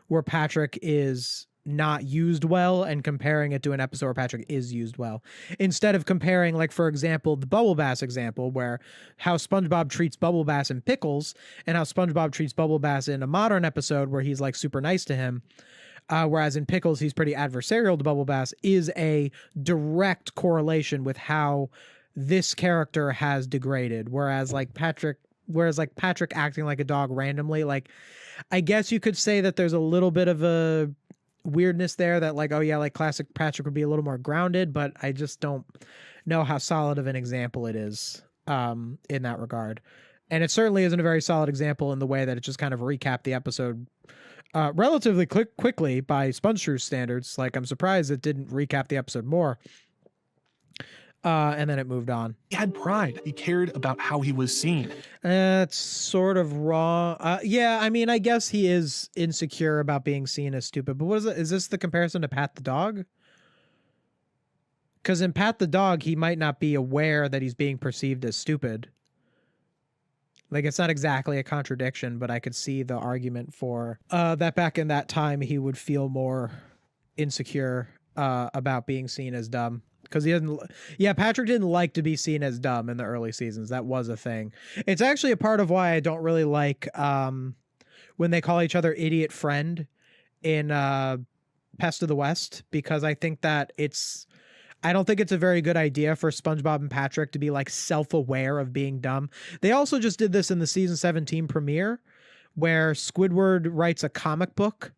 where Patrick is not used well and comparing it to an episode where Patrick is used well, instead of comparing, like, for example, the Bubble Bass example, where how SpongeBob treats Bubble Bass in Pickles and how SpongeBob treats Bubble Bass in a modern episode where he's like super nice to him. Whereas in Pickles, he's pretty adversarial to Bubble Bass, is a direct correlation with how this character has degraded. Whereas Patrick acting like a dog randomly, like, I guess you could say that there's a little bit of a weirdness there that, like, oh yeah, like classic Patrick would be a little more grounded, but I just don't know how solid of an example it is in that regard. And it certainly isn't a very solid example in the way that it just kind of recapped the episode relatively quickly by SpongeTruth standards. Like, I'm surprised it didn't recap the episode more. And then it moved on. He had pride. He cared about how he was seen. It's sort of wrong. Yeah, I mean, I guess he is insecure about being seen as stupid. But what is it? Is this the comparison to Pat the Dog? Because in Pat the Dog, he might not be aware that he's being perceived as stupid. Like, it's not exactly a contradiction, but I could see the argument for that back in that time, he would feel more insecure about being seen as dumb. Because Patrick didn't like to be seen as dumb in the early seasons. That was a thing. It's actually a part of why I don't really like when they call each other idiot friend in Pest of the West, because I think that I don't think it's a very good idea for SpongeBob and Patrick to be like self-aware of being dumb. They also just did this in the season 17 premiere, where Squidward writes a comic book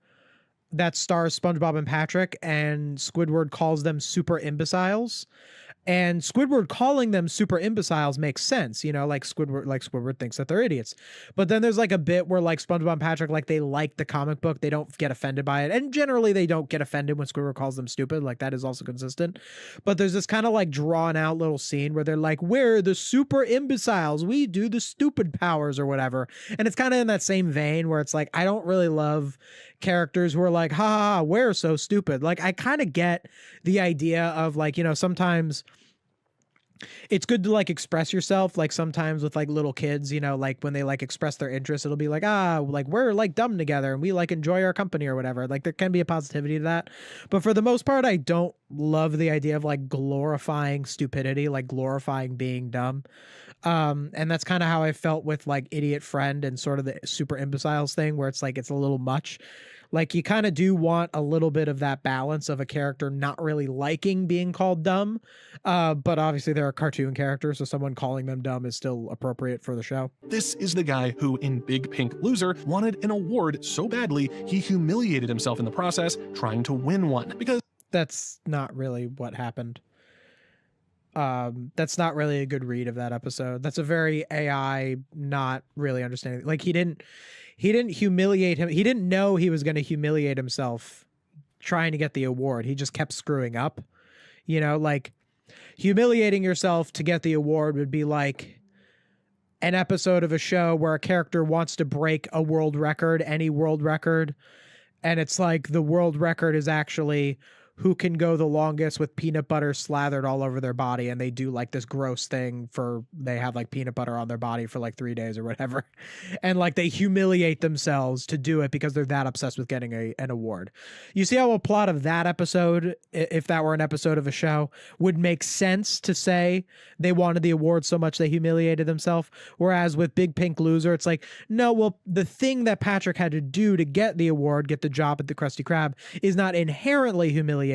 that stars SpongeBob and Patrick, and Squidward calls them super imbeciles. And Squidward calling them super imbeciles makes sense, you know, like Squidward thinks that they're idiots. But then there's like a bit where like SpongeBob and Patrick, like, they like the comic book, they don't get offended by it. And generally they don't get offended when Squidward calls them stupid. Like, that is also consistent. But there's this kind of like drawn out little scene where they're like, we're the super imbeciles, we do the stupid powers or whatever. And it's kind of in that same vein where it's like, I don't really love characters who are like, ha ha, ha, we're so stupid. Like, I kind of get the idea of, like, you know, sometimes It's good to like express yourself. Like sometimes with like little kids, you know, like when they like express their interests, it'll be like, like we're like dumb together and we like enjoy our company or whatever. Like there can be a positivity to that. But for the most part, I don't love the idea of like glorifying stupidity, like glorifying being dumb. And that's kind of how I felt with like Idiot Friend and sort of the super imbeciles thing, where it's like it's a little much. Like you kind of do want a little bit of that balance of a character not really liking being called dumb. But obviously they're a cartoon character, so someone calling them dumb is still appropriate for the show. This is the guy who, in Big Pink Loser, wanted an award so badly he humiliated himself in the process trying to win one. Because that's not really what happened. That's not really a good read of that episode. That's a very AI not really understanding. Like he didn't humiliate him. He didn't know he was going to humiliate himself trying to get the award. He just kept screwing up. You know, like humiliating yourself to get the award would be like an episode of a show where a character wants to break a world record, any world record. And it's like the world record is actually who can go the longest with peanut butter slathered all over their body. And they do like this gross thing they have like peanut butter on their body for like 3 days or whatever. And like they humiliate themselves to do it because they're that obsessed with getting an award. You see how a plot of that episode, if that were an episode of a show, would make sense to say they wanted the award so much they humiliated themselves. Whereas with Big Pink Loser, it's like, no, well, the thing that Patrick had to do to get the award, get the job at the Krusty Krab, is not inherently humiliating.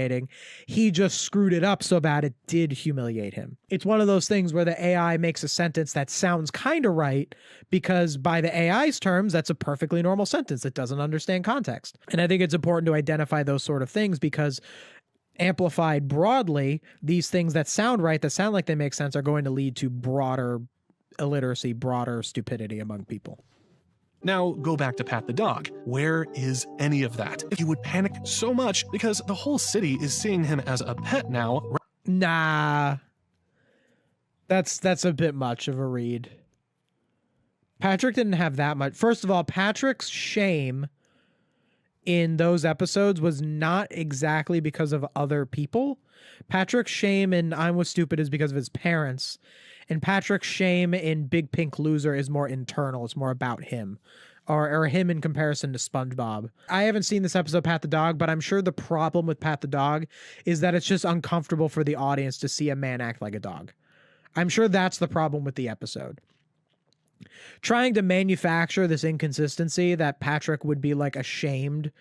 He just screwed it up so bad it did humiliate him. It's one of those things where the AI makes a sentence that sounds kind of right because by the AI's terms, that's a perfectly normal sentence that doesn't understand context. And I think it's important to identify those sort of things because amplified broadly, these things that sound right, that sound like they make sense, are going to lead to broader illiteracy, broader stupidity among people. now go back to Pat the dog. Where is any of that? He would panic so much because the whole city is seeing him as a pet now. Nah. That's a bit much of a read. Patrick didn't have that much. First of all, Patrick's shame in those episodes was not exactly because of other people. Patrick's shame in I'm Was Stupid is because of his parents. And Patrick's shame in Big Pink Loser is more internal. It's more about him. Or him in comparison to SpongeBob. I haven't seen this episode, Pat the Dog, but I'm sure the problem with Pat the Dog is that it's just uncomfortable for the audience to see a man act like a dog. I'm sure that's the problem with the episode. Trying to manufacture this inconsistency that Patrick would be like ashamed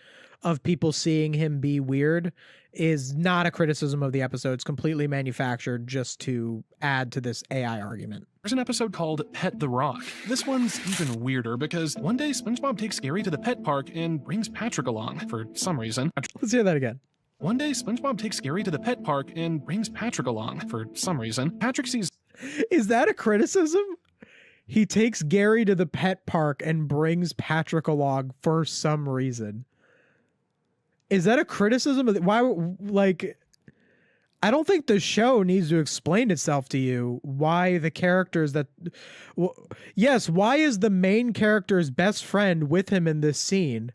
of people seeing him be weird is not a criticism of the episode. It's completely manufactured just to add to this AI argument. There's an episode called Pet the Rock. This one's even weirder because one day SpongeBob takes Gary to the pet park and brings Patrick along for some reason. Let's hear that again. One day SpongeBob takes Gary to the pet park and brings Patrick along for some reason. Patrick sees... Is that a criticism? He takes Gary to the pet park and brings Patrick along for some reason. Is that a criticism of why? Like, I don't think the show needs to explain itself to you. Why the characters that, well, yes, why is the main character's best friend with him in this scene?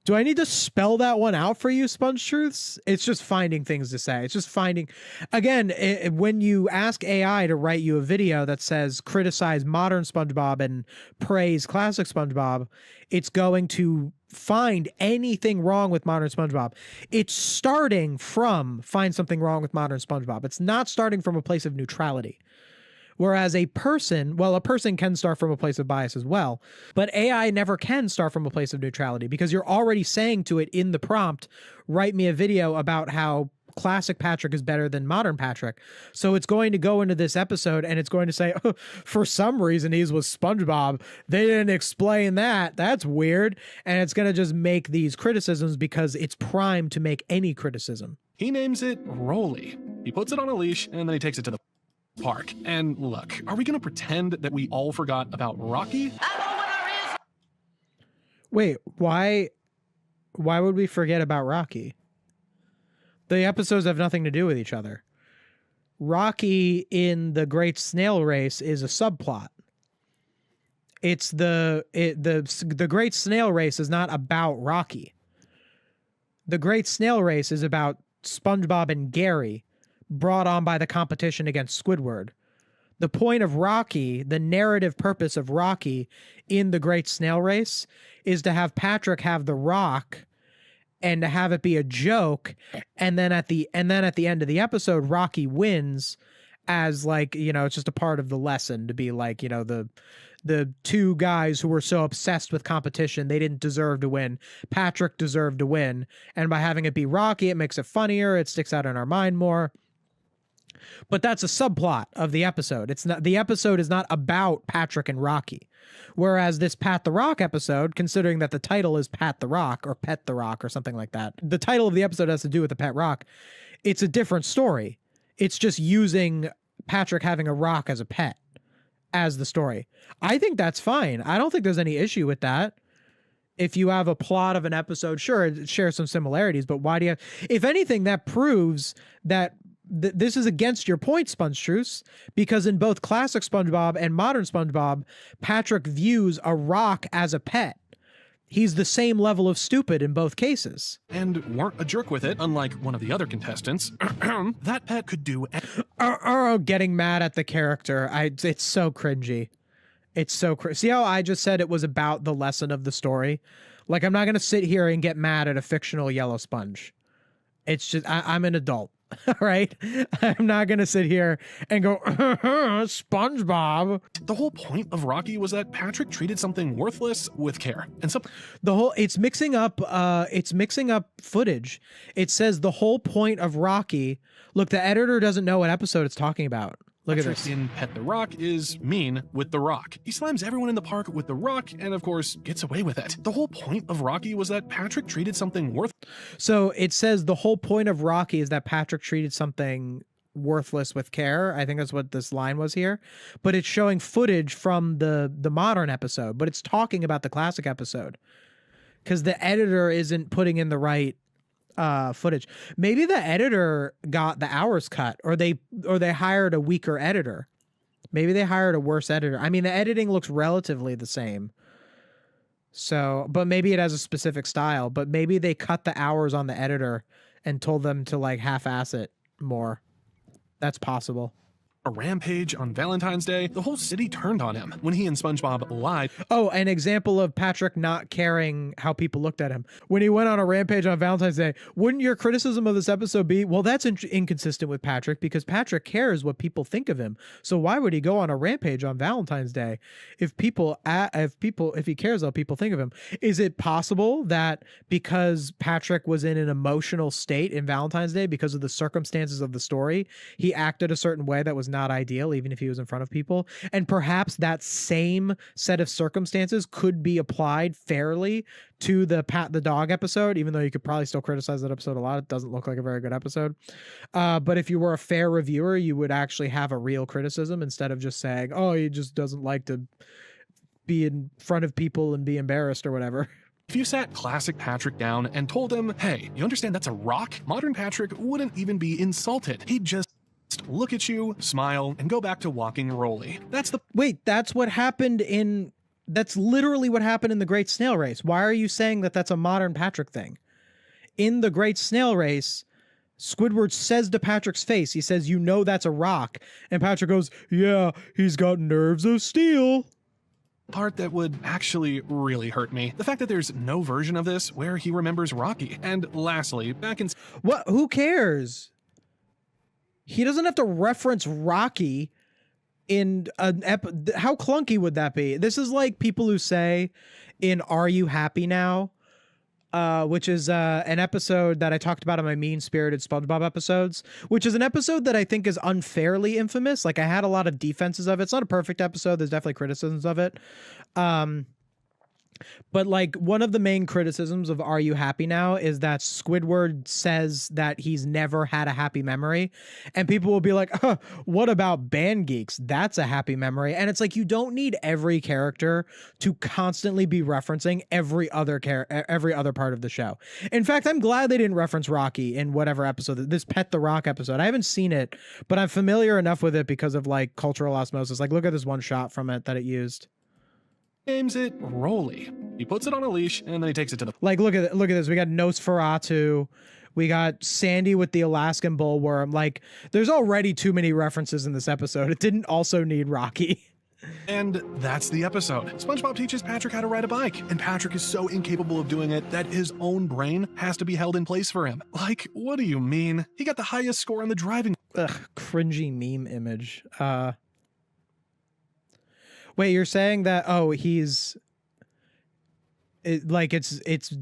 Do I need to spell that one out for you, SpongeTruths? It's just finding things to say. It's just finding, again, when you ask AI to write you a video that says criticize modern SpongeBob and praise classic SpongeBob, it's going to find anything wrong with modern SpongeBob. It's starting from find something wrong with modern SpongeBob. It's not starting from a place of neutrality. Whereas a person can start from a place of bias as well, but AI never can start from a place of neutrality because you're already saying to it in the prompt, write me a video about how classic Patrick is better than modern Patrick. So it's going to go into this episode and it's going to say, oh, for some reason he's with SpongeBob. They didn't explain that. That's weird. And it's going to just make these criticisms because it's primed to make any criticism. He names it Rolly. He puts it on a leash and then he takes it to the park. And look, are we going to pretend that we all forgot about Rocky? Wait, why would we forget about Rocky? The episodes have nothing to do with each other. Rocky in The Great Snail Race is a subplot. It's the Great Snail Race is not about Rocky. The Great Snail Race is about SpongeBob and Gary brought on by the competition against Squidward. The point of Rocky, the narrative purpose of Rocky in the Great Snail Race, is to have Patrick have the rock and to have it be a joke, and then at the end of the episode, Rocky wins as like, you know, it's just a part of the lesson to be like, you know, the two guys who were so obsessed with competition, they didn't deserve to win. Patrick deserved to win, and by having it be Rocky, it makes it funnier, it sticks out in our mind more. But that's a subplot of the episode. It's not, the episode is not about Patrick and Rocky. Whereas this Pat the Rock episode, considering that the title is Pat the Rock or Pet the Rock or something like that, the title of the episode has to do with the pet rock. It's a different story. It's just using Patrick having a rock as a pet as the story. I think that's fine. I don't think there's any issue with that. If you have a plot of an episode, sure, it shares some similarities, but why do you, if anything, that proves that this is against your point, SpongeTruth, because in both classic SpongeBob and modern SpongeBob, Patrick views a rock as a pet. He's the same level of stupid in both cases. And weren't a jerk with it, unlike one of the other contestants. That pet could do... Getting mad at the character. It's so cringy. It's so See how I just said it was about the lesson of the story? Like, I'm not going to sit here and get mad at a fictional yellow sponge. It's just, I'm an adult. All right, I'm not gonna sit here and go SpongeBob. The whole point of Rocky was that Patrick treated something worthless with care, and so it's mixing up footage. It says the whole point of Rocky. Look, the editor doesn't know what episode it's talking about. Look Patrick at this. In Pet the Rock is mean with the rock. He slams everyone in the park with the rock and, of course, gets away with it. The whole point of Rocky was that Patrick treated something So it says the whole point of Rocky is that Patrick treated something worthless with care. I think that's what this line was here. But it's showing footage from the modern episode, but it's talking about the classic episode because the editor isn't putting in the right footage. Maybe the editor got the hours cut, or they hired a weaker editor. Maybe they hired a worse editor. I mean, the editing looks relatively the same. So, but maybe it has a specific style, but maybe they cut the hours on the editor and told them to like half-ass it more. That's possible. A rampage on Valentine's Day. The whole city turned on him when he and SpongeBob lied. Oh, an example of Patrick not caring how people looked at him. When he went on a rampage on Valentine's Day, wouldn't your criticism of this episode be, well, that's inconsistent with Patrick because Patrick cares what people think of him. So why would he go on a rampage on Valentine's Day if he cares how people think of him? Is it possible that because Patrick was in an emotional state in Valentine's Day because of the circumstances of the story, he acted a certain way that was not ideal, even if he was in front of people? And perhaps that same set of circumstances could be applied fairly to the Pat the Dog episode, even though you could probably still criticize that episode a lot. It doesn't look like a very good episode. But if you were a fair reviewer, you would actually have a real criticism instead of just saying, oh, he just doesn't like to be in front of people and be embarrassed or whatever. If you sat classic Patrick down and told him, hey, you understand that's a rock? Modern Patrick wouldn't even be insulted. He'd just look at you, smile, and go back to walking Rolly. That's literally what happened in the Great Snail Race. Why are you saying that that's a modern Patrick thing? In the Great Snail Race, Squidward says to Patrick's face, he says, you know that's a rock. And Patrick goes, yeah, he's got nerves of steel. Part that would actually really hurt me. The fact that there's no version of this where he remembers Rocky. And lastly, back in... What? Who cares? He doesn't have to reference Rocky in an how clunky would that be? This is like people who say in Are You Happy Now? Which is an episode that I talked about in my mean-spirited SpongeBob episodes, which is an episode that I think is unfairly infamous. Like, I had a lot of defenses of it. It's not a perfect episode. There's definitely criticisms of it. But like one of the main criticisms of Are You Happy Now is that Squidward says that he's never had a happy memory, and people will be like, what about Band Geeks? That's a happy memory. And it's like, you don't need every character to constantly be referencing every other part of the show. In fact, I'm glad they didn't reference Rocky in whatever episode, this Pet the Rock episode. I haven't seen it, but I'm familiar enough with it because of like cultural osmosis. Like, look at this one shot from it that it used. Names it Rolly. He puts it on a leash and then he takes it to the... Like, look at this. We got Nosferatu. We got Sandy with the Alaskan bullworm. Like, there's already too many references in this episode. It didn't also need Rocky. And that's the episode. SpongeBob teaches Patrick how to ride a bike, and Patrick is so incapable of doing it that his own brain has to be held in place for him. Like, what do you mean? He got the highest score on the driving. Ugh, cringy meme image. Wait, you're saying that, oh, he's... it's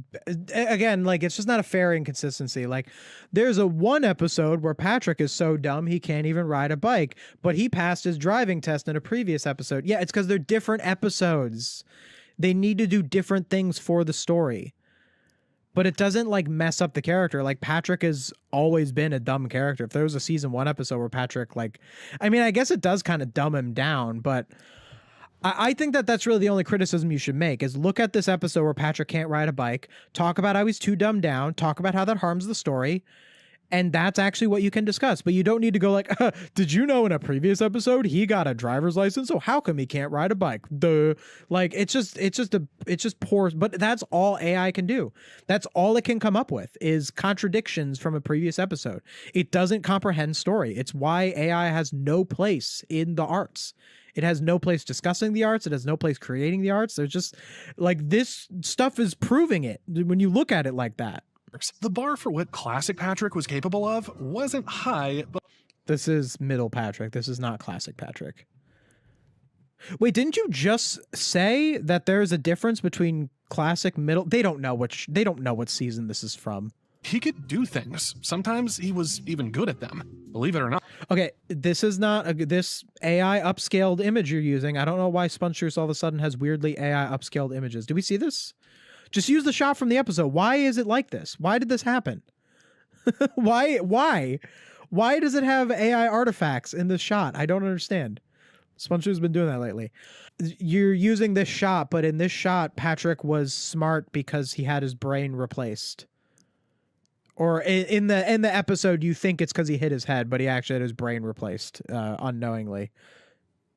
again, like, it's just not a fair inconsistency. Like, there's one episode where Patrick is so dumb he can't even ride a bike, but he passed his driving test in a previous episode. Yeah, it's because they're different episodes. They need to do different things for the story, but it doesn't like mess up the character. Like, Patrick has always been a dumb character. If there was a season 1 episode where Patrick, like, I mean, I guess it does kind of dumb him down, but I think that that's really the only criticism you should make is look at this episode where Patrick can't ride a bike, talk about how he's too dumbed down, talk about how that harms the story, and that's actually what you can discuss. But you don't need to go like, did you know in a previous episode he got a driver's license, so how come he can't ride a bike? Duh. Like, it's just poor. But that's all AI can do. That's all it can come up with is contradictions from a previous episode. It doesn't comprehend story. It's why AI has no place in the arts. It has no place discussing the arts. It has no place creating the arts. There's just like, this stuff is proving it when you look at it like that. The bar for what classic Patrick was capable of wasn't high, but this is middle Patrick. This is not classic Patrick. Wait, didn't you just say that there's a difference between classic, middle? They don't know what season this is from. he could do things. Sometimes he was even good at them, believe it or not. Okay, this is not this AI upscaled image you're using. I don't know why SpongeTruth all of a sudden has weirdly AI upscaled images. Do we see this? Just use the shot from the episode. Why is it like this? Why did this happen? Why does it have AI artifacts in this shot? I don't understand. SpongeTruth's been doing that lately. You're using this shot, but in this shot, Patrick was smart because he had his brain replaced. Or in the episode, you think it's because he hit his head, but he actually had his brain replaced unknowingly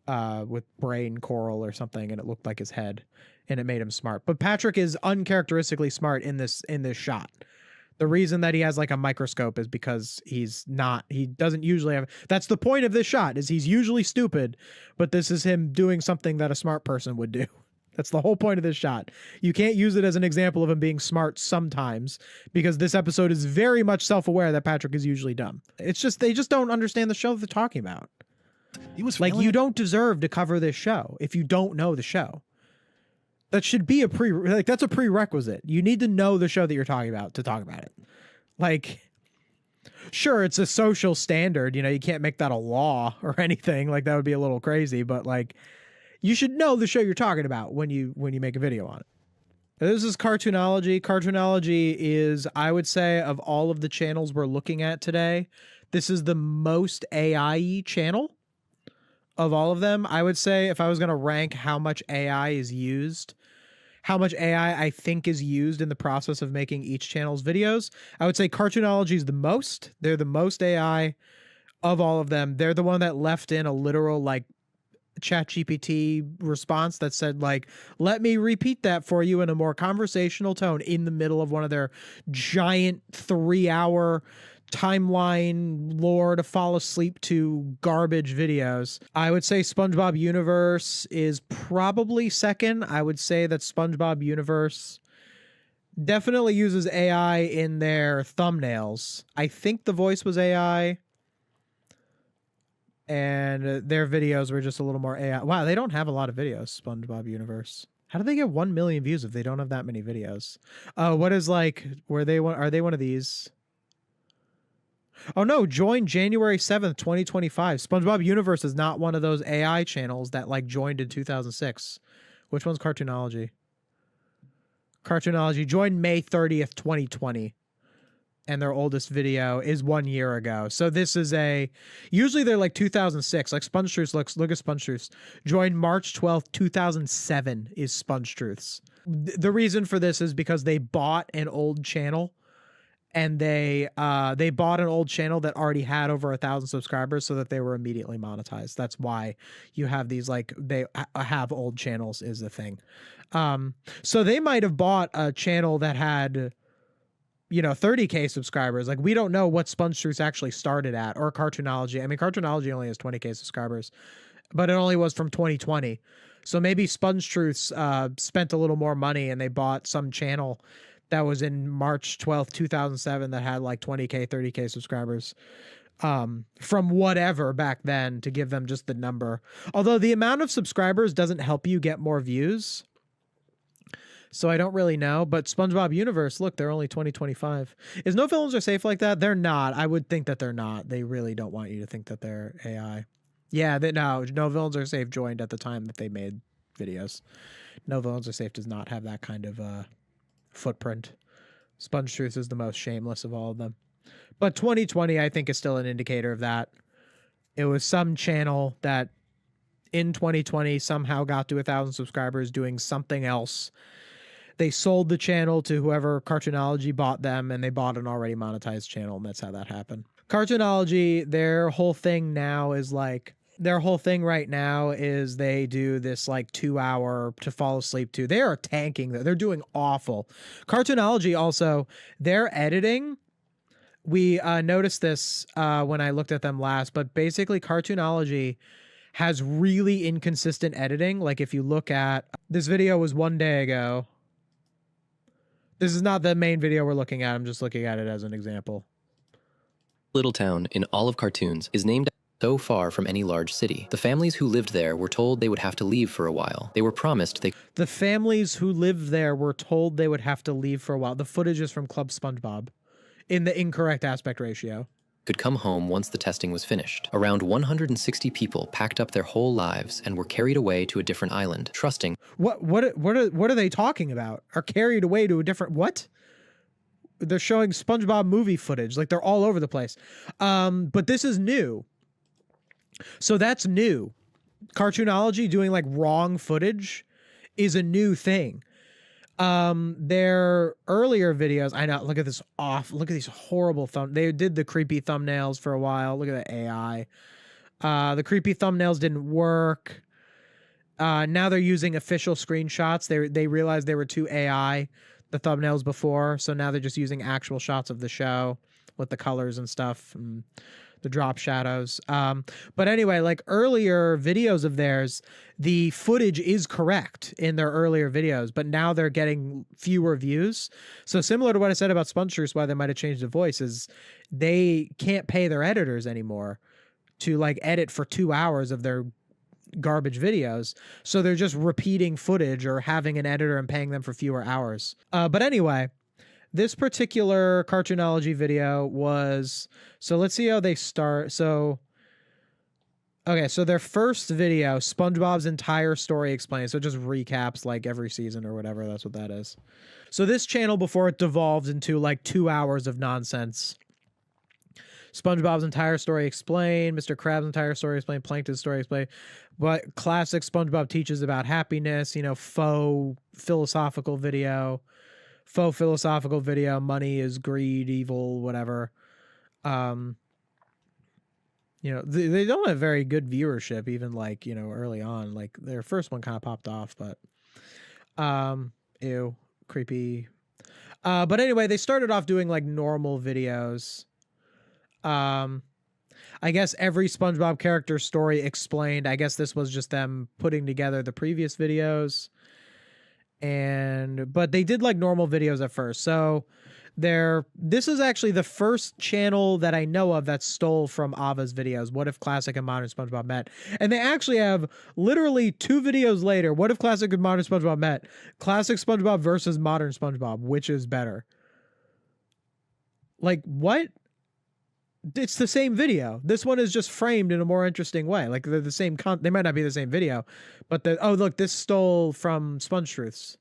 with brain coral or something, and it looked like his head, and it made him smart. But Patrick is uncharacteristically smart in this shot. The reason that he has like a microscope is because he doesn't usually have. That's the point of this shot, is he's usually stupid, but this is him doing something that a smart person would do. That's the whole point of this shot. You can't use it as an example of him being smart sometimes, because this episode is very much self-aware that Patrick is usually dumb. It's just, they just don't understand the show they're talking about. He was like, you don't deserve to cover this show if you don't know the show. That should be that's a prerequisite. You need to know the show that you're talking about to talk about it. Like, sure, it's a social standard, you can't make that a law or anything. Like, that would be a little crazy, but like, you should know the show you're talking about when you make a video on it. This is Cartoonology. Cartoonology is, I would say, of all of the channels we're looking at today, this is the most AI-y channel of all of them. I would say, if I was going to rank how much AI is used, how much AI I think is used in the process of making each channel's videos, I would say Cartoonology is the most. They're the most AI of all of them. They're the one that left in a literal, like, ChatGPT response that said, like, let me repeat that for you in a more conversational tone in the middle of one of their giant 3-hour timeline lore to fall asleep to garbage videos. I would say SpongeBob Universe is probably second. I would say that SpongeBob Universe definitely uses AI in their thumbnails. I think the voice was AI. And their videos were just a little more AI. Wow, they don't have a lot of videos, SpongeBob Universe. How do they get 1 million views if they don't have that many videos? What is, like, are they one of these? Oh no, join January 7th, 2025. SpongeBob Universe is not one of those AI channels that, like, joined in 2006. Which one's Cartoonology? Cartoonology joined May 30th, 2020. And their oldest video is 1 year ago. So this is usually they're like 2006. Like SpongeTruth's, look at SpongeTruth's. Joined March 12th, 2007 is SpongeTruth's. The reason for this is because they bought an old channel, and they bought an old channel that already had over 1,000 subscribers, so that they were immediately monetized. That's why you have these, like, they have old channels is the thing. So they might have bought a channel that had, 30K subscribers. Like, we don't know what SpongeTruth actually started at, or Cartoonology. I mean, Cartoonology only has 20K subscribers, but it only was from 2020. So maybe SpongeTruth spent a little more money and they bought some channel that was in March 12th, 2007 that had like 20K, 30K subscribers from whatever back then to give them just the number. Although the amount of subscribers doesn't help you get more views. So I don't really know, but SpongeBob Universe, look, they're only 2025. Is No Villains Are Safe like that? They're not. I would think that they're not. They really don't want you to think that they're AI. Yeah, no Villains Are Safe joined at the time that they made videos. No Villains Are Safe does not have that kind of footprint. SpongeTruth is the most shameless of all of them. But 2020, I think, is still an indicator of that. It was some channel that in 2020 somehow got to 1,000 subscribers doing something else. They sold the channel to whoever Cartoonology bought them, and they bought an already monetized channel, and that's how that happened. Cartoonology, their whole thing right now is they do this like 2-hour to fall asleep to. They are tanking. They're doing awful. Cartoonology also, their editing, we noticed this when I looked at them last, but basically Cartoonology has really inconsistent editing. Like if you look at, this video was 1 day ago. This is not the main video we're looking at. I'm just looking at it as an example. Little town in all of cartoons is named so far from any large city. The families who lived there were told they would have to leave for a while. They were promised they... The families who lived there were told they would have to leave for a while. The footage is from Club SpongeBob in the incorrect aspect ratio. Could come home once the testing was finished. Around 160 people packed up their whole lives and were carried away to a different island, trusting... What are they talking about? Are carried away to a different... What? They're showing SpongeBob movie footage. Like, they're all over the place. But this is new. So that's new. Cartoonology doing like wrong footage is a new thing. Their earlier videos, I know, look at these horrible they did the creepy thumbnails for a while. Look at the AI. The creepy thumbnails didn't work. Now they're using official screenshots. They realized they were too AI, the thumbnails before, so now they're just using actual shots of the show with the colors and stuff. And the drop shadows. But anyway, like earlier videos of theirs, the footage is correct in their earlier videos, but now they're getting fewer views. So similar to what I said about SpongeTruth, why they might have changed the voice, is they can't pay their editors anymore to like edit for 2 hours of their garbage videos. So they're just repeating footage or having an editor and paying them for fewer hours. But anyway, this particular Cartoonology video was, so let's see how they start. So, okay, so their first video, SpongeBob's entire story explained. So it just recaps like every season or whatever. That's what that is. So this channel, before it devolved into like 2 hours of nonsense, SpongeBob's entire story explained, Mr. Krabs' entire story explained, Plankton's story explained, but classic SpongeBob teaches about happiness, faux philosophical video, money is greed, evil, whatever. They don't have very good viewership, even like, early on. Like their first one kind of popped off, but ew, creepy. But anyway, they started off doing like normal videos. I guess every SpongeBob character story explained. I guess this was just them putting together the previous videos. But they did like normal videos at first. So this is actually the first channel that I know of that stole from Ava's videos. What if Classic and Modern SpongeBob met? And they actually have literally 2 videos later. What if Classic and Modern SpongeBob met? Classic SpongeBob versus Modern SpongeBob. Which is better? Like, what? It's the same video. This one is just framed in a more interesting way. Like they're the same they might not be the same video, but look, this stole from SpongeTruth's.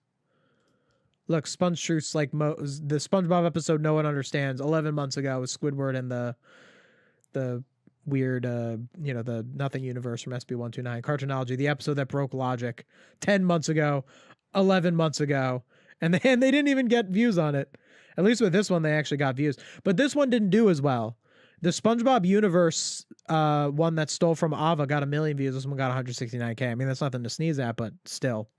Look, SpongeTruth's like the SpongeBob episode no one understands 11 months ago with Squidward and the weird the Nothing universe from SB129 Cartoonology, the episode that broke logic 10 months ago, 11 months ago, and they didn't even get views on it. At least with this one they actually got views, but this one didn't do as well. The SpongeBob universe one that stole from Ava got 1 million views. This one got 169K. I mean, that's nothing to sneeze at, but still.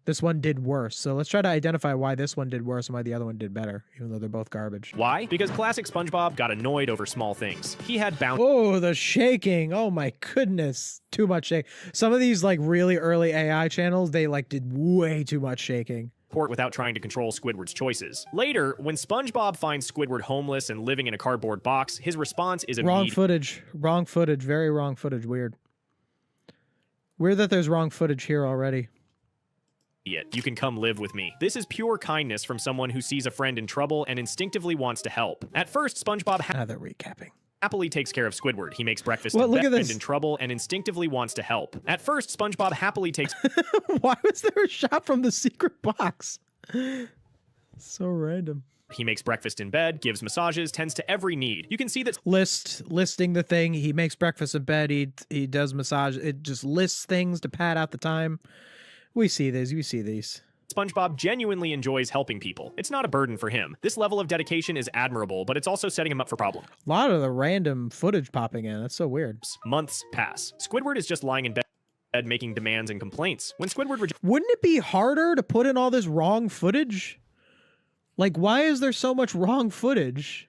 This one did worse. So let's try to identify why this one did worse and why the other one did better, even though they're both garbage. Why? Because classic SpongeBob got annoyed over small things. He had boundaries. Oh, the shaking. Oh my goodness. Too much shake. Some of these like really early AI channels, they like did way too much shaking. Without trying to control Squidward's choices. Later, when SpongeBob finds Squidward homeless and living in a cardboard box, his response is Wrong immediate. footage. Wrong footage. Very wrong footage. Weird. Weird that there's wrong footage here already. You can come live with me. This is pure kindness from someone who sees a friend in trouble and instinctively wants to help. At first, SpongeBob They're recapping. happily takes care of Squidward. He makes breakfast Well, in look bed at this. and in trouble and instinctively wants to help. At first, SpongeBob happily takes Why was there a shot from the secret box? So random. He makes breakfast in bed, gives massages, tends to every need. You can see that Listing the thing. He makes breakfast in bed. He does massage. It just lists things to pad out the time. We see these. We see these. SpongeBob genuinely enjoys helping people. It's not a burden for him. This level of dedication is admirable, but it's also setting him up for problems. A lot of the random footage popping in. That's so weird. Months pass. Squidward is just lying in bed making demands and complaints. When Squidward Wouldn't it be harder to put in all this wrong footage? Like, why is there so much wrong footage?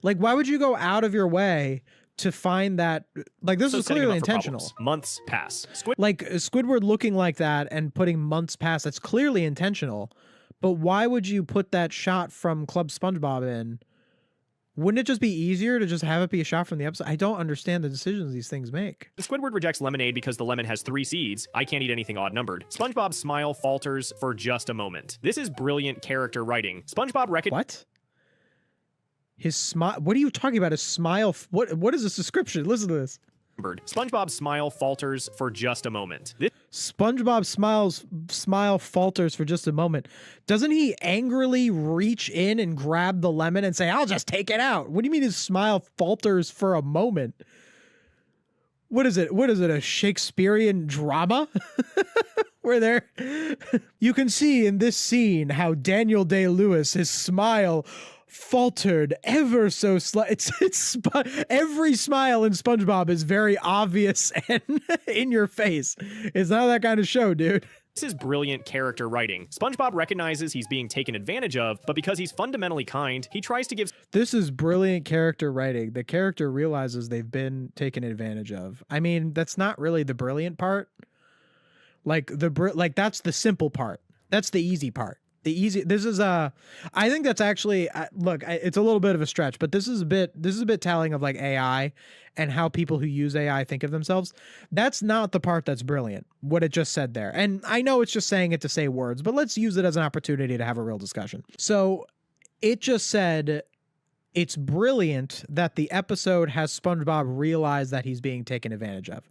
Like, why would you go out of your way to find that? Like, this is setting him clearly up for intentional. problems. Months pass. Like, Squidward looking like that and putting months past, that's clearly intentional. But why would you put that shot from Club SpongeBob in? Wouldn't it just be easier to just have it be a shot from the episode? I don't understand the decisions these things make. Squidward rejects lemonade because the lemon has 3 seeds. I can't eat anything odd-numbered. SpongeBob's smile falters for just a moment. This is brilliant character writing. SpongeBob What? His smile? What are you talking about? His smile? What is this description? Listen to this. SpongeBob's smile falters for just a moment. SpongeBob's smile falters for just a moment. Doesn't he angrily reach in and grab the lemon and say, "I'll just take it out"? What do you mean his smile falters for a moment? What is it? What is it? A Shakespearean drama? Where you can see in this scene how Daniel Day-Lewis, his smile faltered ever so slightly. Every smile in SpongeBob is very obvious and in your face. It's not that kind of show, dude. This is brilliant character writing. SpongeBob recognizes he's being taken advantage of, but because he's fundamentally kind, he tries to give... This is brilliant character writing. The character realizes they've been taken advantage of. I mean, that's not really the brilliant part. Like, that's the simple part. That's the easy part. I think that's actually, look, it's a little bit of a stretch, but this is a bit telling of like AI and how people who use AI think of themselves. That's not the part that's brilliant, what it just said there. And I know it's just saying it to say words, but let's use it as an opportunity to have a real discussion. So it just said, it's brilliant that the episode has SpongeBob realize that he's being taken advantage of.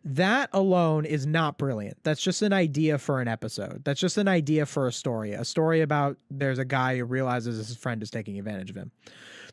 That alone is not brilliant. That's just an idea for an episode. That's just an idea for a story about there's a guy who realizes his friend is taking advantage of him.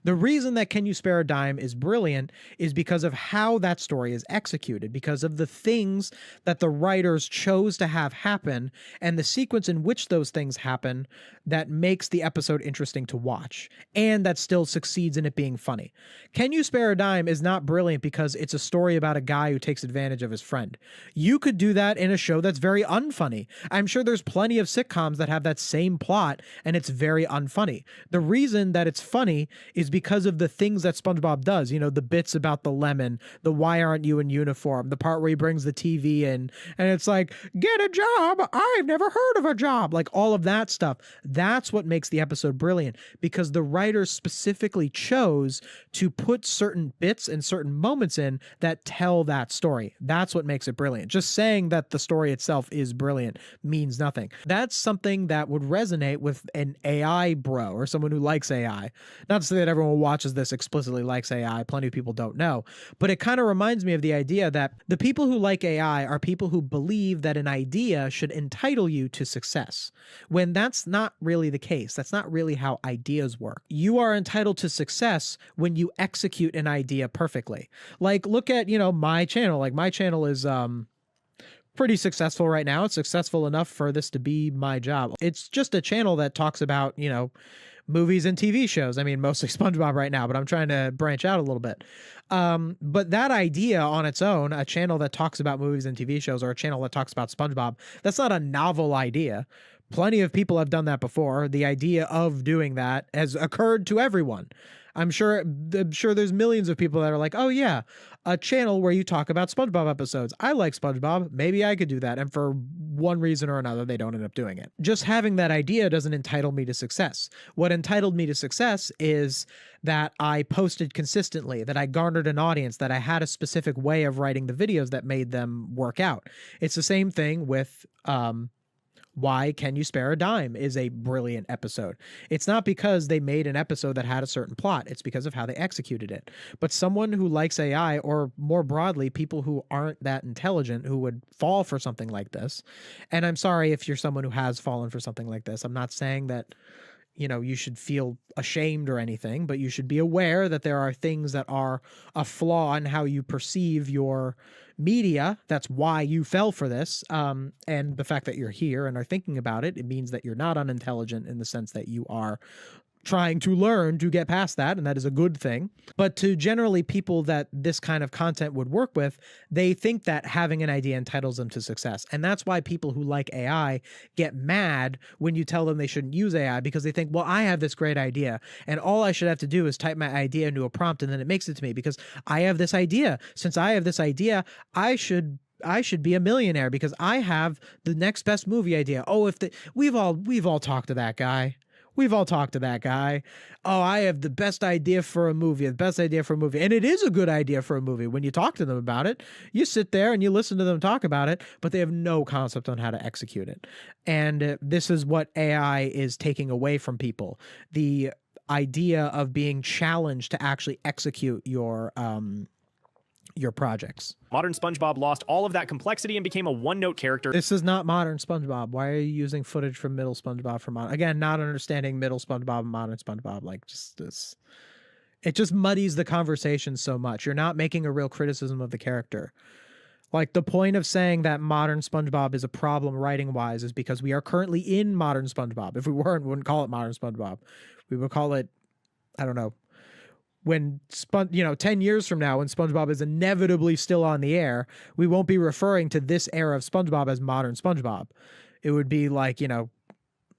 The reason that Can You Spare a Dime is brilliant is because of how that story is executed, because of the things that the writers chose to have happen and the sequence in which those things happen that makes the episode interesting to watch and that still succeeds in it being funny. Can You Spare a Dime is not brilliant because it's a story about a guy who takes advantage of his friend. You could do that in a show that's very unfunny. I'm sure there's plenty of sitcoms that have that same plot and it's very unfunny. The reason that it's funny is because of the things that SpongeBob does, you know, the bits about the lemon, the why aren't you in uniform, the part where he brings the TV in and it's like, get a job, I've never heard of a job, like all of that stuff. That's what makes the episode brilliant because the writers specifically chose to put certain bits and certain moments in that tell that story. That's what makes it brilliant. Just saying that the story itself is brilliant means nothing. That's something that would resonate with an AI bro or someone who likes AI. Not to say that everyone who watches this explicitly likes AI. Plenty of people don't know. But it kind of reminds me of the idea that the people who like AI are people who believe that an idea should entitle you to success, when that's not really the case. That's not really how ideas work. You are entitled to success when you execute an idea perfectly. Like, look at, you know, my channel. Like, my channel is pretty successful right now. It's successful enough for this to be my job. It's just a channel that talks about, you know, movies and TV shows. I mean, mostly SpongeBob right now, but I'm trying to branch out a little bit. But that idea on its own, a channel that talks about movies and TV shows, or a channel that talks about SpongeBob, that's not a novel idea. Plenty of people have done that before. The idea of doing that has occurred to everyone. I'm sure there's millions of people that are like, oh yeah, a channel where you talk about SpongeBob episodes. I like SpongeBob. Maybe I could do that. And for one reason or another, they don't end up doing it. Just having that idea doesn't entitle me to success. What entitled me to success is that I posted consistently, that I garnered an audience, that I had a specific way of writing the videos that made them work out. It's the same thing with, Why Can You Spare a Dime is a brilliant episode. It's not because they made an episode that had a certain plot. It's because of how they executed it. But someone who likes AI, or more broadly, people who aren't that intelligent, who would fall for something like this. And I'm sorry if you're someone who has fallen for something like this. I'm not saying that, you know, you should feel ashamed or anything, but you should be aware that there are things that are a flaw in how you perceive your media. That's why you fell for this. And the fact that you're here and are thinking about it, it means that you're not unintelligent in the sense that you are trying to learn to get past that, and that is a good thing. But to generally people that this kind of content would work with, they think that having an idea entitles them to success. And that's why people who like AI get mad when you tell them they shouldn't use AI, because they think, well, I have this great idea and all I should have to do is type my idea into a prompt and then it makes it to me because I have this idea. Since I have this idea, I should be a millionaire because I have the next best movie idea. Oh, we've all talked to that guy. We've all talked to that guy. Oh, I have the best idea for a movie, And it is a good idea for a movie. When you talk to them about it, you sit there and you listen to them talk about it, but they have no concept on how to execute it. And this is what AI is taking away from people. The idea of being challenged to actually execute your projects. Modern SpongeBob lost all of that complexity and became a one-note character. This is not modern SpongeBob. Why are you using footage from middle SpongeBob for modern? Again, not understanding middle SpongeBob and modern SpongeBob. Like, just this, it just muddies the conversation so much. You're not making a real criticism of the character. Like, the point of saying that modern SpongeBob is a problem writing-wise is because we are currently in modern SpongeBob. If we weren't, we wouldn't call it modern SpongeBob. We would call it, I don't know, when 10 years from now, when SpongeBob is inevitably still on the air, we won't be referring to this era of SpongeBob as modern SpongeBob. It would be like, the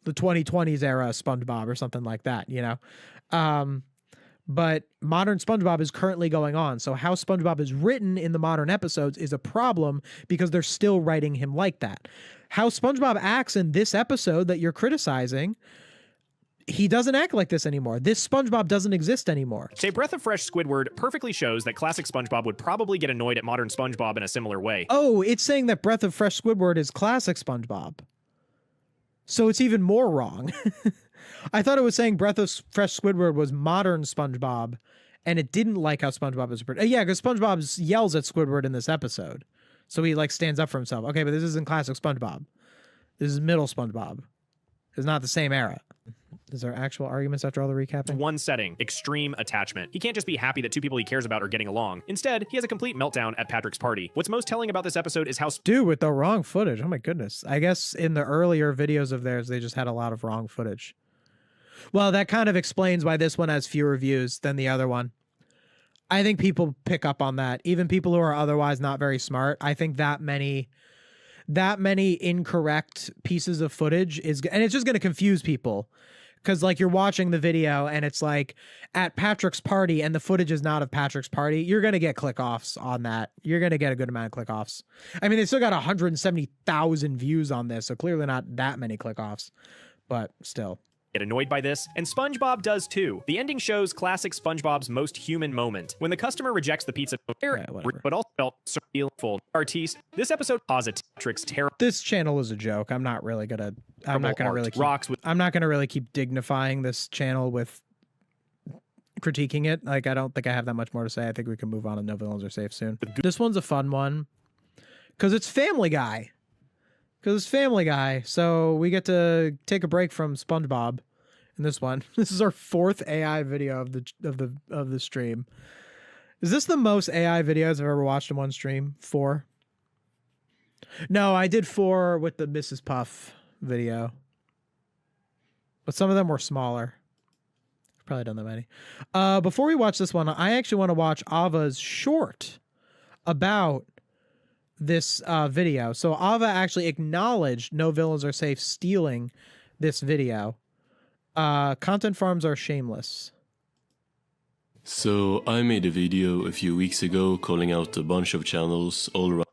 2020s era of SpongeBob or something like that, But modern SpongeBob is currently going on. So how SpongeBob is written in the modern episodes is a problem because they're still writing him like that. How SpongeBob acts in this episode that you're criticizing, he doesn't act like this anymore. This SpongeBob doesn't exist anymore. Say Breath of Fresh Squidward perfectly shows that classic SpongeBob would probably get annoyed at modern SpongeBob in a similar way. Oh, it's saying that Breath of Fresh Squidward is classic SpongeBob. So it's even more wrong. I thought it was saying Breath of Fresh Squidward was modern SpongeBob, and it didn't like how SpongeBob is. Yeah, because SpongeBob yells at Squidward in this episode. So he stands up for himself. Okay, but this isn't classic SpongeBob. This is middle SpongeBob. It's not the same era. Is there actual arguments after all the recapping? One setting, extreme attachment. He can't just be happy that two people he cares about are getting along. Instead, he has a complete meltdown at Patrick's party. What's most telling about this episode is how... Dude, with the wrong footage. Oh my goodness. I guess in the earlier videos of theirs, they just had a lot of wrong footage. Well, that kind of explains why this one has fewer views than the other one. I think people pick up on that. Even people who are otherwise not very smart. I think that many incorrect pieces of footage and it's just going to confuse people. Because you're watching the video and it's at Patrick's party and the footage is not of Patrick's party, you're going to get click-offs on that. You're going to get a good amount of click-offs. I mean, they still got 170,000 views on this, so clearly not that many click-offs, but still. Get annoyed by this, and SpongeBob does too. The ending shows classic SpongeBob's most human moment. When the customer rejects the pizza, but also felt full artiste. This episode posits Patrick's terrible. This channel is a joke. I'm not going to really keep dignifying this channel with critiquing it. I don't think I have that much more to say. I think we can move on and no villains are safe soon. This one's a fun one because it's Family Guy. So we get to take a break from SpongeBob in this one. This is our 4th AI video of the stream. Is this the most AI videos I've ever watched in one stream? 4? No, I did 4 with the Mrs. Puff video. But some of them were smaller. Probably done that many. Before we watch this one, I actually want to watch Ava's short about this video. So Ava actually acknowledged No Villains Are Safe stealing this video. Content farms are shameless. So I made a video a few weeks ago calling out a bunch of channels all around.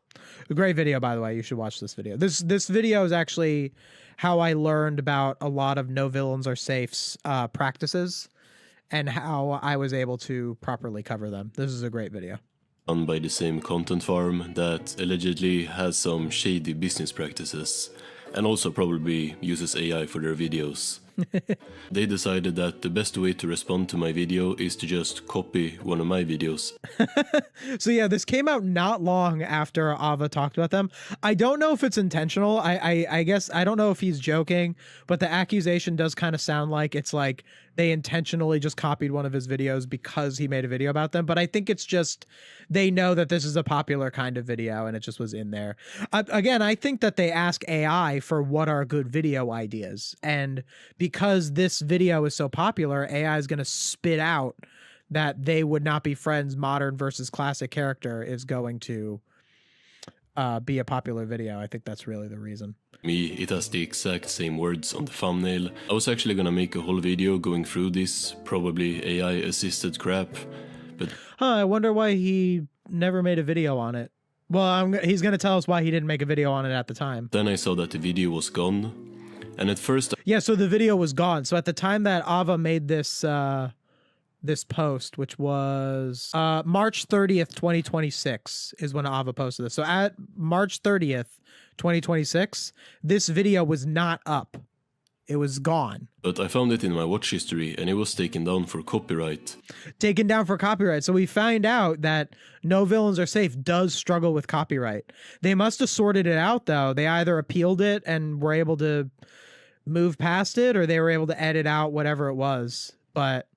A great video, by the way. You should watch this video. This video is actually how I learned about a lot of No Villains Are Safe's practices and how I was able to properly cover them. This is a great video. Run by the same content farm that allegedly has some shady business practices and also probably uses AI for their videos. They decided that the best way to respond to my video is to just copy one of my videos. So yeah, this came out not long after Ava talked about them. I don't know if it's intentional. I guess I don't know if he's joking, but the accusation does kind of sound like it's like they intentionally just copied one of his videos because he made a video about them. But I think it's just they know that this is a popular kind of video and it just was in there. Again, I think that they ask AI for what are good video ideas. And because this video is so popular, AI is going to spit out that they would not be friends modern versus classic character is going to be a popular video. I think that's really the reason. Me, it has the exact same words on the thumbnail. I was actually gonna make a whole video going through this, probably AI assisted crap, but I wonder why he never made a video on it. Well, he's going to tell us why he didn't make a video on it at the time. then I saw that the video was gone, and at first Yeah, so the video was gone. So at the time that Ava made this this post, which was March 30th, 2026 is when Ava posted this. So at March 30th, 2026, this video was not up. It was gone. but I found it in my watch history and it was taken down for copyright. Taken down for copyright. So we find out that No Villains Are Safe does struggle with copyright. They must have sorted it out, though. They either appealed it and were able to move past it, or they were able to edit out whatever it was. But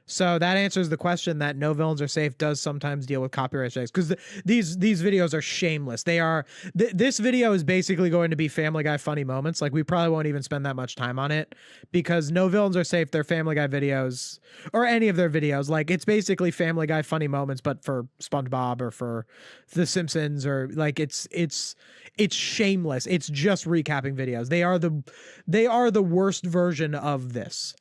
so that answers the question that No Villains Are Safe does sometimes deal with copyright strikes, because these videos are shameless. They are this video is basically going to be Family Guy funny moments. Like, we probably won't even spend that much time on it because No Villains Are Safe, their Family Guy videos or any of their videos, like, it's basically Family Guy funny moments, but for SpongeBob or for The Simpsons, or like it's shameless. It's just recapping videos. They are the worst version of this.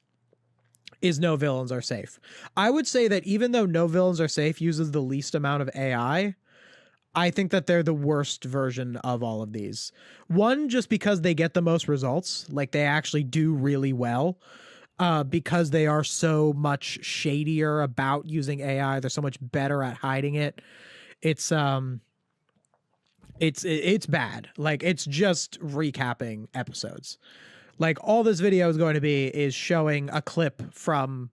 Is No Villains Are Safe. I would say that even though No Villains Are Safe uses the least amount of AI, I think that they're the worst version of all of these. One, just because they get the most results, like they actually do really well, because they are so much shadier about using AI. They're so much better at hiding it. It's bad. Like, it's just recapping episodes. Like, all this video is going to be is showing a clip from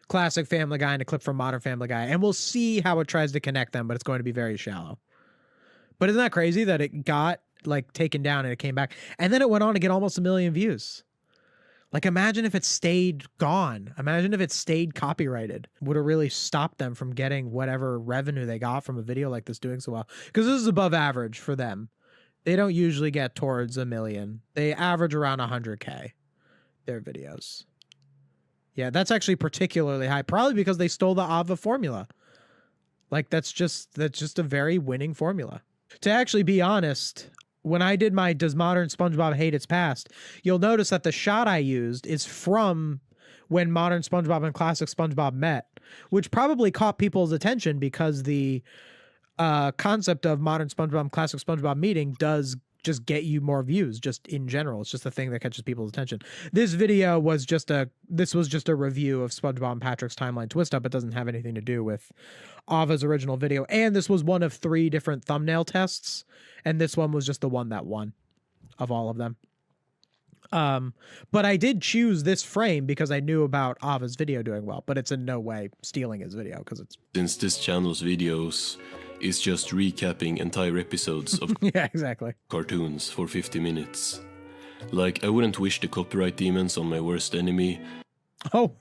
classic Family Guy and a clip from modern Family Guy, and we'll see how it tries to connect them, but it's going to be very shallow. But isn't that crazy that it got like taken down and it came back, and then it went on to get almost 1 million views? Like, imagine if it stayed gone. Imagine if it stayed copyrighted. Would it really stop them from getting whatever revenue they got from a video like this doing so well? Because this is above average for them. They don't usually get towards 1 million. They average around 100K, their videos. Yeah, that's actually particularly high, probably because they stole the Ava formula. Like, that's just a very winning formula. To actually be honest, when I did my Does Modern SpongeBob Hate Its Past, you'll notice that the shot I used is from when Modern SpongeBob and Classic SpongeBob met, which probably caught people's attention because the concept of Modern SpongeBob and Classic SpongeBob meeting does just get you more views, just in general. It's just a thing that catches people's attention. This video was just a review of SpongeBob and Patrick's Timeline Twist Up. It doesn't have anything to do with Ava's original video. And this was one of 3 different thumbnail tests, and this one was just the one that won of all of them. But I did choose this frame because I knew about Ava's video doing well, but it's in no way stealing his video, because it's... Since this channel's videos is just recapping entire episodes of yeah, exactly. cartoons for 50 minutes. Like, I wouldn't wish the copyright demons on my worst enemy. Oh,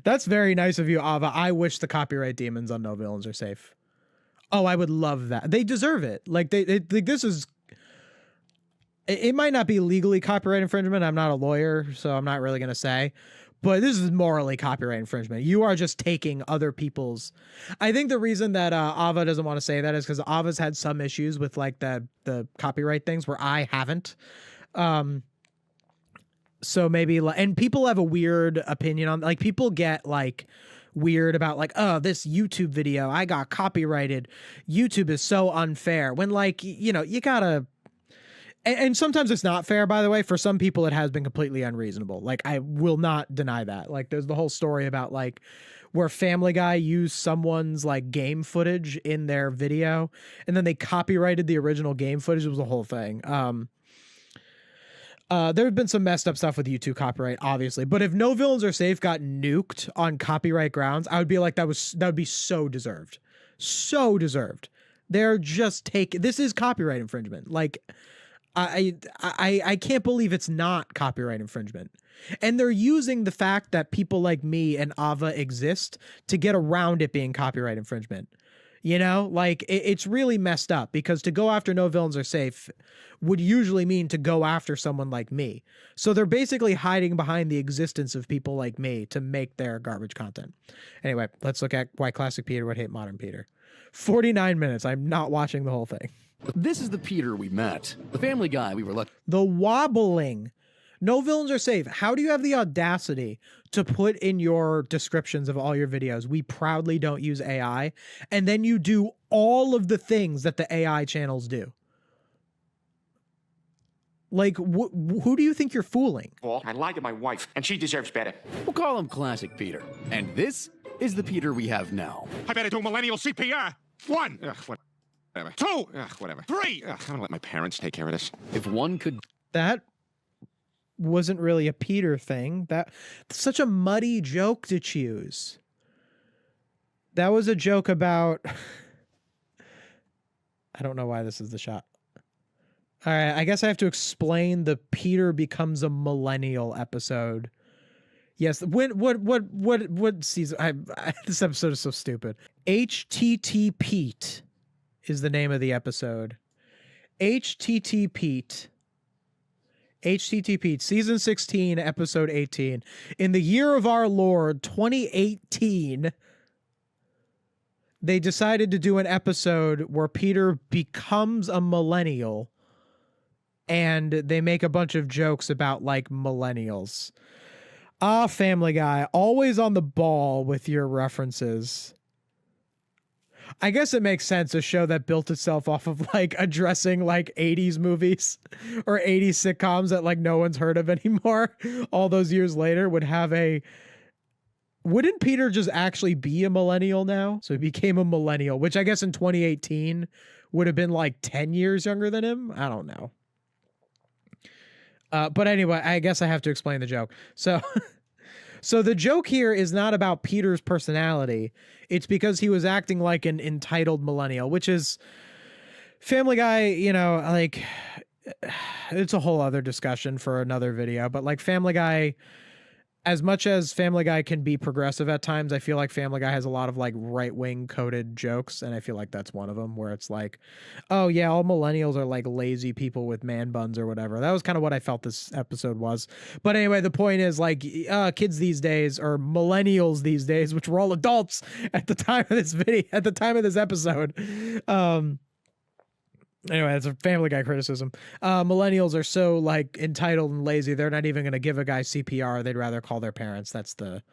that's very nice of you, Ava. I wish the copyright demons on No Villains Are Safe. Oh, I would love that. They deserve it. Like, this is... It might not be legally copyright infringement. I'm not a lawyer, so I'm not really going to say. But this is morally copyright infringement. You are just taking other people's. I think the reason that Ava doesn't want to say that is because Ava's had some issues with like the copyright things where I haven't. So maybe, and people have a weird opinion on, like, people get like weird about like, oh, this YouTube video, I got copyrighted. YouTube is so unfair. When, like, you know, you gotta, and sometimes it's not fair, by the way. For some people, it has been completely unreasonable. Like, I will not deny that. Like, there's the whole story about like where Family Guy used someone's like game footage in their video, and then they copyrighted the original game footage. It was a whole thing. There have been some messed up stuff with YouTube copyright, obviously, but if No Villains Are Safe got nuked on copyright grounds, I would be like, that would be so deserved. So deserved. They're just this is copyright infringement. Like, I can't believe it's not copyright infringement. And they're using the fact that people like me and Ava exist to get around it being copyright infringement. You know, like, it's really messed up, because to go after No Villains Are Safe would usually mean to go after someone like me. So they're basically hiding behind the existence of people like me to make their garbage content. Anyway, let's look at why Classic Peter would hate Modern Peter. 49 minutes. I'm not watching the whole thing. This is the Peter we met. The Family Guy we were lucky. The wobbling. No Villains Are Safe. How do you have the audacity to put in your descriptions of all your videos, we proudly don't use AI, and then you do all of the things that the AI channels do? Like, who do you think you're fooling? Well, I lied to my wife, and she deserves better. We'll call him Classic Peter. And this is the Peter we have now. I better do millennial CPR. 1. Ugh, whatever. 2. Ugh, whatever. 3. Ugh, I'm gonna let my parents take care of this. If one could... That wasn't really a Peter thing. That's such a muddy joke to choose. That was a joke about... I don't know why this is the shot. All right, I guess I have to explain the Peter becomes a millennial episode. Yes, what season? This episode is so stupid. HTT Pete is the name of the episode. HTT Pete, season 16, episode 18. In the year of our Lord, 2018, they decided to do an episode where Peter becomes a millennial, and they make a bunch of jokes about, like, millennials. Ah, Family Guy, always on the ball with your references. I guess it makes sense, a show that built itself off of, like, addressing, like, 80s movies or 80s sitcoms that, like, no one's heard of anymore all those years later would have a... Wouldn't Peter just actually be a millennial now? So he became a millennial, which I guess in 2018 would have been, like, 10 years younger than him? I don't know. But anyway, I guess I have to explain the joke. So, so the joke here is not about Peter's personality. It's because he was acting like an entitled millennial, which is Family Guy, you know, like, it's a whole other discussion for another video, but like Family Guy, as much as Family Guy can be progressive at times, I feel like Family Guy has a lot of like right-wing coded jokes, and I feel like that's one of them, where it's like, oh yeah, all millennials are like lazy people with man buns or whatever. That was kind of what I felt this episode was. But anyway, the point is, like, kids these days, or millennials these days, which were all adults at the time of this video, at the time of this episode, anyway, it's a Family Guy criticism. Millennials are so like entitled and lazy, they're not even going to give a guy CPR. They'd rather call their parents. That's the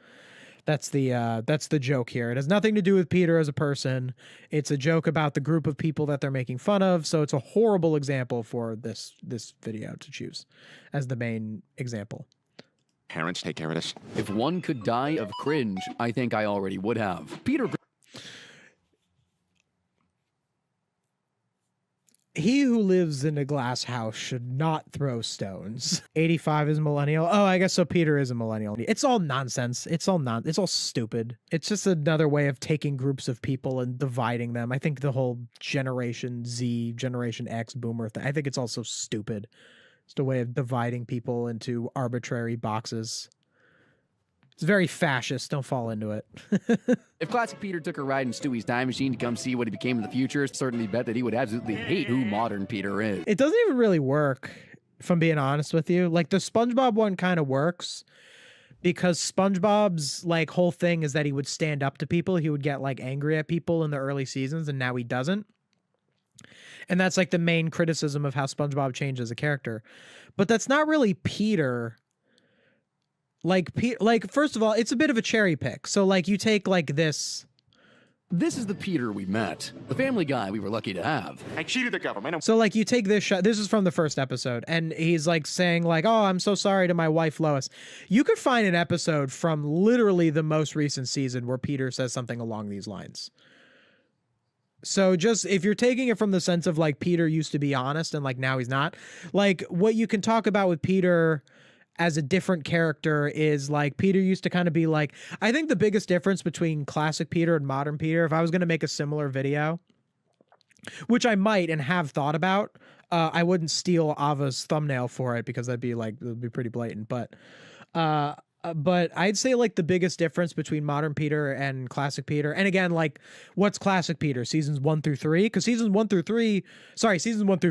joke here. It has nothing to do with Peter as a person. It's a joke about the group of people that they're making fun of. So it's a horrible example for this video to choose as the main example. Parents take care of this. If one could die of cringe, I think I already would have. Peter... He who lives in a glass house should not throw stones. 85 is millennial. Oh, I guess so. Peter is a millennial. It's all nonsense. It's all stupid. It's just another way of taking groups of people and dividing them. I think the whole Generation Z, Generation X, Boomer thing, I think it's also stupid. It's a way of dividing people into arbitrary boxes. It's very fascist. Don't fall into it. If Classic Peter took a ride in Stewie's time machine to come see what he became in the future, certainly bet that he would absolutely hate who modern Peter is. It doesn't even really work, if I'm being honest with you. Like, the SpongeBob one kind of works because SpongeBob's like whole thing is that he would stand up to people. He would get like angry at people in the early seasons, and now he doesn't. And that's like the main criticism of how SpongeBob changed as a character. But that's not really Peter. Like first of all, it's a bit of a cherry pick. So like you take like this. This is the Peter we met, the family guy we were lucky to have. I cheated the government. So like you take this shot, this is from the first episode, and he's like saying like, oh, I'm so sorry to my wife Lois. You could find an episode from literally the most recent season where Peter says something along these lines. So just if you're taking it from the sense of like Peter used to be honest and like now he's not, like what you can talk about with Peter as a different character is like Peter used to kind of be like, I think the biggest difference between classic Peter and modern Peter, if I was going to make a similar video, which I might and have thought about, I wouldn't steal Ava's thumbnail for it because that'd be like, it would be pretty blatant. But I'd say like the biggest difference between modern Peter and classic Peter. And again, like what's classic Peter, seasons 1 through 3, because seasons 1 through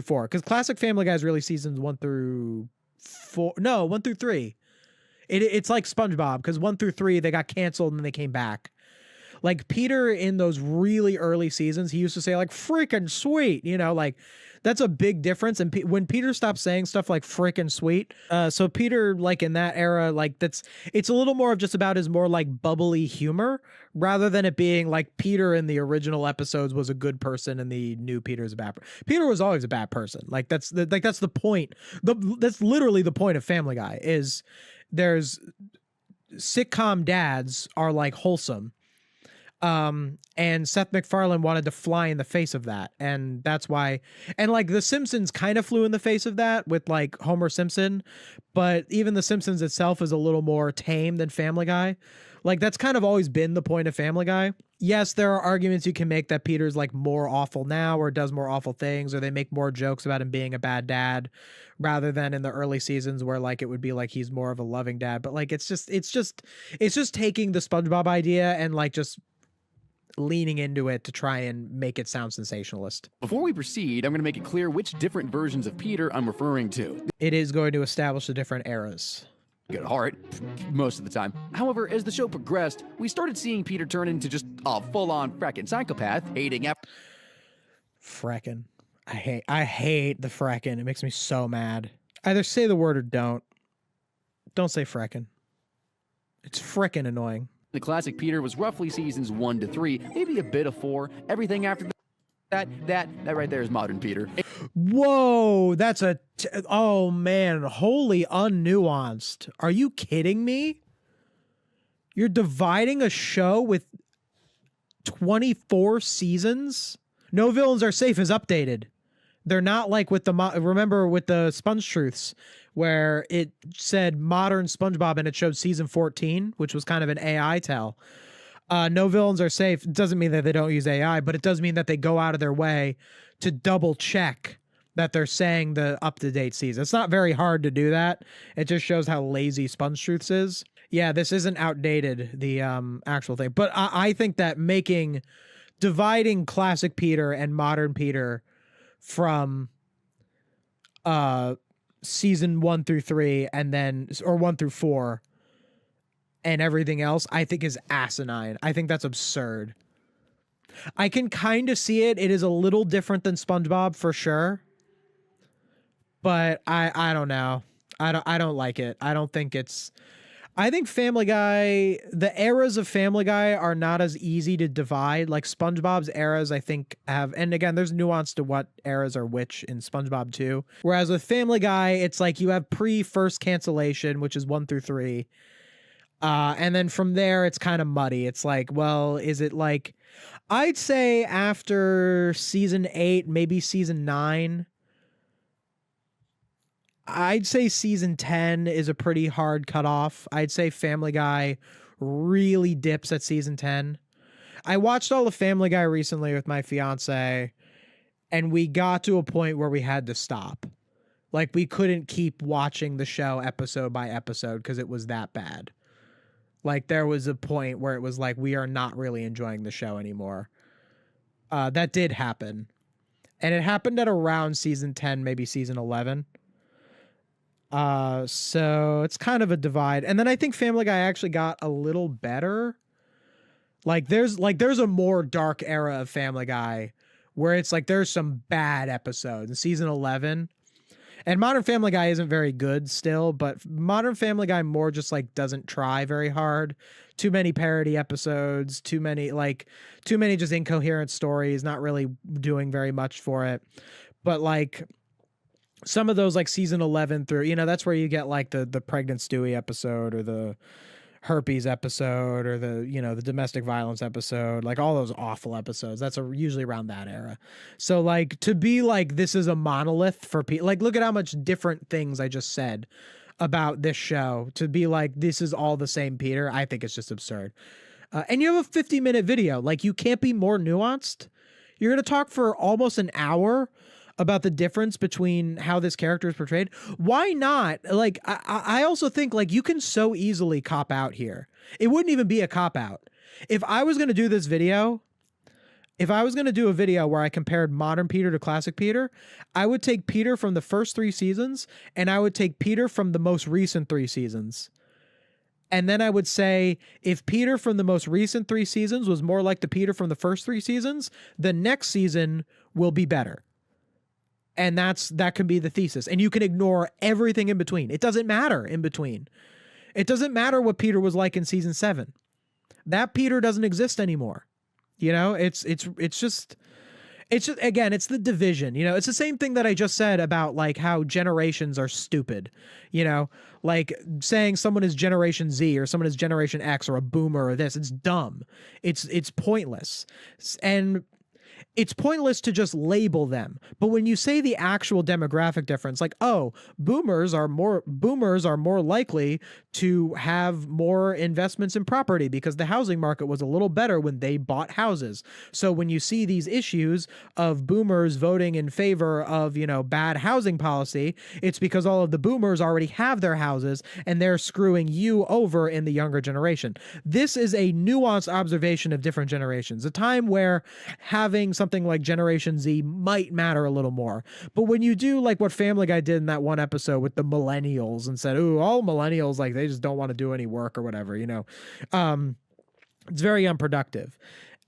4, because classic Family Guy is really seasons 1 through 3. It's like SpongeBob, because 1 through 3 they got canceled and then they came back. Like Peter in those really early seasons, he used to say like freaking sweet, you know, like that's a big difference. And when Peter stopped saying stuff like freaking sweet, so Peter like in that era, like it's a little more of just about his more like bubbly humor rather than it being like Peter in the original episodes was a good person and the new Peter's a bad person. Peter was always a bad person. Like that's the point. That's literally the point of Family Guy is there's sitcom dads are like wholesome. And Seth MacFarlane wanted to fly in the face of that. And that's why, and like The Simpsons kind of flew in the face of that with like Homer Simpson, but even The Simpsons itself is a little more tame than Family Guy. Like that's kind of always been the point of Family Guy. Yes, there are arguments you can make that Peter's like more awful now or does more awful things, or they make more jokes about him being a bad dad rather than in the early seasons where like it would be like he's more of a loving dad. But like it's just taking the SpongeBob idea and like just leaning into it to try and make it sound sensationalist. Before we proceed, I'm going to make it clear which different versions of Peter I'm referring to. It is going to establish the different eras. Good heart, most of the time. However, as the show progressed, we started seeing Peter turn into just a full-on frackin' psychopath, hating frackin'. I hate the frackin'. It makes me so mad. Either say the word or don't. Don't say frackin'. It's frickin' annoying. The classic Peter was roughly seasons 1 to 3, maybe a bit of 4. Everything after that right there is modern Peter. Whoa, that's oh man, wholly unnuanced. Are you kidding me? You're dividing a show with 24 seasons? No Villains Are Safe is updated. They're not like with the remember with the SpongeTruths where it said modern SpongeBob and it showed season 14, which was kind of an AI tell. No Villains Are Safe. It doesn't mean that they don't use AI, but it does mean that they go out of their way to double check that they're saying the up-to-date season. It's not very hard to do that. It just shows how lazy SpongeTruths is. Yeah, this isn't outdated, the actual thing. But I think that dividing classic Peter and modern Peter from season 1 through 3 and then or 1 through 4 and everything else, I think is asinine. I think that's absurd. I can kind of see it. It is a little different than SpongeBob for sure. But I don't know. I don't like it. I think Family Guy, the eras of Family Guy are not as easy to divide. Like SpongeBob's eras, I think have, and again, there's nuance to what eras are which in SpongeBob too. Whereas with Family Guy, it's like you have pre-first cancellation, which is 1 through 3. And then from there, it's kind of muddy. It's like, well, is it like, I'd say after season 8, maybe season 9, I'd say season 10 is a pretty hard cutoff. I'd say Family Guy really dips at season 10. I watched all of Family Guy recently with my fiance, and we got to a point where we had to stop. Like, we couldn't keep watching the show episode by episode because it was that bad. Like, there was a point where it was like, we are not really enjoying the show anymore. That did happen. And it happened at around season 10, maybe season 11. So it's kind of a divide. And then I think Family Guy actually got a little better. Like there's a more dark era of Family Guy where it's like there's some bad episodes in season 11. And Modern Family Guy isn't very good still, but Modern Family Guy more just like doesn't try very hard. Too many parody episodes, too many just incoherent stories, not really doing very much for it. But like some of those like season 11 through, you know, that's where you get like the pregnant Stewie episode or the herpes episode or the, you know, the domestic violence episode, like all those awful episodes. That's usually around that era. So like to be like, this is a monolith for people, like look at how much different things I just said about this show, to be like, this is all the same Peter. I think it's just absurd. And you have a 50-minute video. Like you can't be more nuanced. You're going to talk for almost an hour about the difference between how this character is portrayed. Why not? Like, I also think like you can so easily cop out here. It wouldn't even be a cop out. If I was going to do this video, if I was going to do a video where I compared modern Peter to classic Peter, I would take Peter from the first 3 seasons and I would take Peter from the most recent 3 seasons. And then I would say, if Peter from the most recent 3 seasons was more like the Peter from the first 3 seasons, the next season will be better. And that can be the thesis. And you can ignore everything in between. It doesn't matter in between. It doesn't matter what Peter was like in season 7. That Peter doesn't exist anymore. You know, it's just again, it's the division. You know, it's the same thing that I just said about like how generations are stupid. You know, like saying someone is Generation Z or someone is Generation X or a boomer or this, it's dumb. It's pointless. And it's pointless to just label them. But when you say the actual demographic difference, like, oh, boomers are more likely to have more investments in property because the housing market was a little better when they bought houses. So when you see these issues of boomers voting in favor of, you know, bad housing policy, it's because all of the boomers already have their houses and they're screwing you over in the younger generation. This is a nuanced observation of different generations, a time where having something like Generation Z might matter a little more. But when you do like what Family Guy did in that one episode with the millennials and said, ooh, all millennials, like they just don't want to do any work or whatever, you know, it's very unproductive.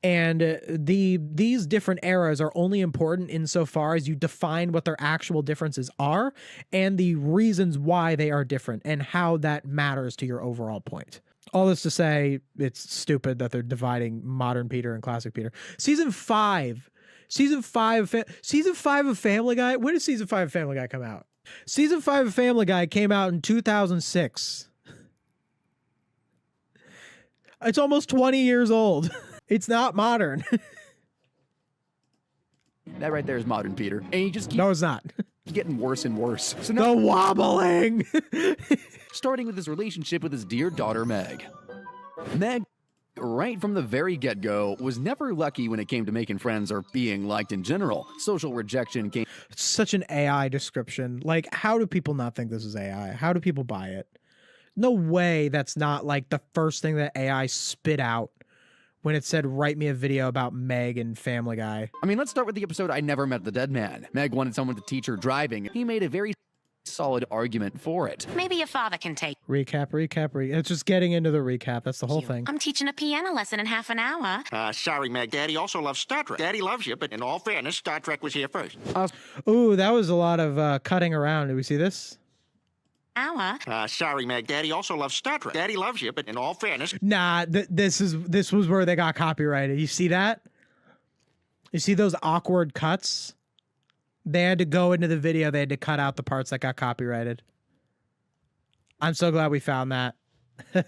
And these different eras are only important insofar as you define what their actual differences are and the reasons why they are different and how that matters to your overall point. All this to say, it's stupid that they're dividing modern Peter and classic Peter. Season 5 of Family Guy. When did season 5 of Family Guy come out? Season 5 of Family Guy came out in 2006. It's almost 20 years old. It's not modern. That right there is modern Peter. And he just keeps No, it's not. getting worse and worse. So The now, wobbling. starting with his relationship with his dear daughter, Meg. Meg, right from the very get-go, was never lucky when it came to making friends or being liked in general. Social rejection came... It's such an AI description. Like, how do people not think this is AI? How do people buy it? No way that's not like the first thing that AI spit out when it said, write me a video about Meg and Family Guy. I mean, let's start with the episode I Never Met the Dead Man. Meg wanted someone to teach her driving. He made a very solid argument for it. Maybe your father can take Recap. It's just getting into the recap. That's the whole thing. I'm teaching a piano lesson in half an hour. Sorry, Meg. Daddy also loves Star Trek. Daddy loves you, but in all fairness, Star Trek was here first. Ooh, that was a lot of cutting around. Did we see this? Sorry, Meg. Daddy also loves Star Trek. Daddy loves you, but in all fairness... Nah, this was where they got copyrighted. You see that? You see those awkward cuts? They had to go into the video. They had to cut out the parts that got copyrighted. I'm so glad we found that.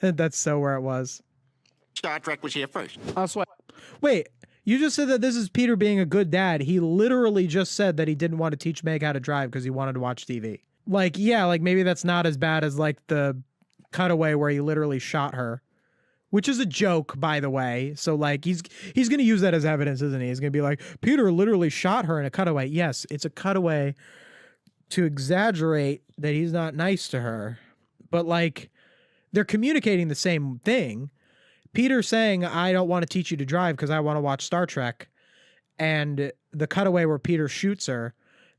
That's so where it was. Star Trek was here first. Wait, you just said that this is Peter being a good dad. He literally just said that he didn't want to teach Meg how to drive because he wanted to watch TV. Like, yeah, like maybe that's not as bad as like the cutaway where he literally shot her, which is a joke, by the way. So like he's going to use that as evidence, isn't he? He's going to be like, Peter literally shot her in a cutaway. Yes, it's a cutaway to exaggerate that he's not nice to her. But like they're communicating the same thing. Peter saying, I don't want to teach you to drive because I want to watch Star Trek. And the cutaway where Peter shoots her,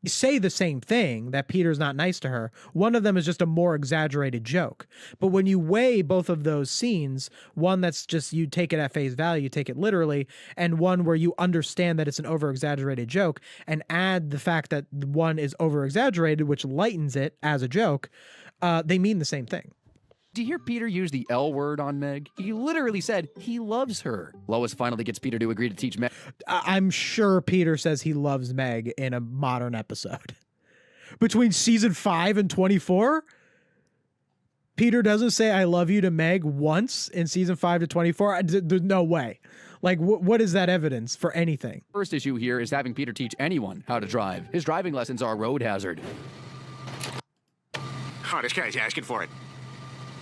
say the same thing, that Peter's not nice to her. One of them is just a more exaggerated joke. But when you weigh both of those scenes, one that's just you take it at face value, you take it literally, and one where you understand that it's an over exaggerated joke, and add the fact that one is over exaggerated, which lightens it as a joke, they mean the same thing. Do you hear Peter use the L word on Meg? He literally said he loves her. Lois finally gets Peter to agree to teach Meg. I'm sure Peter says he loves Meg in a modern episode. Between season 5 and 24, Peter doesn't say I love you to Meg once in season 5 to 24. There's no way. Like, what is that evidence for anything? First issue here is having Peter teach anyone how to drive. His driving lessons are a road hazard. Oh, this guy's asking for it.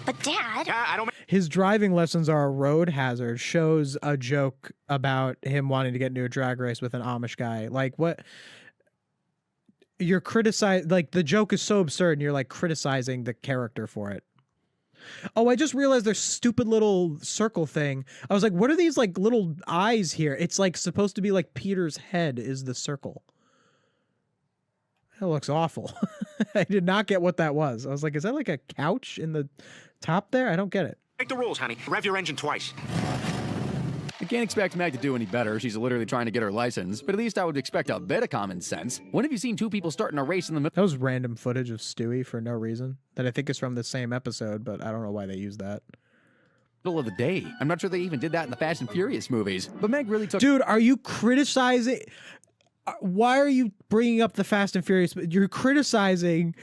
But Dad... I don't... His driving lessons are a road hazard shows a joke about him wanting to get into a drag race with an Amish guy. Like, what? You're criticizing... Like, the joke is so absurd, and you're, like, criticizing the character for it. Oh, I just realized their stupid little circle thing. I was like, what are these, like, little eyes here? It's, like, supposed to be, like, Peter's head is the circle. That looks awful. I did not get what that was. I was like, is that like a couch in the top there? I don't get it. Make the rules, honey. Rev your engine twice. I can't expect Meg to do any better. She's literally trying to get her license, but at least I would expect a bit of common sense. When have you seen two people starting a race in the middle? That was random footage of Stewie for no reason that I think is from the same episode, but I don't know why they used that. Middle of the day. I'm not sure they even did that in the Fast and Furious movies, but Meg really took... Dude, are you criticizing... Why are you bringing up the Fast and Furious? You're criticizing...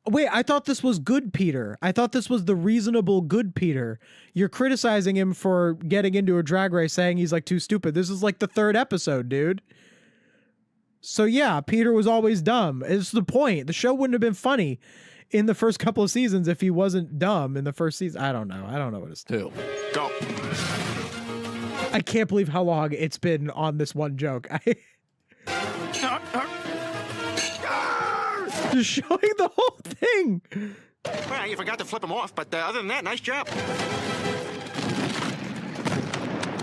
Wait, I thought this was good Peter. I thought this was the reasonable good Peter. You're criticizing him for getting into a drag race, saying he's like too stupid. This is like the 3rd episode, dude. So yeah, Peter was always dumb. It's the point. The show wouldn't have been funny in the first couple of seasons if he wasn't dumb in the first season. I don't know. I don't know what it's to. Go. I can't believe how long it's been on this one joke. Just showing the whole thing. Well, you forgot to flip him off, but other than that, nice job.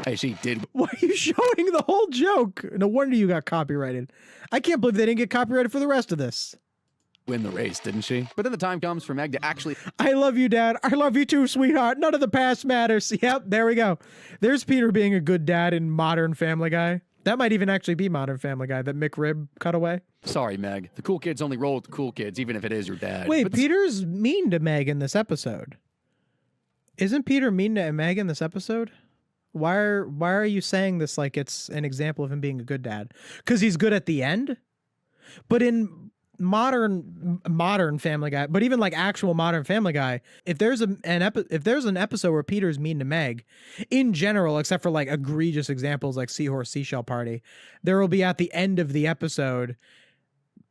Hey, she did. Why are you showing the whole joke? No wonder you got copyrighted. I can't believe they didn't get copyrighted for the rest of this. Win the race, didn't she? But then the time comes for Meg to actually... I love you, Dad. I love you too, sweetheart. None of the past matters. Yep, there we go. There's Peter being a good dad in Modern Family Guy. That might even actually be Modern Family Guy, that McRib cutaway. Sorry, Meg. The cool kids only roll with the cool kids, even if it is your dad. Wait, but Peter's mean to Meg in this episode. Isn't Peter mean to Meg in this episode? Why are you saying this like it's an example of him being a good dad? Because he's good at the end? But in modern Family Guy, but even like actual Modern Family Guy, if there's an episode where Peter's mean to Meg, in general, except for like egregious examples like Seahorse Seashell Party, there will be at the end of the episode,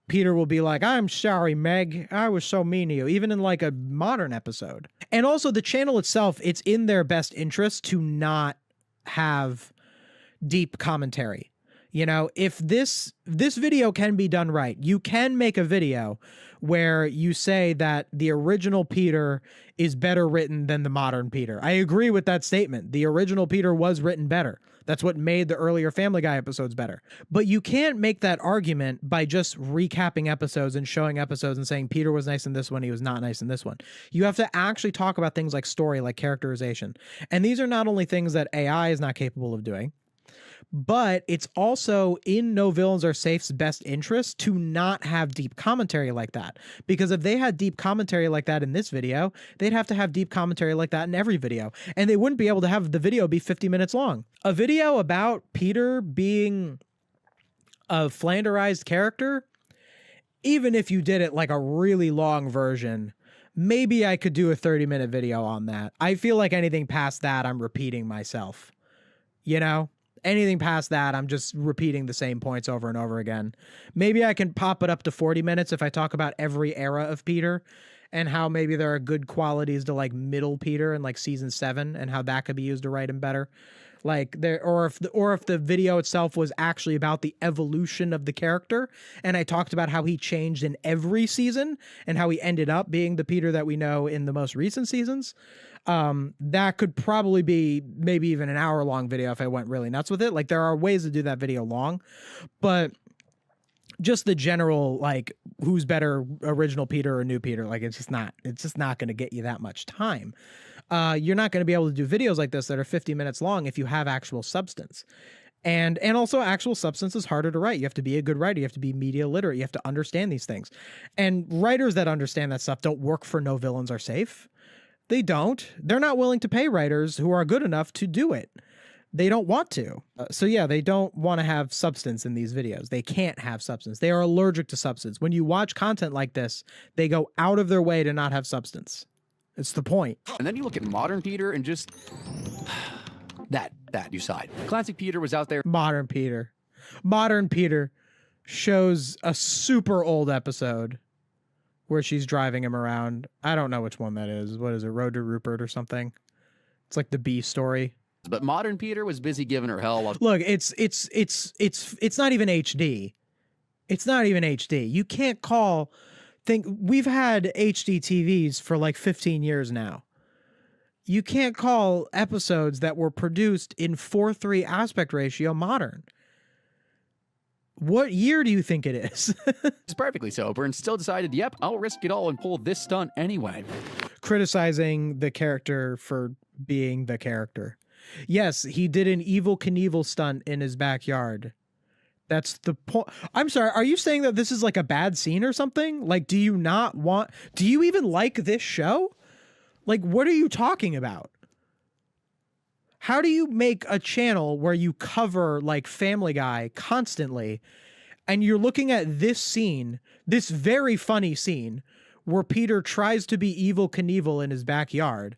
Peter will be like, I'm sorry, Meg, I was so mean to you, even in like a modern episode. And also the channel itself, it's in their best interest to not have deep commentary. You know, if this video can be done right, you can make a video where you say that the original Peter is better written than the modern Peter. I agree with that statement. The original Peter was written better. That's what made the earlier Family Guy episodes better. But you can't make that argument by just recapping episodes and showing episodes and saying Peter was nice in this one, he was not nice in this one. You have to actually talk about things like story, like characterization. And these are not only things that AI is not capable of doing, but it's also in No Villains Are Safe's best interest to not have deep commentary like that. Because if they had deep commentary like that in this video, they'd have to have deep commentary like that in every video. And they wouldn't be able to have the video be 50 minutes long. A video about Peter being a flanderized character, even if you did it like a really long version, maybe I could do a 30-minute video on that. I feel like anything past that, I'm repeating myself. You know? Anything past that, I'm just repeating the same points over and over again. Maybe I can pop it up to 40 minutes if I talk about every era of Peter and how maybe there are good qualities to like middle Peter in like season 7 and how that could be used to write him better. Like there, or if the video itself was actually about the evolution of the character and I talked about how he changed in every season and how he ended up being the Peter that we know in the most recent seasons. That could probably be maybe even an hour-long video if I went really nuts with it. Like there are ways to do that video long, but just the general, like, who's better, original Peter or new Peter. Like, it's just not going to get you that much time. You're not going to be able to do videos like this that are 50 minutes long if you have actual substance. And also actual substance is harder to write. You have to be a good writer. You have to be media literate. You have to understand these things. And writers that understand that stuff don't work for No Villains Are Safe. They don't. They're not willing to pay writers who are good enough to do it. They don't want to. So yeah, they don't want to have substance in these videos. They can't have substance. They are allergic to substance. When you watch content like this, they go out of their way to not have substance. It's the point. And then you look at modern Peter and just... that you side. Classic Peter was out there. Modern Peter. Modern Peter shows a super old episode where she's driving him around. I don't know which one that is. What is it? Road to Rupert or something? It's like the B story. But modern Peter was busy giving her hell. Look, it's not even HD. It's not even HD. You can't call... We've had HD TVs for like 15 years now. You can't call episodes that were produced in 4:3 aspect ratio modern. What year do you think it is? He's perfectly sober and still decided, yep, I'll risk it all and pull this stunt anyway. Criticizing the character for being the character. Yes, he did an Evel Knievel stunt in his backyard. That's the point. I'm sorry, are you saying that this is like a bad scene or something? Like, do you even like this show? Like, what are you talking about? How do you make a channel where you cover like Family Guy constantly and you're looking at this scene, this very funny scene where Peter tries to be Evel Knievel in his backyard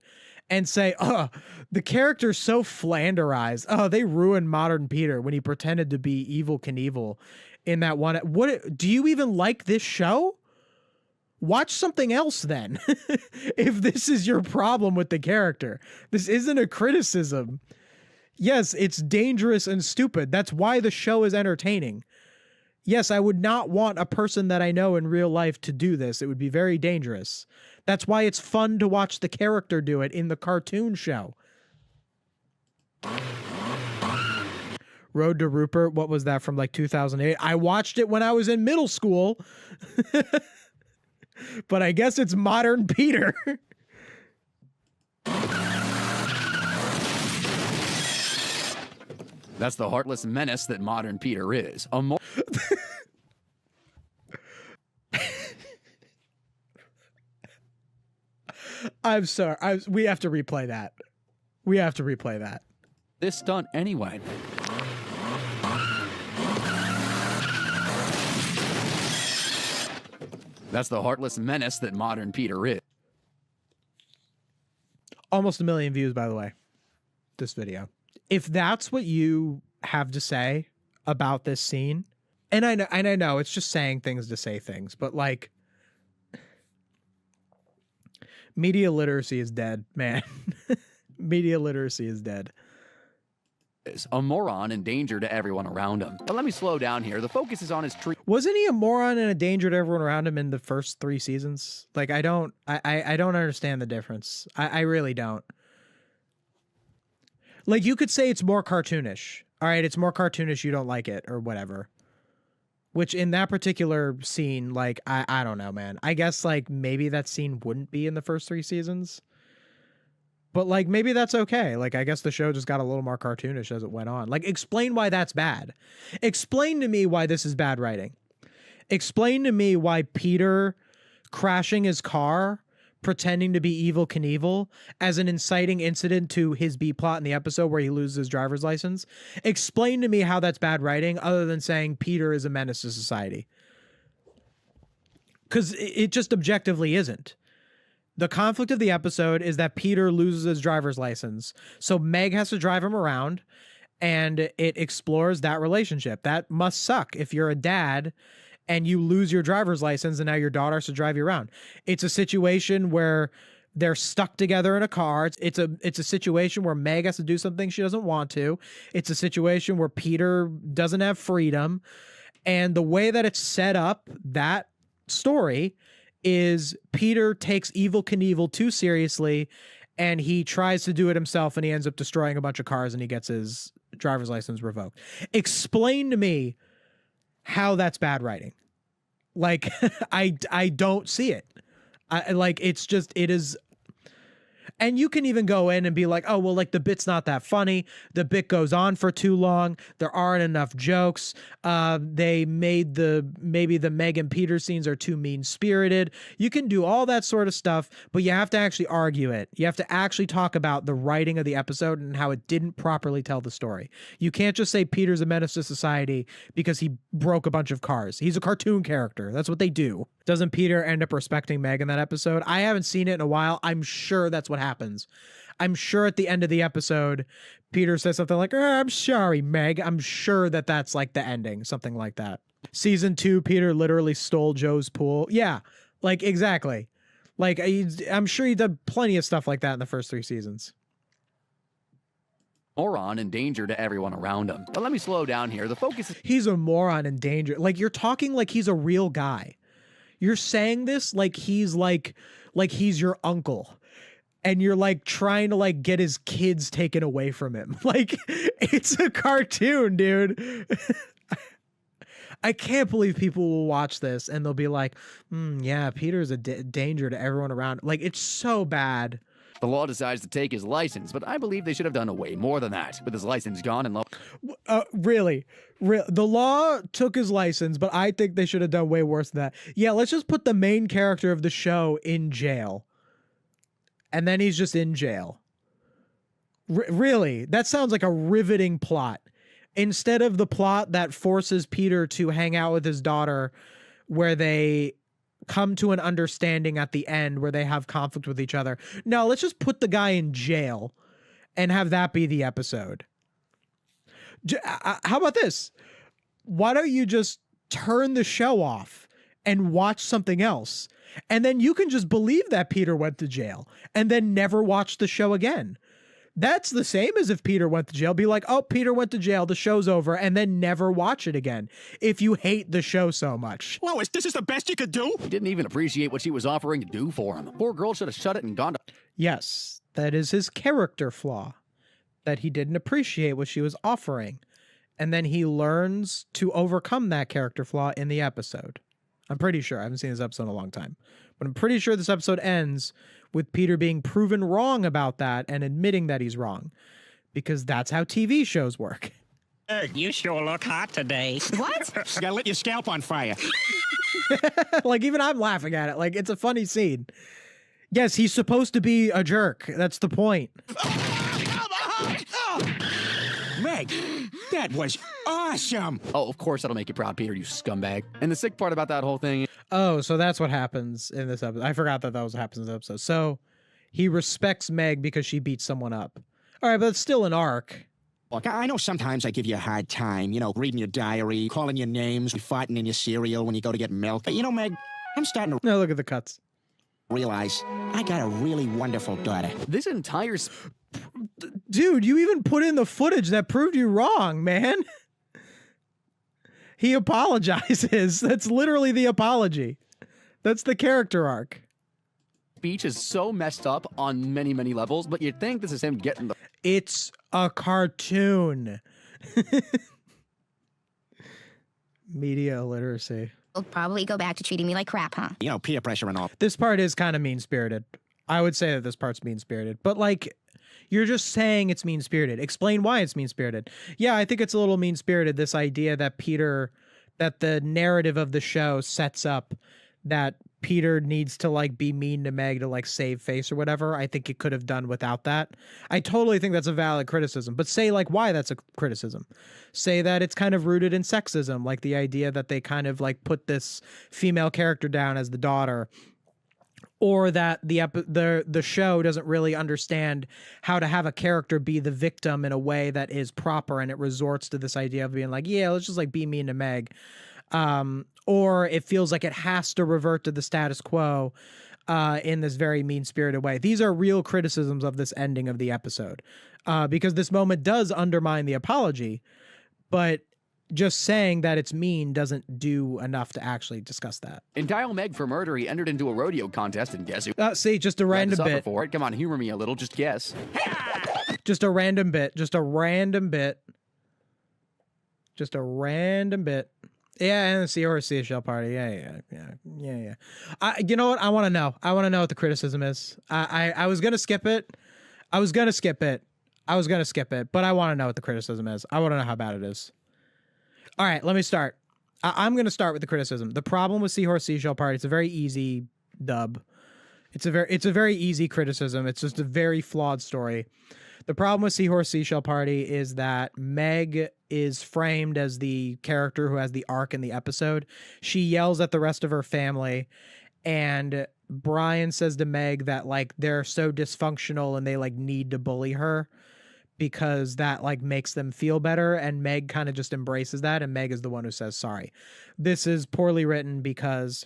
and say, oh, the character's so flanderized. Oh, they ruined modern Peter when he pretended to be Evel Knievel in that one. What, do you even like this show? Watch something else then. If this is your problem with the character, this isn't a criticism. Yes, it's dangerous and stupid. That's why the show is entertaining. Yes, I would not want a person that I know in real life to do this. It would be very dangerous. That's why it's fun to watch the character do it in the cartoon show. Road to Rupert, what was that, from like 2008? I watched it when I was in middle school. But I guess it's modern Peter. That's the heartless menace that modern Peter is. I'm sorry. We have to replay that. We have to replay that. This stunt anyway. That's the heartless menace that modern Peter is. Almost 1 million views, by the way, this video. If that's what you have to say about this scene, and I know it's just saying things to say things, but like, media literacy is dead, man. Media literacy is dead. Is a moron and danger to everyone around him. But let me slow down here. The focus is on his tree. Wasn't he a moron and a danger to everyone around him in the first 3 seasons? Like, I don't understand the difference. I really don't. Like, you could say it's more cartoonish. All right, it's more cartoonish. You don't like it or whatever. Which in that particular scene, like, I don't know, man. I guess like maybe that scene wouldn't be in the first 3 seasons. But, like, maybe that's okay. Like, I guess the show just got a little more cartoonish as it went on. Like, explain why that's bad. Explain to me why this is bad writing. Explain to me why Peter crashing his car, pretending to be Evel Knievel as an inciting incident to his B-plot in the episode where he loses his driver's license. Explain to me how that's bad writing other than saying Peter is a menace to society. Because it just objectively isn't. The conflict of the episode is that Peter loses his driver's license. So Meg has to drive him around, and it explores that relationship. That must suck if you're a dad and you lose your driver's license and now your daughter has to drive you around. It's a situation where they're stuck together in a car. It's a situation where Meg has to do something she doesn't want to. It's a situation where Peter doesn't have freedom. And the way that it's set up, that story, is Peter takes Evel Knievel too seriously and he tries to do it himself and he ends up destroying a bunch of cars and he gets his driver's license revoked. Explain to me how that's bad writing. Like, I don't see it. It is. And you can even go in and be like, oh, well, like the bit's not that funny. The bit goes on for too long. There aren't enough jokes. They made maybe the Meg and Peter scenes are too mean-spirited. You can do all that sort of stuff, but you have to actually argue it. You have to actually talk about the writing of the episode and how it didn't properly tell the story. You can't just say Peter's a menace to society because he broke a bunch of cars. He's a cartoon character. That's what they do. Doesn't Peter end up respecting Meg in that episode? I haven't seen it in a while. I'm sure that's what happens. I'm sure at the end of the episode, Peter says something like, I'm sorry, Meg. I'm sure that's like the ending, something like that. Season 2, Peter literally stole Joe's pool. Yeah, like exactly. Like I'm sure he did plenty of stuff like that in the first 3 seasons. Moron and danger to everyone around him. But let me slow down here. The focus is... He's a moron and danger. Like you're talking like he's a real guy. You're saying this like he's he's your uncle. And you're like trying to like get his kids taken away from him. Like it's a cartoon, dude. I can't believe people will watch this and they'll be like, yeah, Peter's a danger to everyone around. Like it's so bad. The law decides to take his license, but I believe they should have done way more than that. With his license gone and really? The law took his license, but I think they should have done way worse than that. Yeah, let's just put the main character of the show in jail. And then he's just in jail. Really? That sounds like a riveting plot. Instead of the plot that forces Peter to hang out with his daughter, where they come to an understanding at the end where they have conflict with each other. No, let's just put the guy in jail and have that be the episode. How about this? Why don't you just turn the show off and watch something else? And then you can just believe that Peter went to jail and then never watch the show again. That's the same as if Peter went to jail. Be like, oh, Peter went to jail, the show's over, and then never watch it again if you hate the show so much. Lois, this is the best you could do? He didn't even appreciate what she was offering to do for him. Poor girl should have shut it and gone to... Yes, that is his character flaw, that he didn't appreciate what she was offering. And then he learns to overcome that character flaw in the episode. I'm pretty sure. I haven't seen this episode in a long time. But I'm pretty sure this episode ends with Peter being proven wrong about that and admitting that he's wrong. Because that's how TV shows work. You sure look hot today. What? You gotta let your scalp on fire. Like, even I'm laughing at it. Like, it's a funny scene. Yes, he's supposed to be a jerk. That's the point. Meg, that was awesome. Oh, of course that'll make you proud, Peter, you scumbag. And the sick part about that whole thing... Oh, so that's what happens in this episode. I forgot that was what happens in this episode. So he respects Meg because she beats someone up. All right, but it's still an arc. Look, I know sometimes I give you a hard time, reading your diary, calling your names, farting in your cereal when you go to get milk. But Meg, I'm starting to... No, look at the cuts. ...realize I got a really wonderful daughter. This entire... Dude, you even put in the footage that proved you wrong, man. He apologizes. That's literally the apology. That's the character arc. Speech is so messed up on many, many levels, but you'd think this is him getting the... It's a cartoon. Media illiteracy. We'll probably go back to treating me like crap, huh? Peer pressure and all. This part is kind of mean-spirited. I would say that this part's mean-spirited. But, like, you're just saying it's mean-spirited. Explain why it's mean-spirited. Yeah, I think it's a little mean-spirited, this idea that that the narrative of the show sets up that Peter needs to, like, be mean to Meg to, like, save face or whatever. I think it could have done without that. I totally think that's a valid criticism. But say, like, why that's a criticism. Say that it's kind of rooted in sexism, like the idea that they kind of, like, put this female character down as the daughter. Or that the show doesn't really understand how to have a character be the victim in a way that is proper, and it resorts to this idea of being like, yeah, let's just like be mean to Meg. Or it feels like it has to revert to the status quo in this very mean-spirited way. These are real criticisms of this ending of the episode because this moment does undermine the apology, but just saying that it's mean doesn't do enough to actually discuss that. In Dial Meg for Murder, he entered into a rodeo contest, and guess who? See, just a random bit. For it. Come on, humor me a little. Just guess. Just a random bit. Just a random bit. Just a random bit. Yeah, and the Seahorse Seashell Party. Yeah. You know what? I want to know. I want to know what the criticism is. I was gonna skip it. But I want to know what the criticism is. I want to know how bad it is. All right, let me start. I'm gonna start with the criticism. The problem with Seahorse Seashell Party, it's a very easy dub. It's a very easy criticism. It's just a very flawed story. The problem with Seahorse Seashell Party is that Meg is framed as the character who has the arc in the episode. She yells at the rest of her family, and Brian says to Meg that like they're so dysfunctional and they like need to bully her because that like makes them feel better, and Meg kind of just embraces that, and Meg is the one who says sorry. This is poorly written because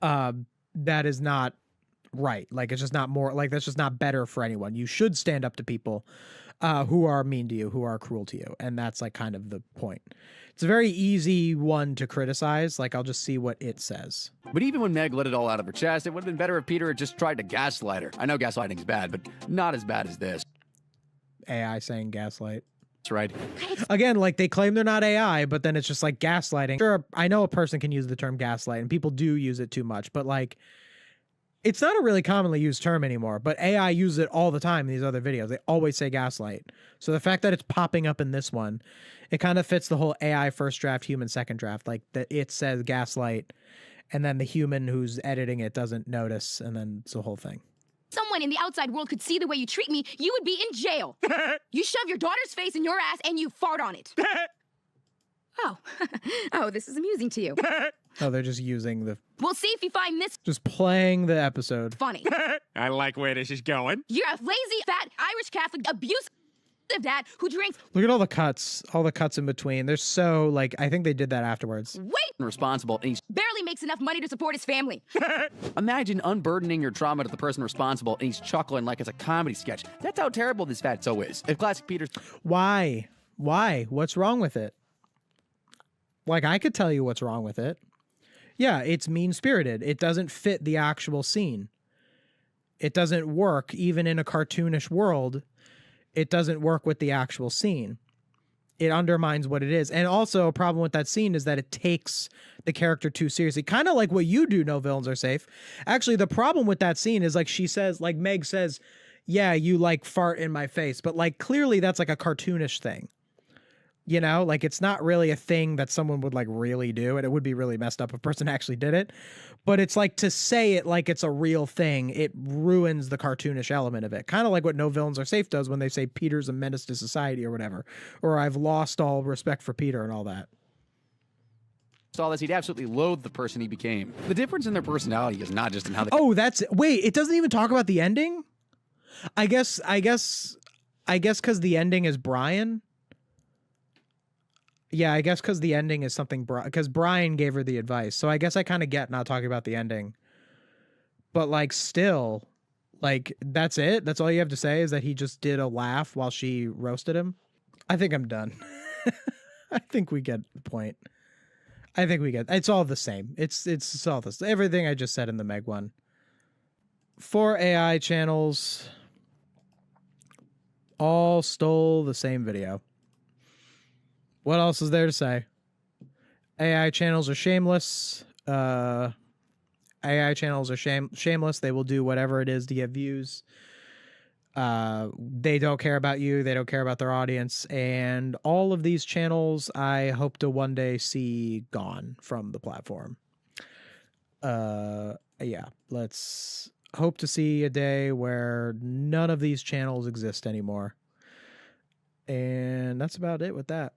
that is not right. Like, it's just not more like, that's just not better for anyone. You should stand up to people who are mean to you, who are cruel to you, and that's like kind of the point. It's a very easy one to criticize. Like, I'll just see what it says. But even when Meg let it all out of her chest, it would have been better if Peter had just tried to gaslight her. I know gaslighting's bad, but not as bad as this. AI saying gaslight. That's right. Again, like, they claim they're not AI, but then it's just like gaslighting. Sure, I know a person can use the term gaslight, and people do use it too much, but like, it's not a really commonly used term anymore, but AI uses it all the time in these other videos. They always say gaslight. So the fact that it's popping up in this one, it kind of fits the whole AI first draft, human second draft. Like, that it says gaslight, and then the human who's editing it doesn't notice, and then it's the whole thing. Someone in the outside world could see the way you treat me, you would be in jail. You shove your daughter's face in your ass and you fart on it. Oh. Oh, this is amusing to you. Oh, they're just using the... We'll see if you find this just playing the episode. funny. I like where this is going. You're a lazy, fat, Irish Catholic, abusive dad who drinks... Look at all the cuts in between. They're so, like, I think they did that afterwards. Wait! Responsible, and he Barely makes enough money to support his family. Imagine unburdening your trauma to the person responsible, and he's chuckling like it's a comedy sketch. That's how terrible this fatso is. If classic Peter's... Why? What's wrong with it? Like, I could tell you what's wrong with it. Yeah, it's mean-spirited. It doesn't fit the actual scene. It doesn't work, even in a cartoonish world. It doesn't work with the actual scene. It undermines what it is. And also, a problem with that scene is that it takes the character too seriously. Kind of like what you do, No Villains Are Safe. Actually, the problem with that scene is, like, she says, like, Meg says, yeah, you, like, fart in my face. But, like, clearly that's, like, a cartoonish thing. You know, like, it's not really a thing that someone would like really do, and it would be really messed up if a person actually did it. But it's like, to say it like it's a real thing, it ruins the cartoonish element of it. Kind of like what No Villains Are Safe does when they say Peter's a menace to society or whatever, or I've lost all respect for Peter and all that. Saw this, he'd absolutely loathe the person he became. The difference in their personality is not just in how they... Oh, wait, it doesn't even talk about the ending? I guess because the ending is Brian. Yeah, I guess because the ending is something... Because Brian gave her the advice. So I guess I kind of get not talking about the ending. But, like, still... Like, that's it? That's all you have to say, is that he just did a laugh while she roasted him? I think I'm done. I think we get the point. I think we get... It's all the same. It's all the same. Everything I just said in the Meg one. 4 AI channels all stole the same video. What else is there to say? AI channels are shameless. AI channels are shameless. They will do whatever it is to get views. They don't care about you. They don't care about their audience. And all of these channels, I hope to one day see gone from the platform. Yeah, let's hope to see a day where none of these channels exist anymore. And that's about it with that.